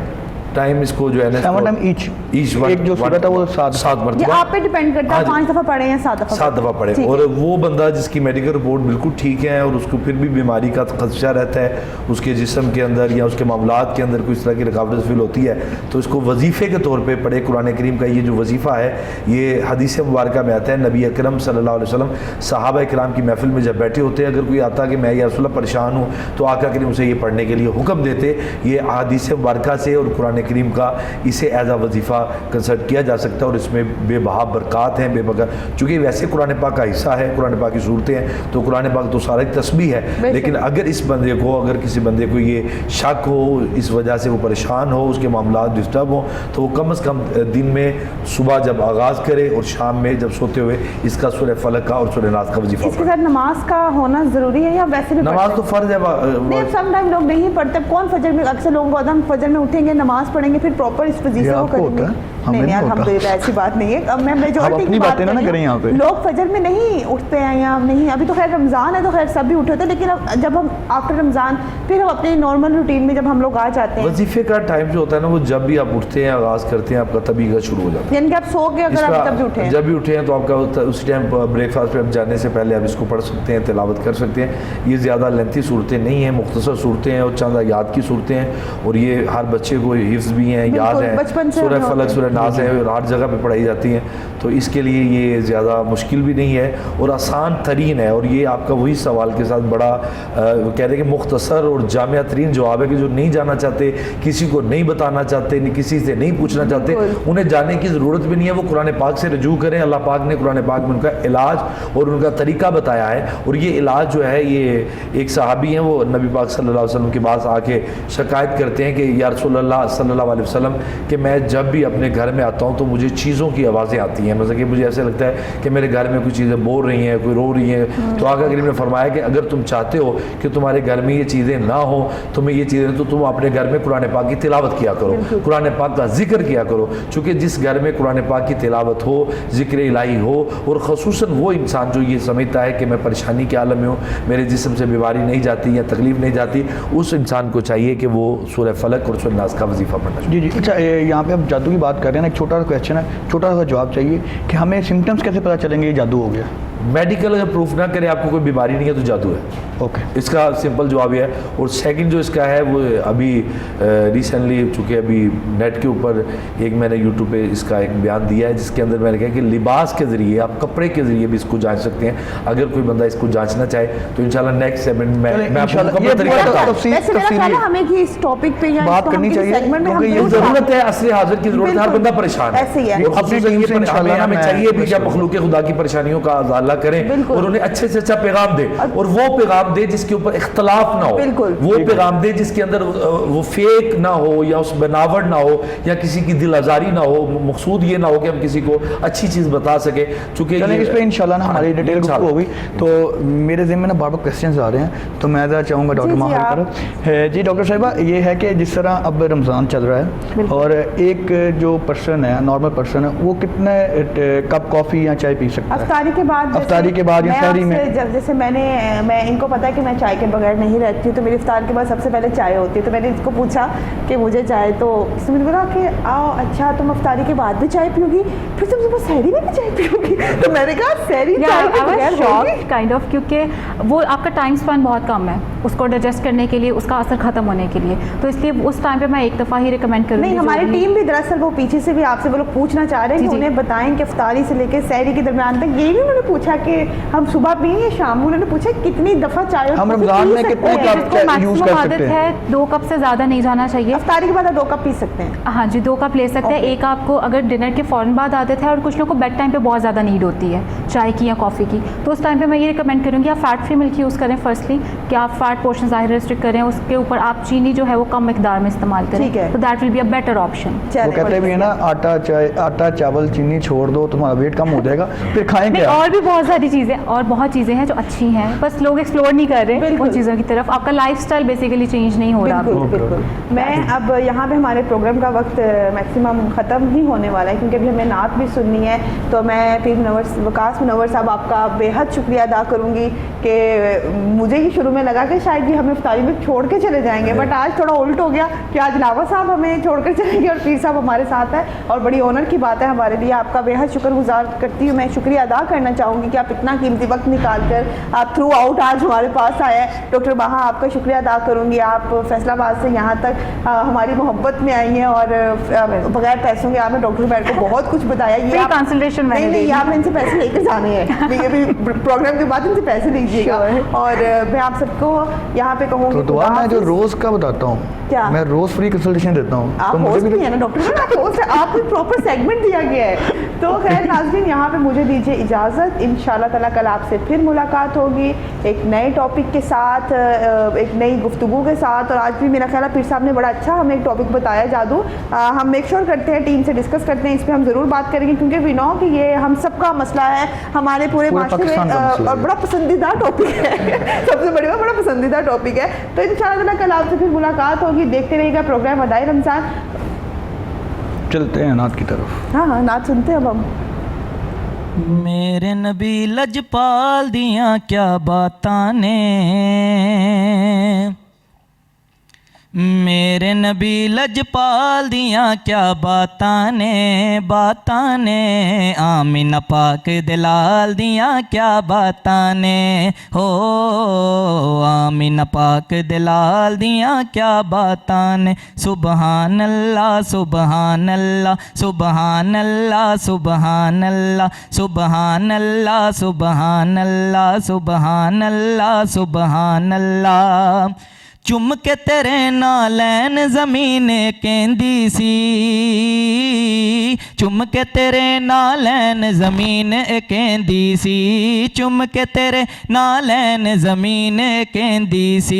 टाइम इसको जो है ना 7 टाइम ईच एक जो सूरत है वो 7 ये मरतबा आप पे डिपेंड करता है, 5 दफ़ा पढ़े या 7 दफ़ा 7 दफ़ा पढ़े। ठीक और है। वो बंदा जिसकी मेडिकल रिपोर्ट बिल्कुल ठीक है और उसको फिर भी बीमारी का खदशा रहता है, उसके जिस्म के अंदर या उसके मामलात के अंदर कोई इस तरह की रुकावट फील होती है, तो इसको वजीफ़े के तौर पर पढ़े। कुरान करीम का ये जो वजीफ़ा है ये हदीस मुबारक में आता है, नबी अकरम सल्लल्लाहु अलैहि वसल्लम सहाबा किराम की महफिल में जब बैठे होते हैं, अगर कोई आता कि मैं या रसूल अल्लाह परेशान हूँ, तो आका करीम उसे ये पढ़ने के लिए हुक्म देते। ये हदीस मुबारक से और कुरान करीम का इसे एज आ वजीफ़ा कंसल्ट किया जा सकता है, और इसमें बेबहा बरक़ात हैं, बेबका, चूँकि वैसे कुरान पाक का हिस्सा है, कुरान पाक की सूरतें हैं, तो कुरान पाक तो सारा तस्बीह है। लेकिन अगर इस बंदे को, अगर किसी बंदे को ये शक हो, इस वजह से वो परेशान हो, उसके मामला डिस्टर्ब हो, तो वो कम अज़ कम दिन में सुबह जब आगाज़ करे और शाम में जब सोते हुए इसका सूरह फलक का और सूरह नास का वजीफ़ा। इसके साथ नमाज का होना ज़रूरी है या वैसे भी? नमाज तो फ़र्ज है। नहीं, सम टाइम लोग नहीं पढ़ते। कौन फजर में, अक्सर लोगों को आदम फजर में उठेंगे, नमाज पढ़ेंगे, फिर प्रॉपर इस वजीफे को करेंगे। नहीं नहीं, अल्हम्दुलिल्लाह ऐसी बात नहीं है। अब मैं मेजॉरिटी की बात ना करें यहाँ पे, लोग फजर में नहीं उठते हैं या नहीं, अभी तो खैर रमज़ान है तो खैर सब भी उठे होते हैं, लेकिन अब जब हम आफ्टर रमज़ान फिर हम अपने नॉर्मल रूटीन में जब हम लोग आ जाते हैं, वजीफे का टाइम जो होता है ना, वो जब भी आप उठते हैं, आगाज़ करते हैं, आपका तभी का शुरू हो जाता है। यानी कि आप सो के अगर आप तब भी उठे हैं, जब भी उठे हैं तो आपका उसी टाइम ब्रेकफास्ट पे आप जाने से पहले आप इसको पढ़ सकते हैं, तिलावत कर सकते हैं। ये ज़्यादा लेंथी सूरतें नहीं हैं, मुख्तसर सूरतें हैं और चंद याद की सूरतें हैं, और ये हर बच्चे को हिफ्ज़ भी हैं, याद है। सूरह फलक, सूरह नास है, हर जगह पे पढ़ाई जाती हैं, तो इसके लिए ये ज़्यादा मुश्किल भी नहीं है और आसान तरीन है। और ये आपका वही सवाल के साथ बड़ा वो कह रहे हैं कि मुख्तसर और जामिया तरीन जवाब है कि जो नहीं जाना चाहते, किसी को नहीं बताना चाहते, किसी से नहीं पूछना चाहते, उन्हें जाने की ज़रूरत भी नहीं है। वो कुरान पाक से रजू करें, अल्लाह पाक ने कुरान पाक में उनका इलाज और उनका तरीका बताया है। और ये इलाज जो है, ये एक सहाबी हैं, वो नबी पाक सल्लल्लाहु अलैहि वसल्लम के पास आके शिकायत करते हैं कि या रसूलल्लाह सल्लल्लाहु अलैहि वसल्लम कि मैं जब भी अपने घर में आता हूँ तो मुझे चीज़ों की आवाज़ें आती हैं, हैं। मतलब कि मुझे ऐसा लगता है कि मेरे घर में कुछ चीज़ें बोल रही हैं, कोई रो रही हैं, तो आका करीम ने फरमाया कि अगर तुम चाहते हो कि तुम्हारे घर में ये चीज़ें ना हो, तुम्हें ये चीज़ें, तो तुम अपने घर में कुरान पाक की तिलावत किया करो, कुरान पाक का जिक्र किया करो। चूँकि जिस घर में कुरान पाक की तिलावत हो, जिक्र इलाही हो, और ख़ुसूसन वो इंसान जो ये समझता है कि मैं परेशानी के आलम में हूँ, मेरे जिस्म से बीमारी नहीं जाती या तकलीफ़ नहीं जाती, उस इंसान को चाहिए कि वो सूरह फलक और सूरह नास का वजीफ़ा पढ़ना चाहिए। जी जी। अच्छा, यहाँ पे हम जादू की बात कर रहे हैं ना, एक छोटा सा क्वेश्चन है, छोटा सा जवाब चाहिए कि हमें सिम्टम्स कैसे पता चलेंगे ये जादू हो गया? मेडिकल अगर प्रूफ ना करे आपको कोई बीमारी नहीं है तो जादू है। ओके, इसका सिंपल जवाब ये है। और सेकंड जो इसका है वो अभी रिसेंटली, चूँकि अभी नेट के ऊपर एक मैंने यूट्यूब पे इसका एक बयान दिया है, जिसके अंदर मैंने कहा कि लिबास के ज़रिए, आप कपड़े के ज़रिए भी इसको जांच सकते हैं। अगर कोई बंदा इसको जांचना चाहे तो इंशाल्लाह नेक्स्ट सेगमेंट में मैं आपको मुकम्मल तरीका बताऊंगा। वैसे मेरा ख्याल है हमें कि इस टॉपिक पे या बात इसको हम करनी किसी चाहिए, segment में हम क्योंकि ये जरूर ज़रूरत है, असली हाजिर की ज़रूरत है, हर बंदा परेशान है। ऐसे ही है। और अपनी ख़ुसूसन टीम ये से इंशाल्लाह हमें मैं चाहिए भी कोशिश कि मखलूक खुदा की परेशानियों का अजाला करें बिल्कुल। और उन्हें अच्छे से अच्छा पैगाम दे, और वो पैगाम दे जिसके ऊपर इख्तलाफ ना हो, बिल्कुल। वो पैगाम दे जिसके अंदर वो फेक ना हो या उस बनावट ना हो या किसी की दिल आजारी ना हो। मकसूद ये ना हो कि हम किसी को अच्छी चीज़ बता सके। चूँकि इस पर इंशाल्लाह ना हमारी डिटेल गुफ्तगू होगी। तो मेरे ज़हन में ना बार बार क्वेश्चन आ रहे हैं, तो मैं ज़रा चाहूँगा डॉक्टर माहिर की तरफ। जी डॉक्टर साहिबा, ये है कि जिस तरह अब रमज़ान चल रहा है और एक जो पर्सन है, नॉर्मल पर्सन है, वो कितने कप कॉफ़ी या चाय पी सकता है अफ्तारी के बाद? अफ्तारी के बाद या शहरी में? जैसे मैं इनको पता है कि मैं चाय के बगैर नहीं रहती हूँ, तो मेरी इफ्तार के बाद सबसे पहले चाय होती है। तो मैंने इसको पूछा कि मुझे चाय, तो इसने मुझे बोला कि आओ अच्छा तुम अफ्तारी के बाद भी चाय पियोगी, फिर तुम सुबह सहरी में भी चाय पियोगी? तो मैंने कहा सहरी चाय के बगैर होगी? काइंड ऑफ, क्योंकि वो आपका टाइम स्पैन बहुत कम है उसको डाइजेस्ट करने के लिए, उसका असर खत्म होने के लिए, तो इसलिए उस टाइम पे मैं एक दफ़ा ही रिकमेंड करूँगी। नहीं, हमारी टीम भी दरअसल वो पीछे से भी आपसे वो लोग पूछना चाह रहे हैं कि उन्हें बताएं कि इफ्तारी से लेकर सहरी के दरमियान तक। ये भी उन्होंने पूछा कि हम सुबह पिए या शाम में, उन्होंने पूछा कितनी दफ़ा चाय हम रमज़ान में कितने कप यूज़ कर सकते हैं? 2 कप से ज़्यादा नहीं जाना चाहिए। इफ्तारी के बाद 2 कप पी सकते हैं? हाँ जी, 2 कप ले सकते हैं। एक आपको अगर डिनर के फ़ौरन बाद आदत है, और कुछ लोगों को बेड टाइम पे बहुत ज़्यादा नीड होती है चाय की या कॉफ़ी की, तो उस टाइम पे मैं ये रिकमेंड करूँगी आप फ़ैट फ्री मिल्क यूज़ करें। फर्स्टली कि आप फ़ैट पोर्शन ज़ाहिर रेस्ट्रिक्ट करें, उसके ऊपर आप चीनी जो है वो कम मिकदार में इस्तेमाल करें, ठीक है। तो that will be a better option. वो कहते भी है ना, आटा चावल चीनी छोड़ दो, तुम्हारा वेट कम हो जाएगा, फिर खाएंगे नहीं, और भी बहुत सारी चीज़ें और बहुत चीज़ें हैं जो अच्छी हैं, बस लोग एक्सप्लोर नहीं कर रहे उन चीज़ों की तरफ। आपका लाइफस्टाइल बेसिकली चेंज नहीं हो रहा। बिल्कुल। मैं अब यहाँ पे हमारे प्रोग्राम का वक्त मैक्सिमम ख़त्म ही होने वाला है, क्योंकि अभी हमें नात भी सुननी है। तो मैं पीर वकास मुनव्वर साहब आपका बेहद शुक्रिया अदा करूँगी कि मुझे ही शुरू में लगा कि शायद ये हमें इफ्तारी में छोड़ के चले जाएंगे, बट आज थोड़ा उल्ट हो गया कि आज लावा साहब हमें छोड़कर चलेंगे और पीर साहब हमारे साथ है, और बड़ी ऑनर की बात है हमारे लिए। आपका बेहद शुक्रगुजार करती हूँ। मैं शुक्रिया अदा करना चाहूँगी कि आप इतना कीमती वक्त निकाल कर आप थ्रू आउट आज हमारे पास आए हैं। डॉक्टर बाहा, आपका शुक्रिया अदा करूँगी, आप फैसलाबाद से यहाँ तक हमारी मोहब्बत में आई हैं और बगैर पैसों के आपने डॉक्टर बैठ को बहुत कुछ बताया। ये कंसल्टेशन नहीं, आपने इनसे पैसे लेकर जाने हैं, नहीं अभी प्रोग्राम के बाद इनसे पैसे लीजिएगा। और मैं आप सबको यहाँ पे कहूँगी, तो दुआ मैं जो रोज़ का बताता हूँ, क्या मैं रोज़ फ्री कंसल्टेशन देता हूँ। आप होस्ट भी है ना डॉक्टर साहब, आप होस्ट है, आपको प्रॉपर सेगमेंट दिया गया है। तो खैर नाज़रीन, यहाँ पे मुझे दीजिए इजाज़त। इंशाल्लाह ताला कल आपसे फिर मुलाकात होगी एक नए टॉपिक के साथ, एक नई गुफ्तगू के साथ। और आज भी मेरा ख्याल है पीर साहब ने बड़ा अच्छा हमें एक टॉपिक बताया जादू। हम मेक श्योर करते हैं, टीम से डिस्कस करते हैं, इस पर हम ज़रूर बात करेंगे, क्योंकि वी नो कि ये हम सबका मसला है, हमारे पूरे माशरे में, और बड़ा पसंदीदा टॉपिक है सबसे बड़ा पसंदीदा टॉपिक है। तो इंशाल्लाह ताला कल आपसे फिर मुलाकात होगी। देखते रहिएगा प्रोग्राम अदाए रमज़ान। चलते हैं नात की तरफ। हाँ, नात सुनते हैं अब हम। मेरे नबी लजपाल दियां क्या बातां ने, मेरे नबी लजपाल दियां क्या बातां ने आमिना पाक दिलाल दियां क्या बातां ने, हो आमिना पाक दिलाल दियां क्या बातां ने। सुबहान अल्लाह सुबहान अल्लाह सुबहान अल्लाह सुबहान अल्लाह सुबहान अल्लाह सुबहान अल्लाह सुबहान अल्लाह सुबहान अल्लाह। चुम के तेरे नालैन ज़मीन कहंदी सी, चुम के तेरे नालैन ज़मीन कहंदी सी, चुम के तेरे नालैन ज़मीन कहंदी सी,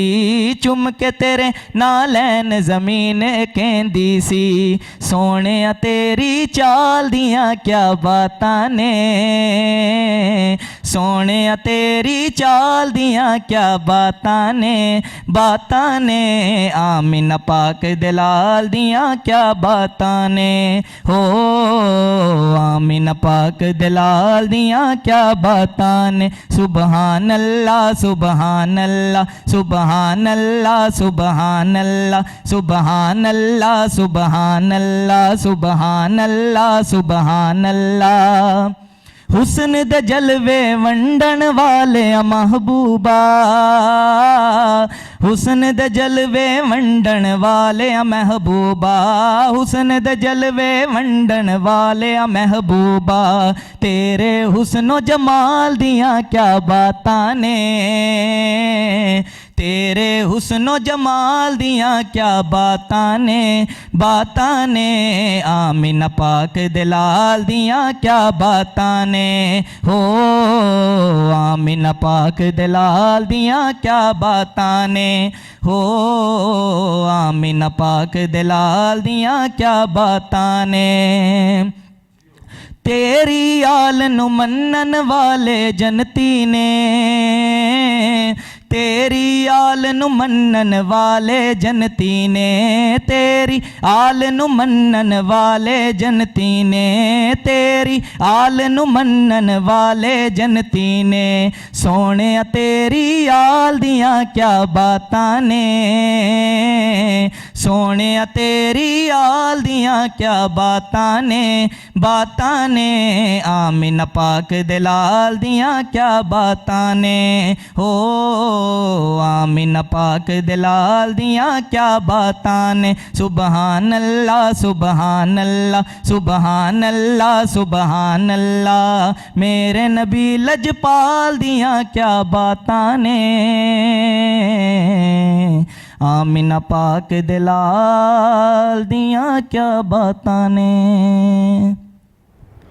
चुम के तेरे नालैन ज़मीन कहंदी सी। सोने तेरी चाल दियां क्या बातां ने, सोने तेरी चाल दियां क्या बातां ने, बातां ने आमीना पाक दलाल दियां क्या बातां ने, हो आमीना पाक दलाल दियां क्या बातां ने। सुबहान अल्लाह सुबहान अल्लाह सुबहान अल्लाह सुबहान अल्लाह सुबहान अल्लाह सुबहान अल्लाह सुबहान अल्लाह सुबहान अल्लाह। हुस्न दे जलवे वंडन वाले महबूबा, हुस्न दे जलवे वंडन वाले महबूबा, हुस्न दे जलवे वंडन वाले महबूबा। तेरे हुस्नो जमाल दियां क्या बातां ने, तेरे हुस्नो जमाल दियां क्या बातां ने, बातां ने आमीना पाक दलाल दियां क्या बातां ने, हो आमीना पाक दलाल दियां क्या बातां ने, हो आमीना पाक दलाल दियां क्या बातां ने। तेरी आल नू मन्नन वाले जनती ने, तेरी आल नू मन्नन वाले जनती ने, तेरी आल नू मन्नन वाले जनती ने, तेरी आल नू मन्नन वाले जनती ने। सोने तेरी आल दियां क्या बातां ने, सोने तेरी आल दियां क्या बातां ने, बातां ने आमीना पाक दलाल दियां क्या बातां ने, हो आमीना पाक दलाल दियां क्या बातां ने। सुबहान अल्लाह सुबहान अल्लाह सुबहान अल्लाह सुबहान अल्लाह। मेरे नबी लजपाल दियां क्या बातां ने, आमीना पाक दलाल दियां क्या बातां ने।